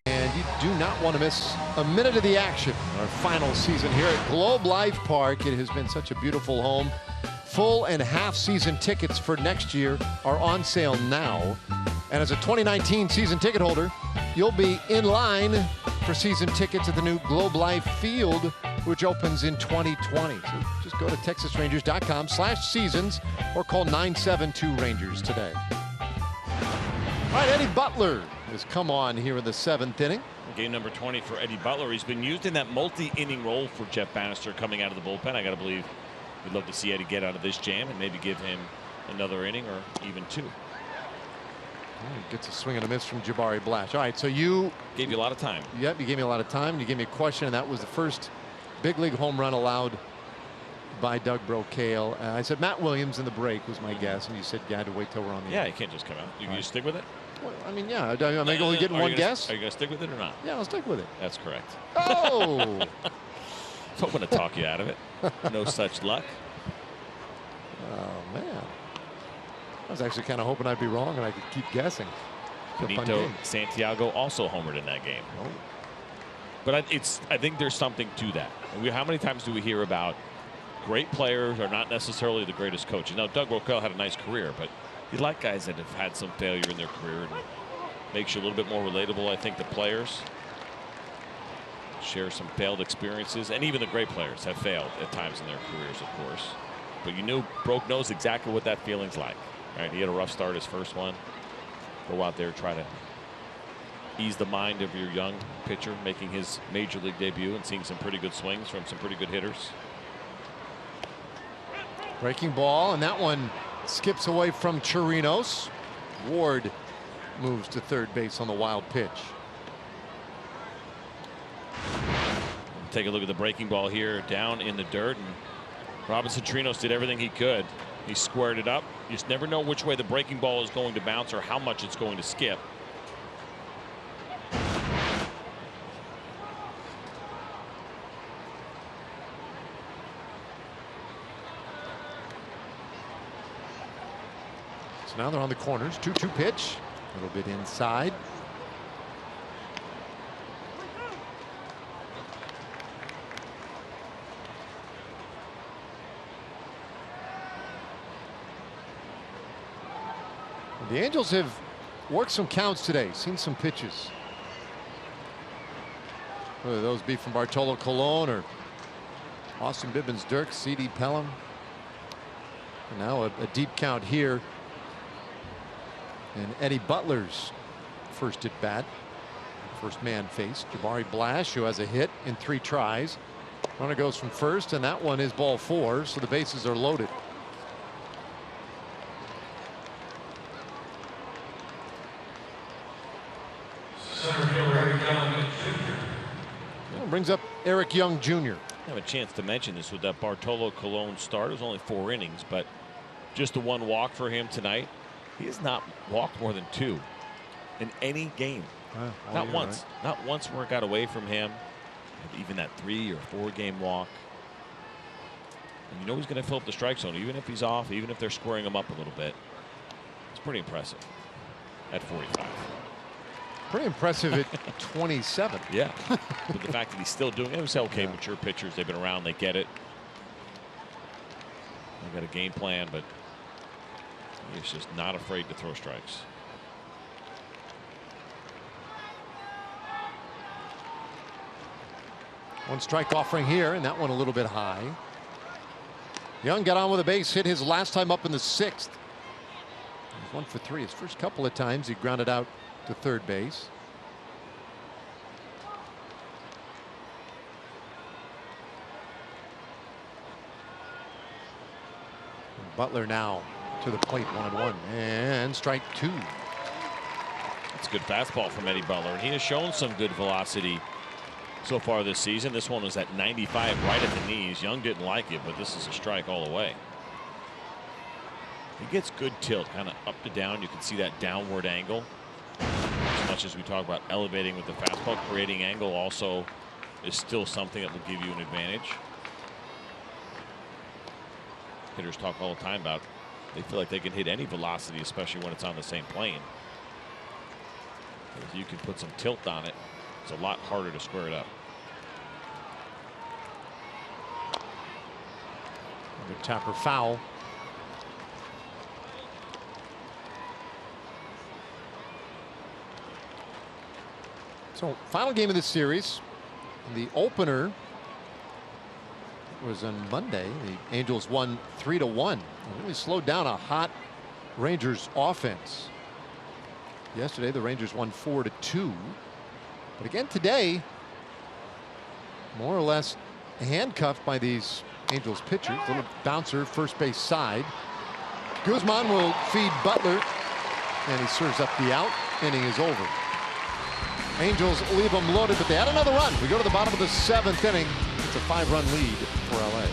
And you do not want to miss a minute of the action. Our final season here at Globe Life Park. It has been such a beautiful home. Full and half season tickets for next year are on sale now. And as a 2019 season ticket holder, you'll be in line for season tickets at the new Globe Life Field, which opens in 2020. So just go to texasrangers.com/seasons or call 972-RANGERS today. All right, Eddie Butler has come on here in the 7th inning. Game number 20 for Eddie Butler. He's been used in that multi-inning role for Jeff Bannister coming out of the bullpen. I got to believe we'd love to see Eddie get out of this jam and maybe give him another inning or even two. Gets a swing and a miss from Jabari Blash. All right, so you gave you a lot of time. Yep, you gave me a lot of time. You gave me a question, and that was the first big league home run allowed by Doug Brocail. I said Matt Williams in the break was my guess, and you said you had to wait till we're on the Yeah, you can't just come out. You can just stick with it? Well, I mean, yeah. Am I only getting one guess? Are you going to stick with it or not? Yeah, I'll stick with it. That's correct. Oh! I was hoping to talk you out of it. No such luck. Oh, man. I was actually kind of hoping I'd be wrong and I could keep guessing. Benito Santiago also homered in that game. Oh. But I think there's something to that. How many times do we hear about great players are not necessarily the greatest coaches? Now, Doug Brocail had a nice career, but you like guys that have had some failure in their career, and makes you a little bit more relatable. I think the players share some failed experiences, and even the great players have failed at times in their careers, of course. But you knew Broke knows exactly what that feeling's like. Right? He had a rough start, his first one. Go out there, try to ease the mind of your young pitcher, making his major league debut and seeing some pretty good swings from some pretty good hitters. Breaking ball, and that one skips away from Chirinos. Ward moves to third base on the wild pitch. Take a look at the breaking ball here, down in the dirt, and Robinson Chirinos did everything he could. He squared it up. You just never know which way the breaking ball is going to bounce or how much it's going to skip. So now they're on the corners. 2-2 pitch. A little bit inside. The Angels have worked some counts today, seen some pitches. Whether those be from Bartolo Colon or Austin Bibbins Dirk, CD Pelham. And now a deep count here. And Eddie Butler's first at bat. First man faced. Jabari Blash, who has a hit in 3 tries. Runner goes from first, and that one is ball 4, so the bases are loaded. Brings up Eric Young Jr. I have a chance to mention this with that Bartolo Colon start. It was only 4 innings, but just the 1 walk for him tonight. He has not walked more than 2 in any game. Not once. Right? Not once where it got away from him. Even that 3 or 4 game walk. And you know he's going to fill up the strike zone, even if he's off, even if they're squaring him up a little bit. It's pretty impressive at 45. Pretty impressive at 27. Yeah. But the fact that he's still doing it, we say, okay, mature pitchers, they've been around, they get it. They've got a game plan, but he's just not afraid to throw strikes. One strike offering here, and that one a little bit high. Young got on with a base hit his last time up in the 6th. He's 1 for 3. His first couple of times he grounded out to third base. Butler now to the plate, 1-1, and strike 2. It's a good fastball from Eddie Butler, and he has shown some good velocity so far this season. This one was at 95 right at the knees. Young didn't like it, but this is a strike all the way. He gets good tilt, kind of up to down. You can see that downward angle. As much as we talk about elevating with the fastball, creating angle also is still something that will give you an advantage. Hitters talk all the time about they feel like they can hit any velocity, especially when it's on the same plane. If you can put some tilt on it, it's a lot harder to square it up. Another tapper foul. So final game of this series. The opener was on Monday. The Angels won 3-1. Really slowed down a hot Rangers offense. Yesterday the Rangers won 4-2. But again today, more or less handcuffed by these Angels pitchers. Little bouncer first base side. Guzman will feed Butler, and he serves up the out. Inning is over. Angels leave them loaded, but they had another run. We go to the bottom of the 7th inning. It's a 5-run lead for LA.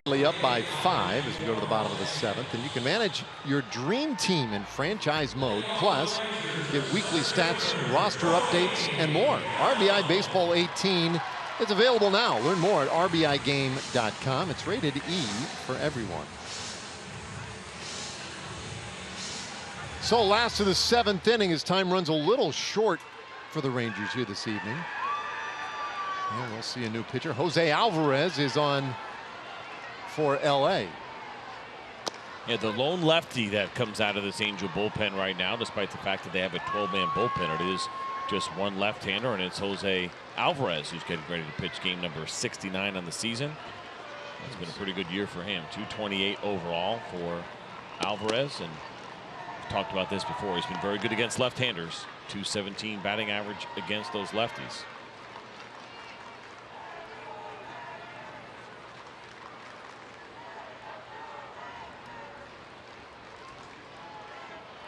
Currently up by 5 as we go to the bottom of the 7th, and you can manage your dream team in franchise mode. Plus, get weekly stats, roster updates, and more. RBI Baseball 18 is available now. Learn more at rbigame.com. It's rated E for everyone. So last of the 7th inning as time runs a little short for the Rangers here this evening. And we'll see a new pitcher. Jose Alvarez is on for LA. Yeah, the lone lefty that comes out of this Angel bullpen right now, despite the fact that they have a 12-man bullpen, it is just one left-hander, and it's Jose Alvarez who's getting ready to pitch game number 69 on the season. It's been a pretty good year for him. 228 overall for Alvarez, and we've talked about this before. He's been very good against left-handers. 217 batting average against those lefties.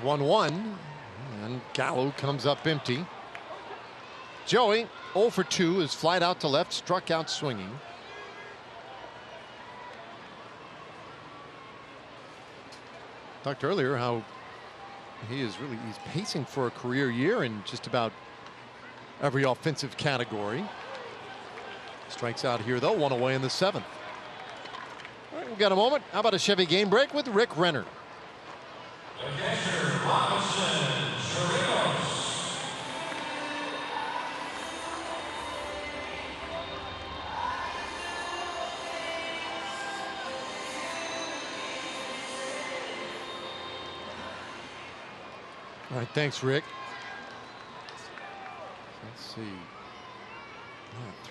One, and Calhoun comes up empty. Joey 0 for 2 is flied out to left, struck out swinging. Talked earlier how he's pacing for a career year in just about every offensive category. Strikes out here though, 1 away in the 7th. All right, we've got a moment. How about a Chevy game break with Rick Renner? All right, thanks, Rick. Let's see.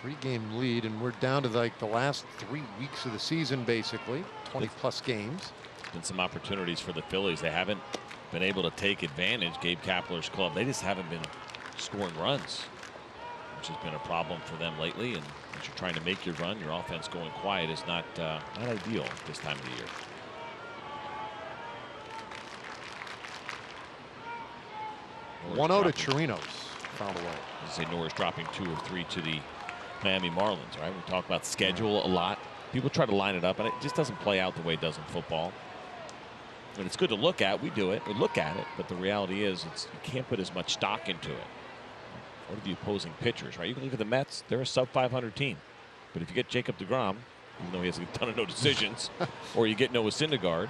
3-game lead, and we're down to like the last 3 weeks of the season, basically. 20-plus games. Been some opportunities for the Phillies. They haven't been able to take advantage. Gabe Kapler's club, they just haven't been scoring runs, which has been a problem for them lately. And as you're trying to make your run, your offense going quiet is not ideal this time of the year. Norris 1-0 to Chirinos. Found away. I say Norris dropping 2 or 3 to the Miami Marlins. Right, we talk about schedule a lot. People try to line it up, and it just doesn't play out the way it does in football. And it's good to look at. We do it. We look at it, but the reality is, you can't put as much stock into it. What are the opposing pitchers, right? You can look at the Mets. They're a sub-500 team. But if you get Jacob deGrom, even though he has a ton of no decisions, or you get Noah Syndergaard.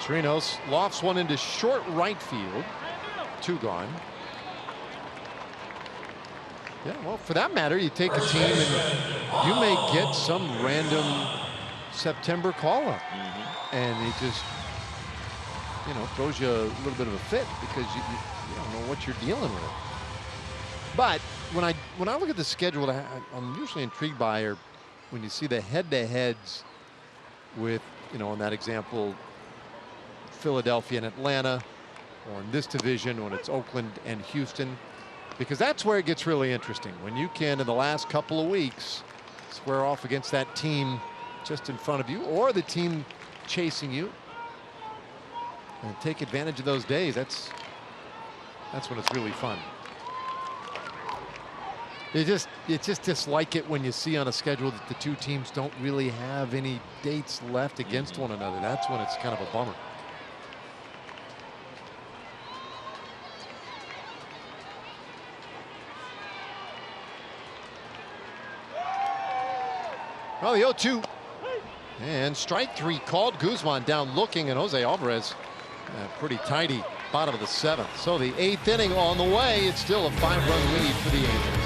Chirinos lofts one into short right field. 2 gone. Yeah, well, for that matter, you take a team and you may get some random September call-up. And it just, throws you a little bit of a fit because you don't know what you're dealing with. But when I look at the schedule, I'm usually intrigued by are when you see the head-to-heads with, in that example, Philadelphia and Atlanta, or in this division when it's Oakland and Houston, because that's where it gets really interesting. When you can, in the last couple of weeks, square off against that team just in front of you or the team chasing you and take advantage of those days. That's when it's really fun. You just dislike it when you see on a schedule that the two teams don't really have any dates left against one another. That's when it's kind of a bummer. Well, the 0-2 and strike 3 called. Guzman down looking, and Jose Alvarez pretty tidy bottom of the 7th. So the 8th inning on the way. It's still a 5-run lead for the Angels.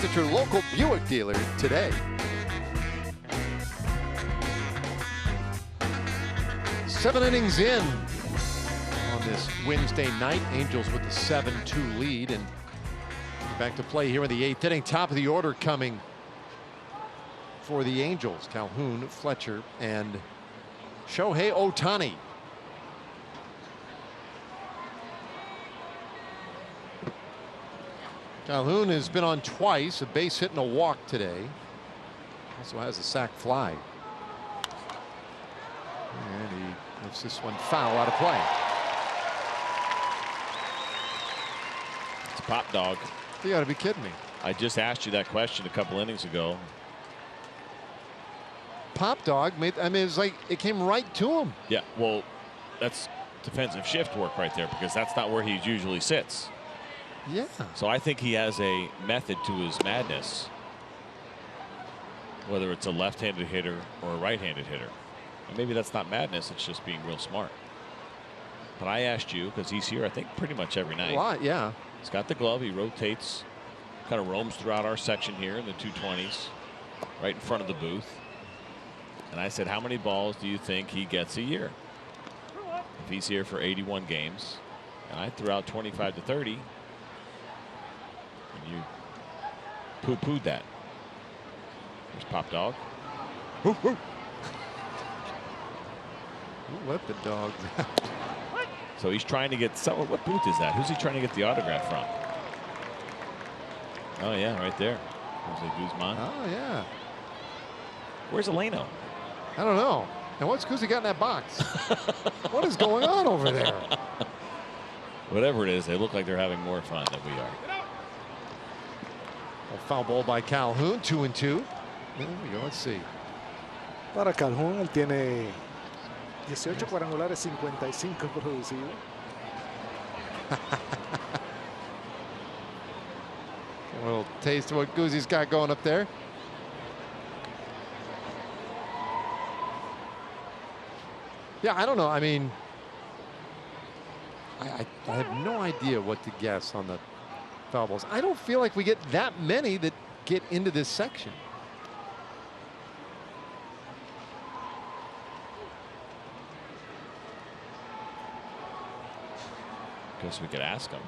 Visit your local Buick dealer today. Seven innings in on this Wednesday night. Angels with the 7-2 lead, and back to play here in the 8th inning. Top of the order coming for the Angels. Calhoun, Fletcher, and Shohei Ohtani. Calhoun has been on twice, a base hit and a walk today. Also has a sac fly. And he lets this one foul out of play. It's Pop Dog. You got to be kidding me. I just asked you that question a couple innings ago. Pop Dog made, I mean, it's like it came right to him. Yeah, well, that's defensive shift work right there, because that's not where he usually sits. Yeah. So I think he has a method to his madness, whether it's a left-handed hitter or a right-handed hitter. And maybe that's not madness, it's just being real smart. But I asked you, because he's here, I think, pretty much every night. A lot, yeah. He's got the glove, he rotates, kind of roams throughout our section here in the 220s, right in front of the booth. And I said, how many balls do you think he gets a year? If he's here for 81 games, and I threw out 25 to 30, and you poo-pooed that. There's Pop Dog. Woo, woo. Let the dog. So he's trying to get someone. What booth is that? Who's he trying to get the autograph from? Oh yeah, right there. Jose Guzman. Oh yeah. Where's Eleno? I don't know. And what's Guzzi got in that box? What is going on over there? Whatever it is, they look like they're having more fun than we are. A foul ball by Calhoun, 2-2. There we go. Let's see. Para Calhoun, él tiene 18 cuadrangulares, 55 producidos. A little taste of what Guzzi's got going up there. Yeah, I don't know. I mean, I have no idea what to guess on the foul balls. I don't feel like we get that many that get into this section. Guess we could ask him.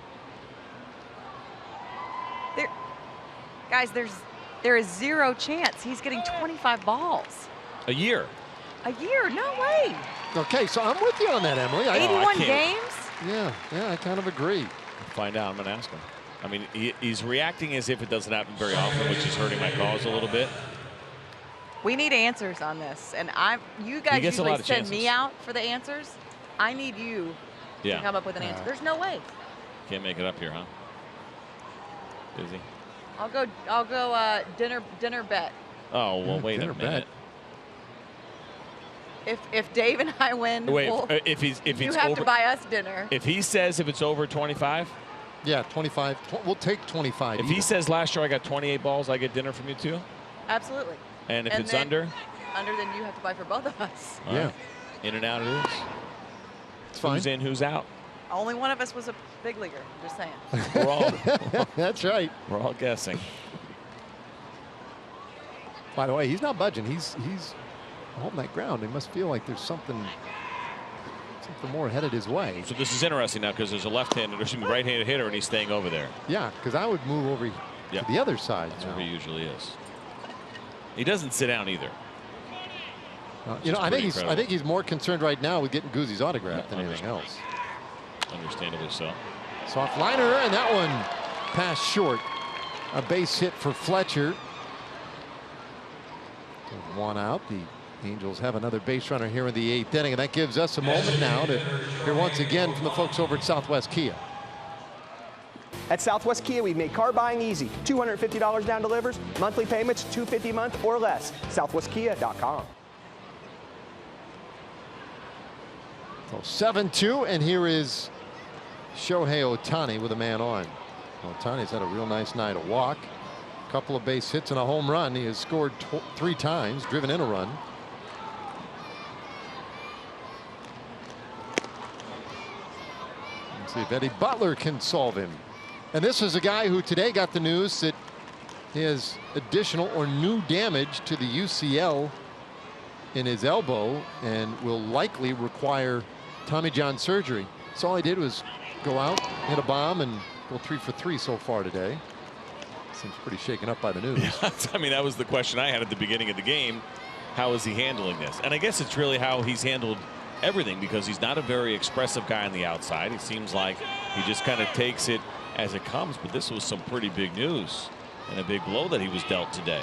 Guys, there is zero chance he's getting 25 balls. A year. A year? No way. Okay, so I'm with you on that, Emily. 81 games? Yeah, I kind of agree. Find out. I'm going to ask him. I mean, he's reacting as if it doesn't happen very often, which is hurting my cause a little bit. We need answers on this, and you guys usually send me out for the answers. I need you to come up with an answer. There's no way. Can't make it up here, huh? Busy. I'll go dinner bet. Oh well, wait a minute. If Dave and I win, if you have to buy us dinner. If he says if it's over 25. Yeah, 25. We'll take 25. If he says last year I got 28 balls, I get dinner from you too? Absolutely. And if it's under? Under, then you have to buy for both of us. Yeah. Right. In and out it is. It's fine. Who's in, who's out? Only one of us was a big leaguer. I'm just saying. We're all. That's right. We're all guessing. By the way, he's not budging. He's holding that ground. He must feel like there's something more headed his way. So this is interesting now because there's a right-handed hitter, and he's staying over there. Yeah, because I would move over to the other side. That's where he usually is. He doesn't sit down either. You know, I think he's more concerned right now with getting Guzzi's autograph than anything else. Understandably so. Soft liner, and that one passed short. A base hit for Fletcher. One out. The Angels have another base runner here in the 8th inning, and that gives us a moment now to hear once again from the folks over at Southwest Kia. At Southwest Kia, we've made car buying easy. $250 down delivers, monthly payments $250 a month or less. SouthwestKia.com. So 7-2, and here is Shohei Ohtani with a man on. Ohtani's had a real nice night. A walk, a couple of base hits, and a home run. He has scored 3 times, driven in a run. Let's see if Eddie Butler can solve him. And this is a guy who today got the news that He has additional or new damage to the UCL in his elbow and will likely require Tommy John surgery. So all he did was go out, hit a bomb, and go 3 for 3 so far today. Seems pretty shaken up by the news. I mean, that was the question I had at the beginning of the game. How is he handling this? And I guess it's really how he's handled everything, because he's not a very expressive guy on the outside. It seems like he just kind of takes it as it comes. But this was some pretty big news and a big blow that he was dealt today.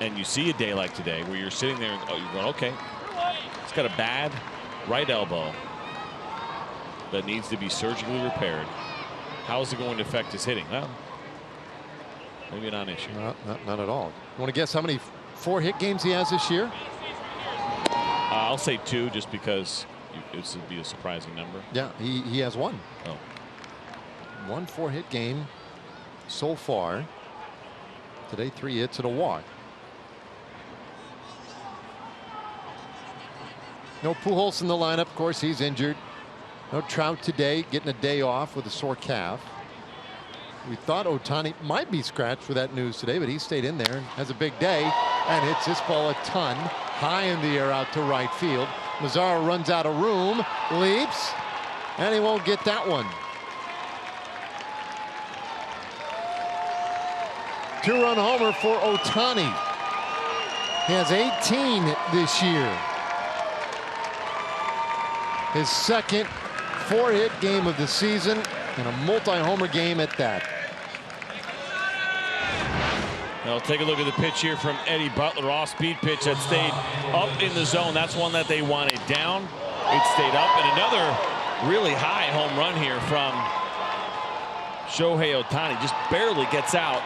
And you see a day like today where you're sitting there and you're going, okay, he's got a bad right elbow that needs to be surgically repaired. How is it going to affect his hitting? Well, maybe not an issue. Not at all. You want to guess how many 4-hit games he has this year? I'll say 2, just because it would be a surprising number. Yeah, he has 1. Oh. 1 4-hit game so far. Today 3 hits and a walk. No Pujols in the lineup. Of course, he's injured. No Trout today, getting a day off with a sore calf. We thought Ohtani might be scratched for that news today, but he stayed in there and has a big day and hits this ball a ton. High in the air out to right field. Mazzara runs out of room, leaps, and he won't get that one. 2-run homer for Ohtani. He has 18 this year. His second 4-hit game of the season, and a multi-homer game at that. Now take a look at the pitch here from Eddie Butler. Off-speed pitch that stayed up in the zone. That's one that they wanted down. It stayed up. And another really high home run here from Shohei Ohtani. Just barely gets out.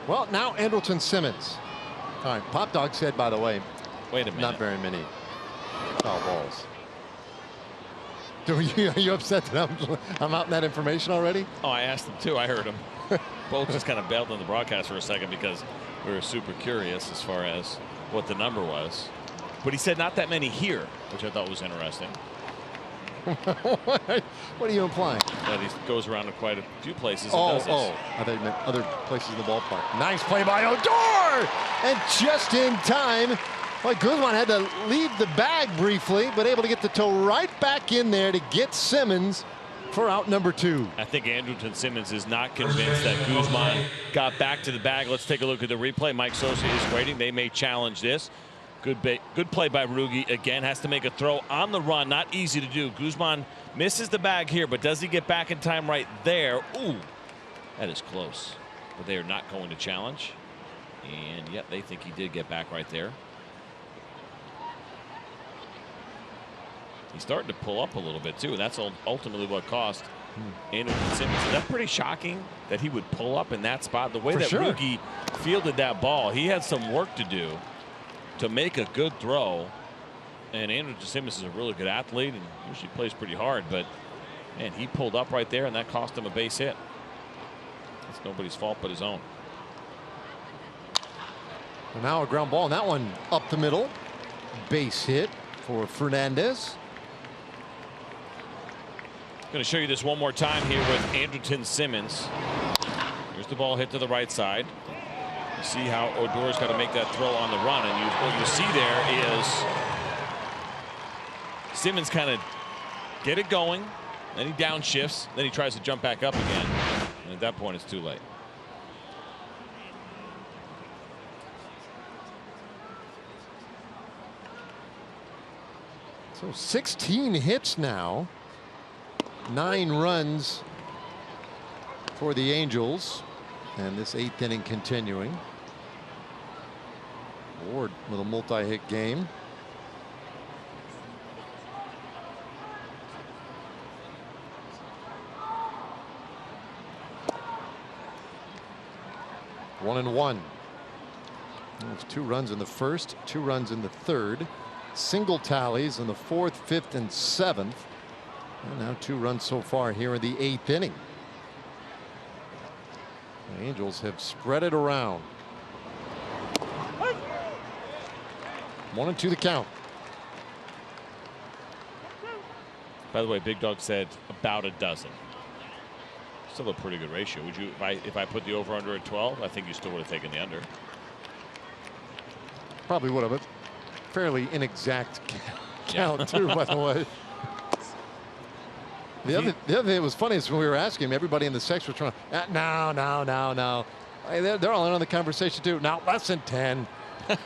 Well, now Andrelton Simmons. All right, Pop Dog said, by the way, wait a minute, not very many foul balls. Are you upset that I'm out in that information already? Oh, I asked him too. I heard him. Both just kind of bailed on the broadcast for a second because we were super curious as far as what the number was. But he said not that many here, which I thought was interesting. What are you implying? That he goes around to quite a few places. I thought you meant other places in the ballpark. Nice play by Odor! And just in time, well, Guzman had to leave the bag briefly, but able to get the toe right back in there to get Simmons for out number 2. I think Andrelton Simmons is not convinced that Guzman got back to the bag. Let's take a look at the replay. Mike Sosa is waiting. They may challenge this. Good play by Rugi. Again, has to make a throw on the run. Not easy to do. Guzman misses the bag here, but does he get back in time right there? Ooh, that is close. But they are not going to challenge. And yet they think he did get back right there. He's starting to pull up a little bit too. And that's ultimately what cost Andrelton Simmons. That's pretty shocking that he would pull up in that spot. The way that Rugi fielded that ball, he had some work to do to make a good throw. And Andrelton Simmons is a really good athlete and usually plays pretty hard, but man, he pulled up right there and that cost him a base hit. It's nobody's fault but his own. And now a ground ball, and that one up the middle. Base hit for Fernandez. Going to show you this one more time here with Andrelton Simmons. Here's the ball hit to the right side. You see how Odor's got to make that throw on the run, and what you see there is Simmons kind of get it going, then he downshifts, then he tries to jump back up again, and at that point it's too late. So 16 hits now, 9 runs for the Angels, and this 8th inning continuing. Ward with a multi-hit game. 1-1. There's 2 runs in the first, 2 runs in the third. Single tallies in the 4th, 5th, and 7th. And now 2 runs so far here in the 8th inning. The Angels have spread it around. 1-2 the count. By the way, Big Dog said about a dozen. Still a pretty good ratio. Would you, if I put the over under at 12, I think you still would have taken the under. Probably would have, but fairly inexact count too, by the way. The other thing that was funny is when we were asking him, everybody in the section was trying to, no. They're all in on the conversation too. Now less than 10. So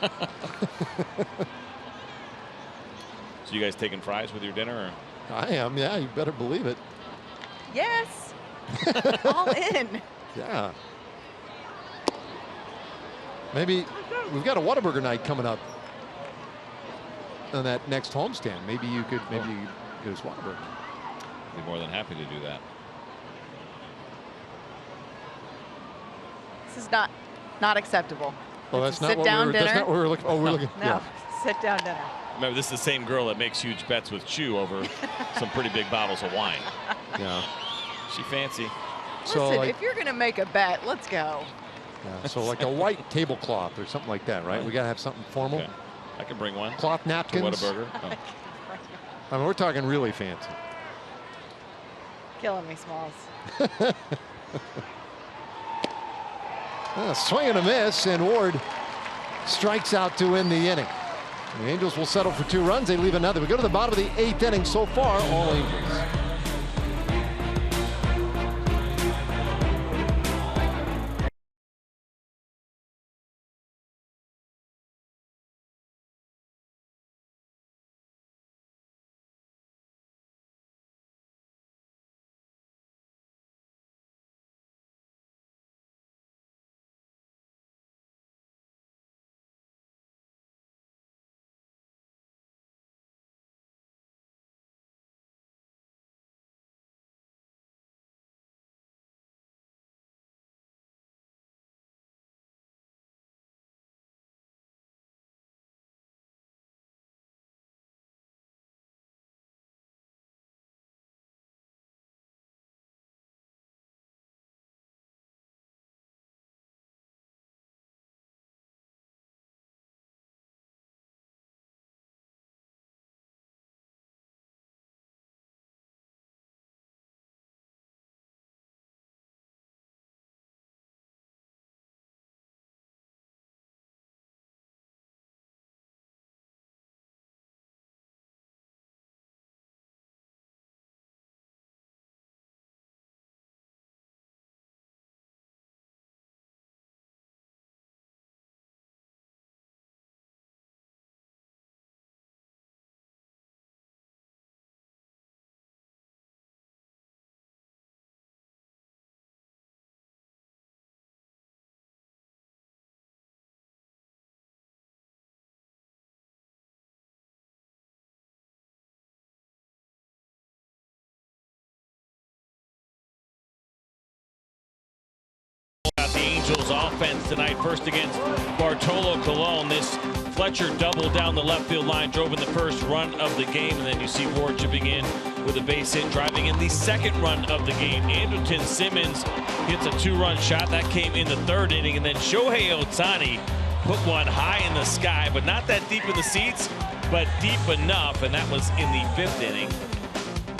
you guys taking fries with your dinner? Or? I am, yeah, you better believe it. Yes. All in. Yeah. Maybe we've got a Whataburger night coming up on that next homestand. Maybe you could get us Whataburger. I'd be more than happy to do that. This is not acceptable. Oh, that's not what we were looking. Oh, we're looking. No, sit down dinner. Remember, this is the same girl that makes huge bets with Chew over some pretty big bottles of wine. Yeah. She fancy. So listen, like, if you're going to make a bet, let's go. Yeah, so like a white tablecloth or something like that, right? We got to have something formal. Okay. I can bring one. Cloth napkins. To Whataburger. Oh. I mean, we're talking really fancy. Killing me, Smalls. Swing and a miss, and Ward strikes out to end the inning. The Angels will settle for 2 runs. They leave another. We go to the bottom of the 8th inning. So far, all Angels. The Angels offense tonight, first against Bartolo Colon. This Fletcher double down the left field line drove in the first run of the game, and then you see Ward chipping in with a base hit, driving in the second run of the game. Andrelton Simmons hits a 2-run shot that came in the 3rd inning, and then Shohei Ohtani put one high in the sky, but not that deep in the seats, but deep enough, and that was in the 5th inning.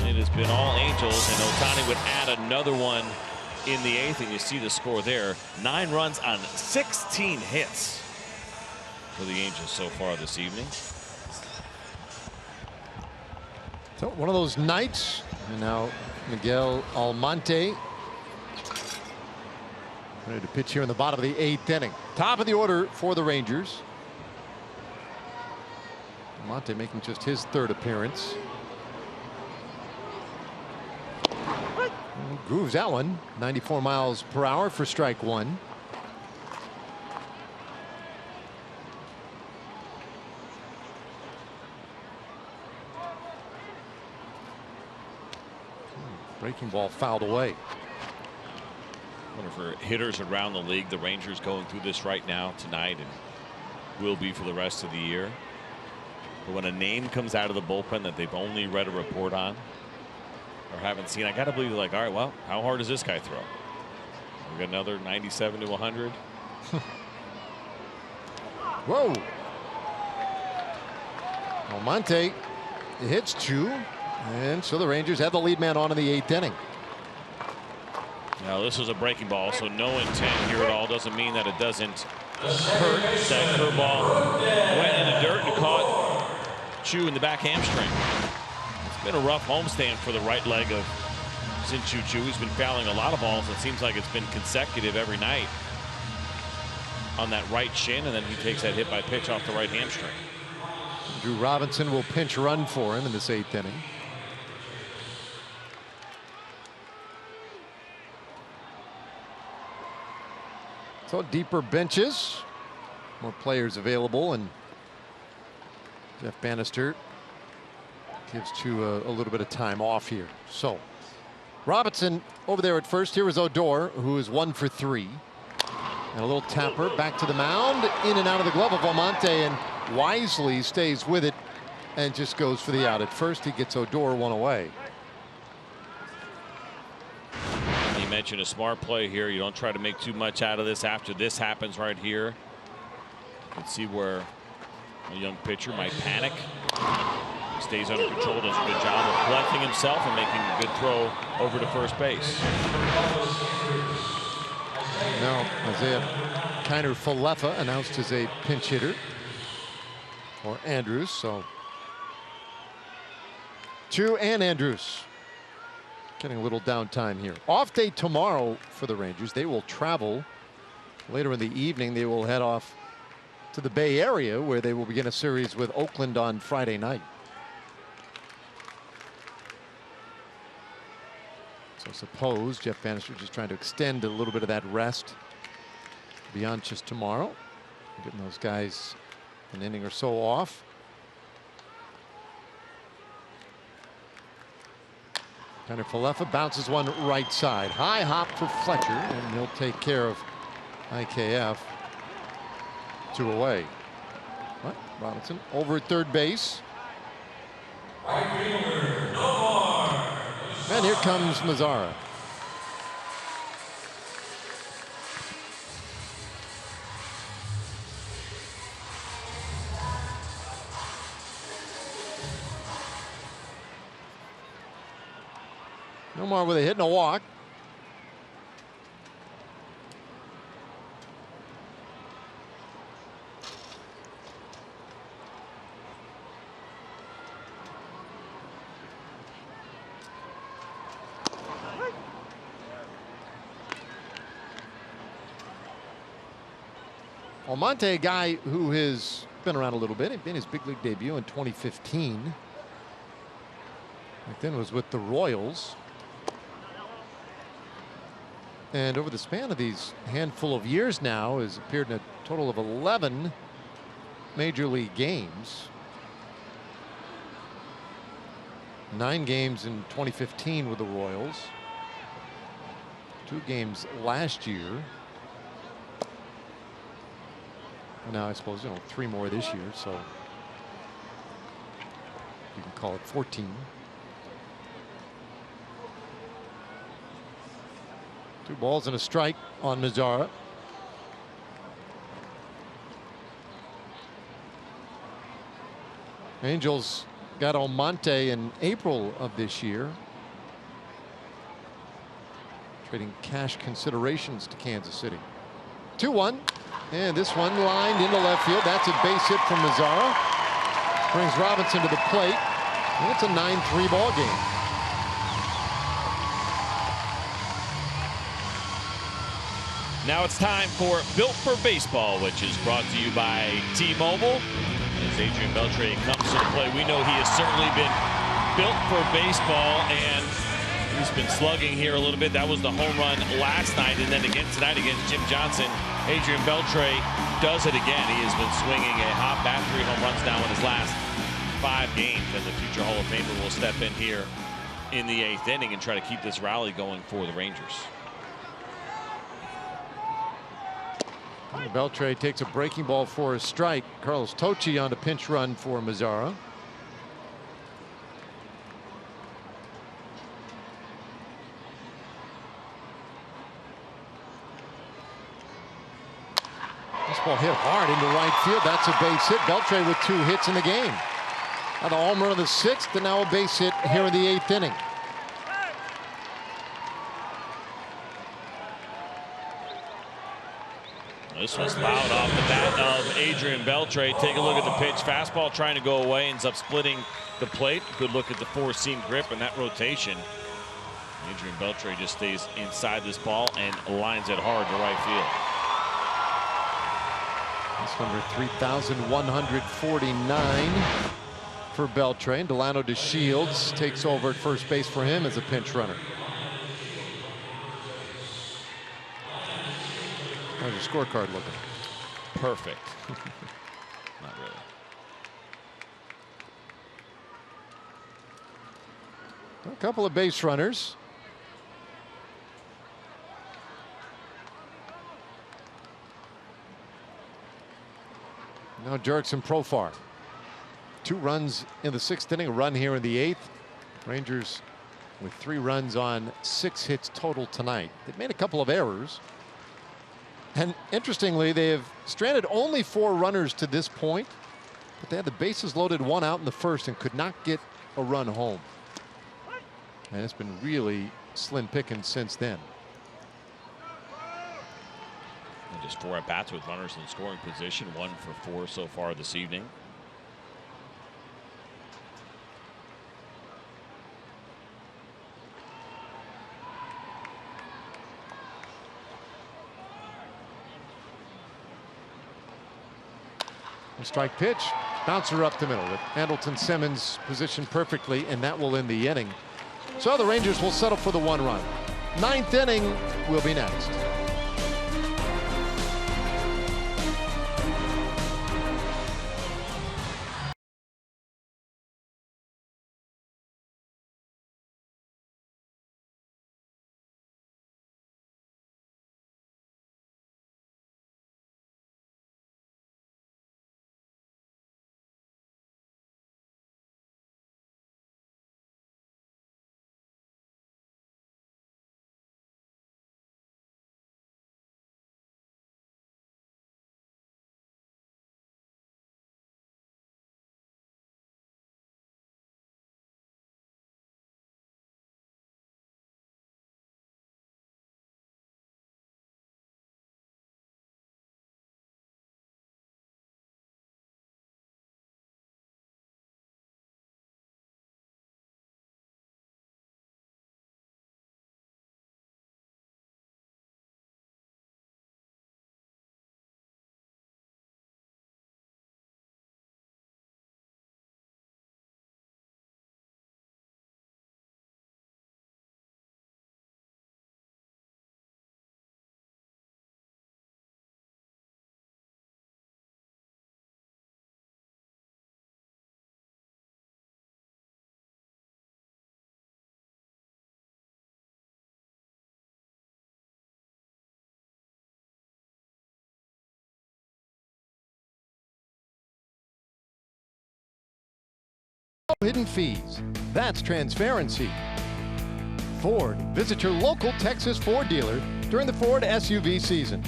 It has been all Angels, and Ohtani would add another one in the 8th, and you see the score there. 9 runs on 16 hits for the Angels so far this evening. So one of those nights, and now Miguel Almonte ready to pitch here in the bottom of the 8th inning. Top of the order for the Rangers. Almonte making just his 3rd appearance. Grooves that one. 94 miles per hour for strike 1. Breaking ball fouled away. Wonder for hitters around the league. The Rangers going through this right now tonight and will be for the rest of the year. But when a name comes out of the bullpen that they've only read a report on or haven't seen, I got to believe they're like, all right, well, how hard does this guy throw? We got another 97 to 100. Whoa. Almonte hits 2, and so the Rangers have the lead man on in the 8th inning. Now this was a breaking ball, so no intent here at all. Doesn't mean that it doesn't hurt. That curveball went in the dirt and caught Chu in the back hamstring. It's been a rough homestand for the right leg of Shin-Soo Choo. He's been fouling a lot of balls. It seems like it's been consecutive every night on that right shin, and then he takes that hit by pitch off the right hamstring. Drew Robinson will pinch run for him in this 8th inning. So deeper benches, more players available, and Jeff Bannister gives Chu a little bit of time off here. So Robinson over there at first. Here is Odor, who is 1 for 3. And a little tapper back to the mound, in and out of the glove of Almonte, and wisely stays with it and just goes for the out. At first he gets Odor 1 away. You mentioned a smart play here. You don't try to make too much out of this after this happens right here. You can see where a young pitcher might panic. Stays under control, does a good job of collecting himself and making a good throw over to first base. Now Isaiah Kiner-Falefa announced as a pinch hitter for Andrus. So Chu and Andrus getting a little downtime here. Off day tomorrow for the Rangers. They will travel later in the evening. They will head off to the Bay Area, where they will begin a series with Oakland on Friday night. So I suppose Jeff Bannister just trying to extend a little bit of that rest beyond just tomorrow, getting those guys an inning or so off. Kiner-Falefa bounces one right side. High hop for Fletcher, and he'll take care of IKF. 2 away. What? Robinson over at third base. And here comes Mazara. No more with a hit and a walk. Almonte, a guy who has been around a little bit, in his big league debut in 2015. Back then was with the Royals. And over the span of these handful of years now has appeared in a total of 11 major league games. 9 games in 2015 with the Royals. 2 games last year. Now I suppose 3 more this year, so you can call it 14. 2 balls and a strike on Mazara. Angels got Almonte in April of this year, trading cash considerations to Kansas City. 2-1. And this one lined into left field. That's a base hit from Mazara. Brings Robinson to the plate. And it's a 9-3 ball game. Now it's time for Built for Baseball, which is brought to you by T-Mobile. As Adrian Beltre comes to the plate, we know he has certainly been built for baseball, and he's been slugging here a little bit. That was the home run last night, and then again tonight against Jim Johnson. Adrian Beltre does it again. He has been swinging a hot bat, 3 home runs now in his last 5 games, and the future Hall of Famer will step in here in the 8th inning and try to keep this rally going for the Rangers. Beltre takes a breaking ball for a strike. Carlos Tocci on a pinch run for Mazara. This ball hit hard into right field. That's a base hit. Beltre with 2 hits in the game. Now the home run of the 6th, and now a base hit here in the 8th inning. This was loud off the bat of Adrian Beltre. Take a look at the pitch. Fastball trying to go away, ends up splitting the plate. Good look at the 4-seam grip and that rotation. Adrian Beltre just stays inside this ball and lines it hard to right field. That's number 3,149 for Beltre. And Delano DeShields takes over at first base for him as a pinch runner. How's your scorecard looking? Perfect. Not really. A couple of base runners. Now Jurickson Profar. 2 runs in the 6th inning, a run here in the 8th. Rangers with 3 runs on 6 hits total tonight. They've made a couple of errors. And interestingly, they have stranded only 4 runners to this point, but they had the bases loaded, 1 out in the 1st and could not get a run home. And it's been really slim pickings since then. And just 4 at bats with runners in scoring position, 1 for 4 so far this evening. Strike pitch, bouncer up the middle. Andrelton Simmons positioned perfectly, and that will end the inning. So the Rangers will settle for the 1 run. 9th inning will be next. Hidden fees. That's transparency. Ford. Visit your local Texas Ford dealer during the Ford SUV season.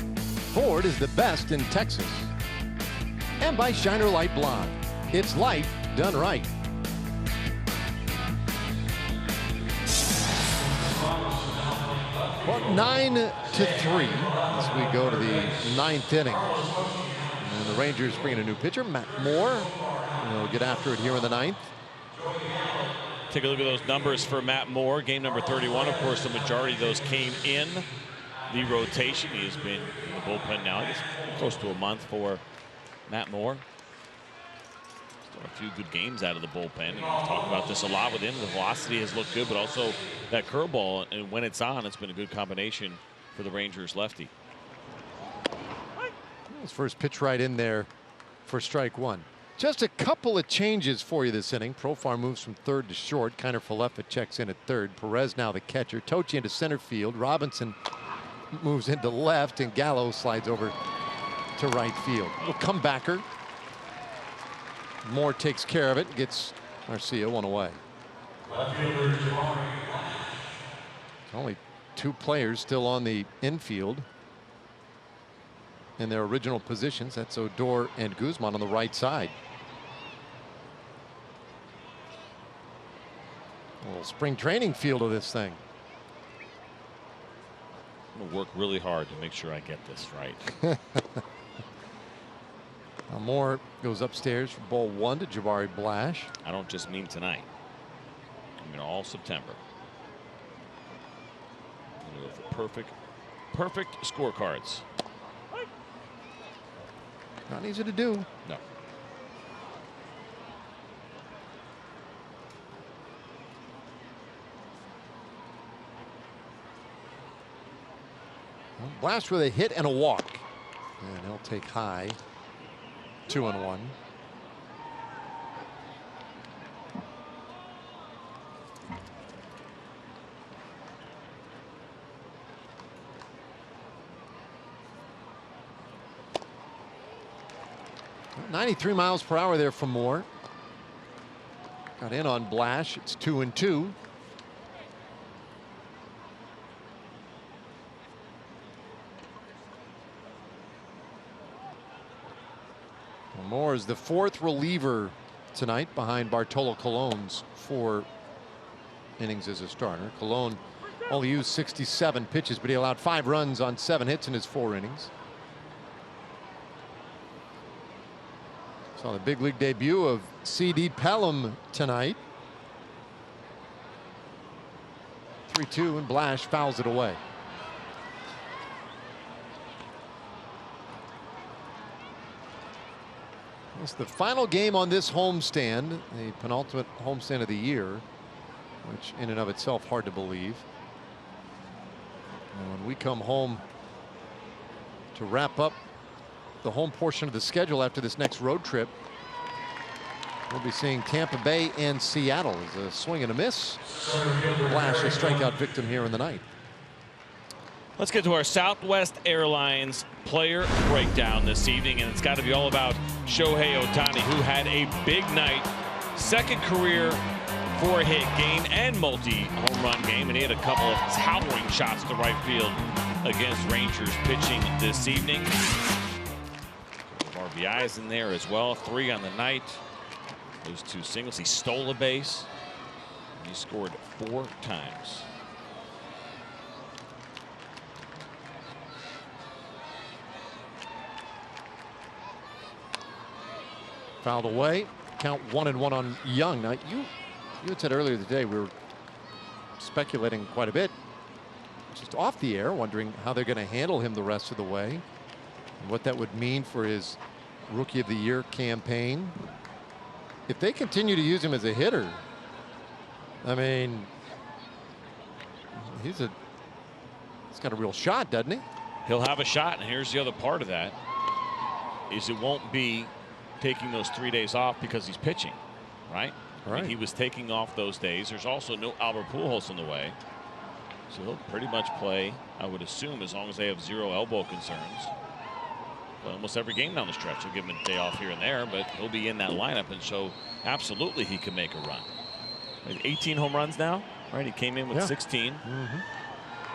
Ford is the best in Texas. And by Shiner Light Blonde. It's light done right. Well, 9-3 as we go to the 9th inning. And the Rangers bring in a new pitcher, Matt Moore. And they'll get after it here in the 9th. Take a look at those numbers for Matt Moore. Game number 31. Of course, the majority of those came in the rotation. He has been in the bullpen now, I guess, close to a month for Matt Moore. Still a few good games out of the bullpen. And we've talked about this a lot with him. The velocity has looked good, but also that curveball, and when it's on, it's been a good combination for the Rangers lefty. His first pitch right in there for strike 1. Just a couple of changes for you this inning. Profar moves from 3rd to short. Kiner Falefa checks in at 3rd. Perez now the catcher. Tocci into center field. Robinson moves into left, and Gallo slides over to right field. A comebacker. Moore takes care of it, gets Garcia one away. Only 2 players still on the infield in their original positions. That's Odor and Guzman on the right side. A little spring training field of this thing. I'm going to work really hard to make sure I get this right. Now Moore goes upstairs for ball 1 to Jabari Blash. I don't just mean tonight. I mean all September. I'm going to go for perfect scorecards. Not easy to do. No. Blash with a hit and a walk. And he'll take high. 2-1. Well, 93 miles per hour there for Moore. Got in on Blash. It's 2-2. Moore is the 4th reliever tonight behind Bartolo Colon's 4 innings as a starter. Colon only used 67 pitches, but he allowed 5 runs on 7 hits in his 4 innings. Saw the big league debut of CD Pelham tonight. 3-2, and Blash fouls it away. It's the final game on this homestand, the penultimate homestand of the year, which in and of itself hard to believe. And when we come home to wrap up the home portion of the schedule after this next road trip, we'll be seeing Tampa Bay and Seattle as a swing and a miss. Blash, a strikeout victim here in the ninth. Let's get to our Southwest Airlines player breakdown this evening, and it's got to be all about Shohei Ohtani, who had a big night, 2nd career 4-hit game and multi-home run game, and he had a couple of towering shots to right field against Rangers pitching this evening. RBIs in there as well, 3 on the night. Those 2 singles. He stole a base. And he scored 4 times. Fouled away. Count 1-1 on Young. Now you had said earlier today we were speculating quite a bit, just off the air, wondering how they're going to handle him the rest of the way, and what that would mean for his Rookie of the Year campaign. If they continue to use him as a hitter, I mean, he's got a real shot, doesn't he? He'll have a shot, and here's the other part of that: is it won't be taking those 3 days off because he's pitching, right? Right. I mean, he was taking off those days. There's also no Albert Pujols in the way, so he'll pretty much play, I would assume, as long as they have 0 elbow concerns. Play almost every game down the stretch. He'll give him a day off here and there, but he'll be in that lineup, and so absolutely he can make a run. 18 home runs now, right? He came in with 16.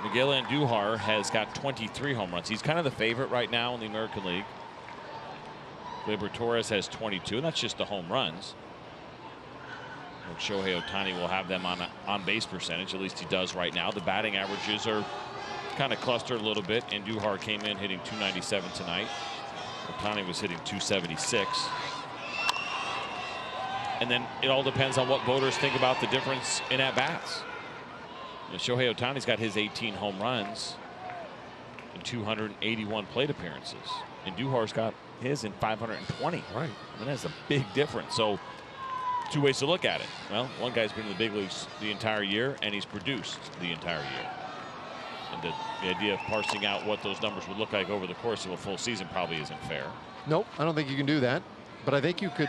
Miguel Andujar has got 23 home runs. He's kind of the favorite right now in the American League. Gleyber Torres has 22, and that's just the home runs. Shohei Ohtani will have them on base percentage, at least he does right now. The batting averages are kind of clustered a little bit. Andujar came in hitting 297 tonight. Ohtani was hitting 276. And then it all depends on what voters think about the difference in at-bats. Shohei Ohtani's got his 18 home runs in 281 plate appearances. Andujar's got his in 520. Right. And that's a big difference. So 2 ways to look at it. Well, one guy's been in the big leagues the entire year, and he's produced the entire year. And the idea of parsing out what those numbers would look like over the course of a full season probably isn't fair. Nope, I don't think you can do that. But I think you could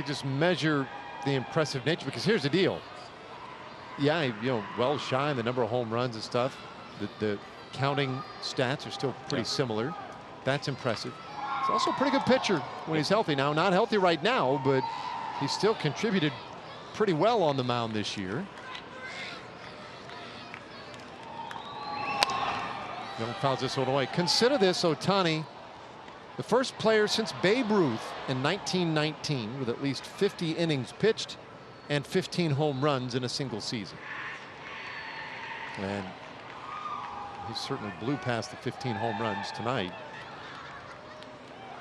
just measure the impressive nature, because here's the deal. Yeah, well shy in the number of home runs and stuff. The counting stats are still pretty similar. That's impressive. He's also a pretty good pitcher when he's healthy now. Not healthy right now, but he's still contributed pretty well on the mound this year. Young fouls this one away. Consider this, Ohtani, the first player since Babe Ruth in 1919 with at least 50 innings pitched and 15 home runs in a single season. And he certainly blew past the 15 home runs tonight.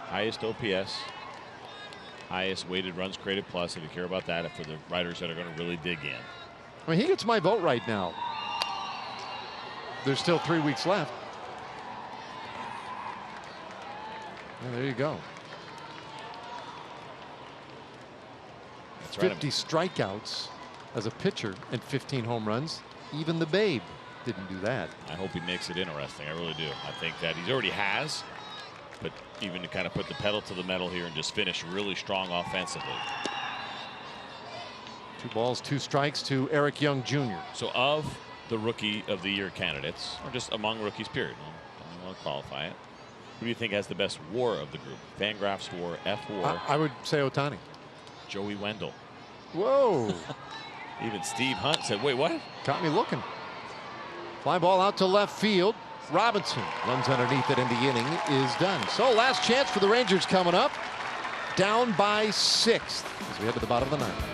Highest OPS, highest weighted runs created plus, if you care about that, for the writers that are going to really dig in. I mean, he gets my vote right now. There's still 3 weeks left. And there you go. That's right. 50 strikeouts as a pitcher and 15 home runs. Even the Babe didn't do that. I hope he makes it interesting. I really do. I think that he already has, but even to kind of put the pedal to the metal here and just finish really strong offensively. 2 balls, 2 strikes to Eric Young Jr. So of the Rookie of the Year candidates, or just among rookies, period, I don't want to qualify it, who do you think has the best WAR of the group? Fangraphs WAR, F4. I would say Ohtani. Joey Wendell. Whoa. Even Steve Hunt said, wait, what? Got me looking. Fly ball out to left field. Robinson runs underneath it, and the inning is done. So last chance for the Rangers coming up. Down by 6th as we head to the bottom of the 9th.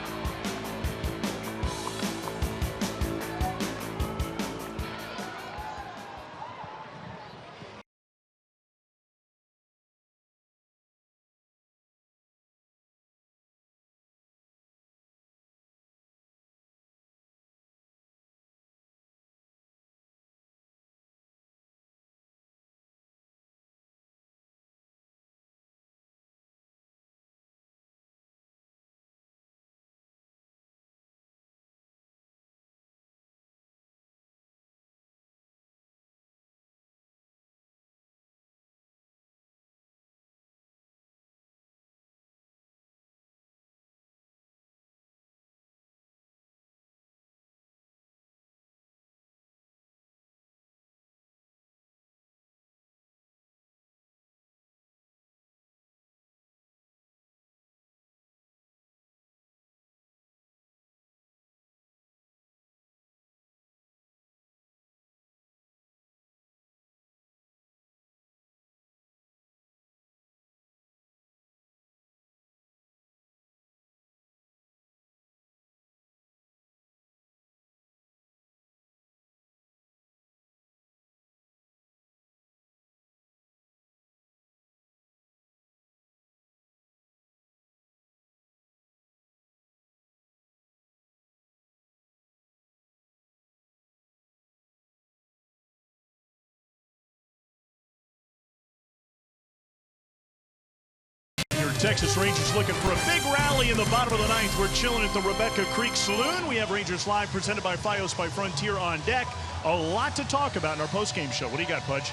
Texas Rangers looking for a big rally in the bottom of the 9th. We're chilling at the Rebecca Creek Saloon. We have Rangers Live presented by Fios by Frontier on deck. A lot to talk about in our post-game show. What do you got, Pudge?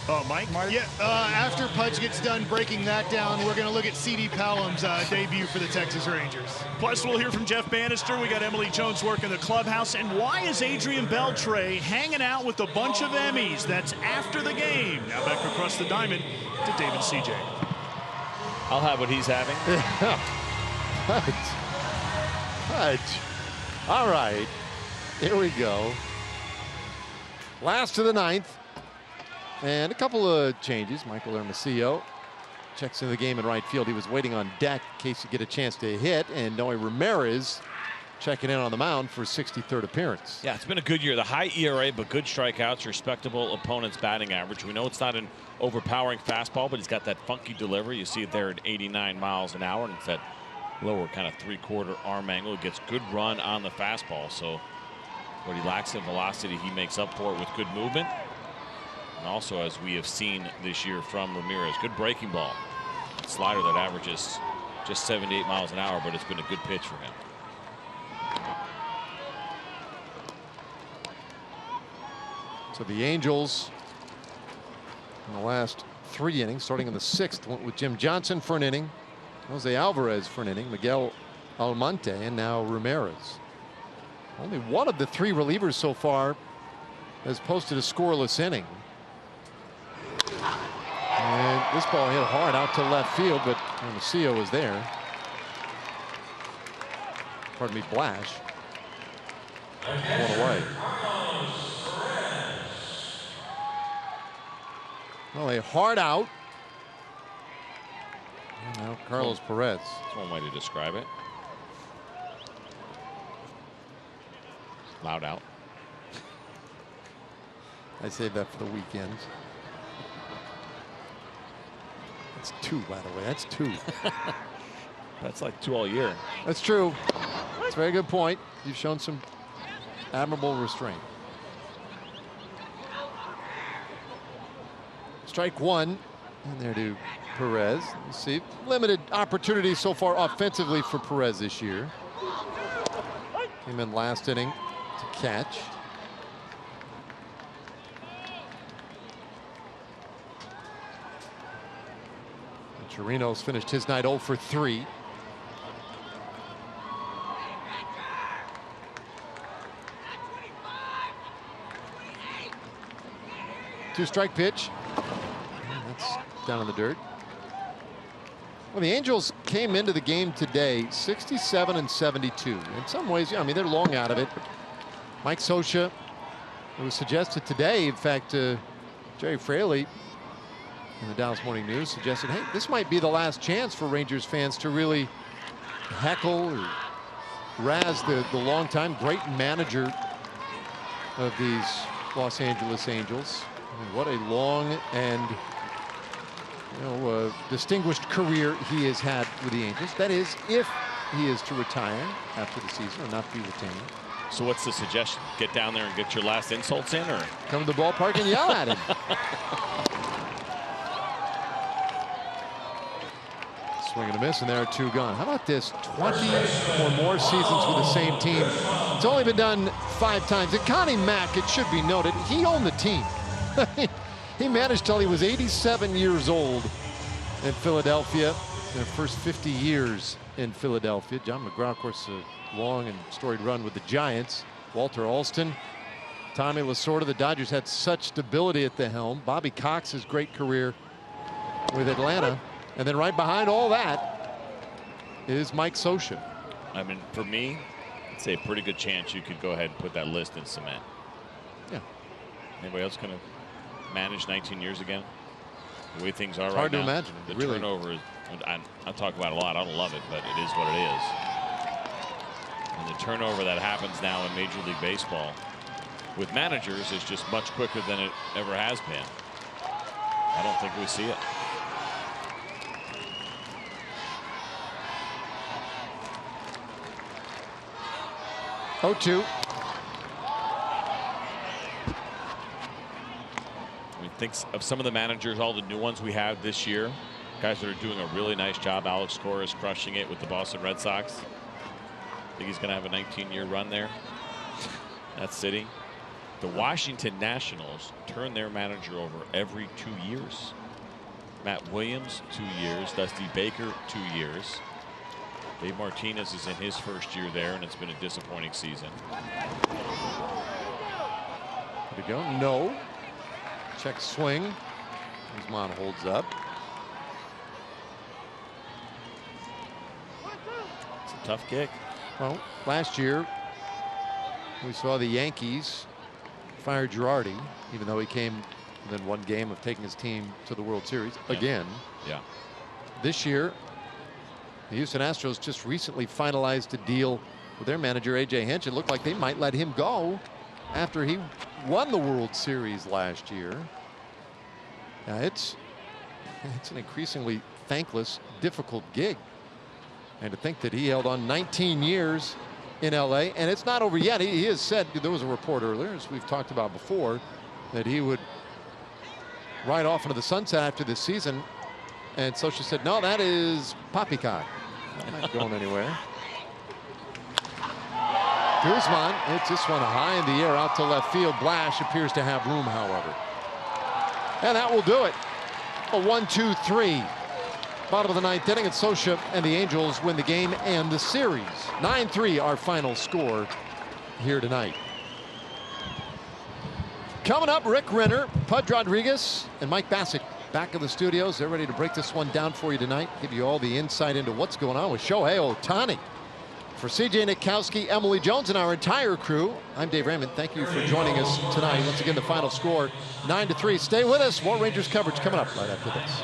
Oh, Mike? Yeah, after Pudge gets done breaking that down, we're going to look at C.D. Pelham's debut for the Texas Rangers. Plus, we'll hear from Jeff Bannister. We got Emily Jones work in the clubhouse. And why is Adrian Beltre hanging out with a bunch of Emmys? That's after the game. Now back across the diamond to David CJ. I'll have what he's having. Pudge. All right. Here we go. Last of the 9th. And a couple of changes. Michael Hermosillo checks into the game in right field. He was waiting on deck in case he get a chance to hit. And Noe Ramirez checking in on the mound for his 63rd appearance. Yeah, it's been a good year. The high ERA, but good strikeouts, respectable opponent's batting average. We know it's not an overpowering fastball, but he's got that funky delivery. You see it there at 89 miles an hour, and it's that lower kind of 3/4 arm angle. He gets good run on the fastball. So what he lacks in velocity, he makes up for it with good movement. And also, as we have seen this year from Ramirez, good breaking ball. Slider that averages just 78 miles an hour, but it's been a good pitch for him. So the Angels in the last 3 innings, starting in the 6th, went with Jim Johnson for an inning, Jose Alvarez for an inning, Miguel Almonte, and now Ramirez. Only one of the 3 relievers so far has posted a scoreless inning. This ball hit hard out to left field, but Macio was there. Pardon me, Blash. One away. Well, a hard out. And now Carlos Perez. That's one way to describe it. Loud out. I saved that for the weekends. That's 2, by the way. That's 2. That's like 2 all year. That's true. That's a very good point. You've shown some admirable restraint. Strike 1. And there to Perez. Let's see. Limited opportunities so far offensively for Perez this year. Came in last inning to catch. Chirinos finished his night 0 for 3. Two-strike pitch. That's down in the dirt. Well, the Angels came into the game today 67 and 72. In some ways, yeah, I mean, they're long out of it. Mike Scioscia, it was suggested today, in fact, Jerry Fraley in the Dallas Morning News suggested, hey, this might be the last chance for Rangers fans to really heckle or razz the longtime great manager of these Los Angeles Angels. I mean, what a long and distinguished career he has had with the Angels. That is, if he is to retire after the season or not be retained. So what's the suggestion? Get down there and get your last insults in, or come to the ballpark and yell at him? Swing and a miss, and there are 2 gone. How about this? 20 or more seasons with the same team. It's only been done 5 times. And Connie Mack, it should be noted, he owned the team. He managed till he was 87 years old in Philadelphia. Their first 50 years in Philadelphia. John McGraw, of course, a long and storied run with the Giants. Walter Alston, Tommy Lasorda. The Dodgers had such stability at the helm. Bobby Cox's great career with Atlanta. And then right behind all that is Mike Scioscia. I mean, for me, I'd say a pretty good chance you could go ahead and put that list in cement. Yeah. Anybody else going to manage 19 years again? The way things are right now. Hard to imagine. The really. turnover is, I talk about it a lot. I don't love it, but it is what it is. And the turnover that happens now in Major League Baseball with managers is just much quicker than it ever has been. I don't think we see it. Oh, 2. I mean, think of some of the managers, all the new ones we have this year, guys that are doing a really nice job. Alex Cora is crushing it with the Boston Red Sox. I think he's going to have a 19-year run there. That city. The Washington Nationals turn their manager over every 2 years. Matt Williams, 2 years. Dusty Baker, 2 years. Dave Martinez is in his first year there, and it's been a disappointing season. There we go. No. Check swing. Guzman holds up. It's a tough kick. Well, last year we saw the Yankees fire Girardi, even though he came within 1 game of taking his team to the World Series again. Yeah. This year, the Houston Astros just recently finalized a deal with their manager, A.J. Hinch. It looked like they might let him go after he won the World Series last year. Now it's an increasingly thankless, difficult gig. And to think that he held on 19 years in L.A., and it's not over yet. He has said, there was a report earlier, as we've talked about before, that he would ride off into the sunset after this season. And Scioscia said, no, that is poppycock. I'm not going anywhere. Guzman hits this one high in the air out to left field. Blash appears to have room, however. And that will do it. A 1-2-3. Bottom of the 9th inning, and Scioscia and the Angels win the game and the series. 9-3 our final score here tonight. Coming up, Rick Renner, Pud Rodriguez, and Mike Bassick back in the studios. They're ready to break this one down for you tonight, give you all the insight into what's going on with Shohei Ohtani. For CJ Nitkowski, Emily Jones, and our entire crew, I'm Dave Raymond. Thank you for joining us tonight. Once again, the final score, 9-3. Stay with us. More Rangers coverage coming up right after this.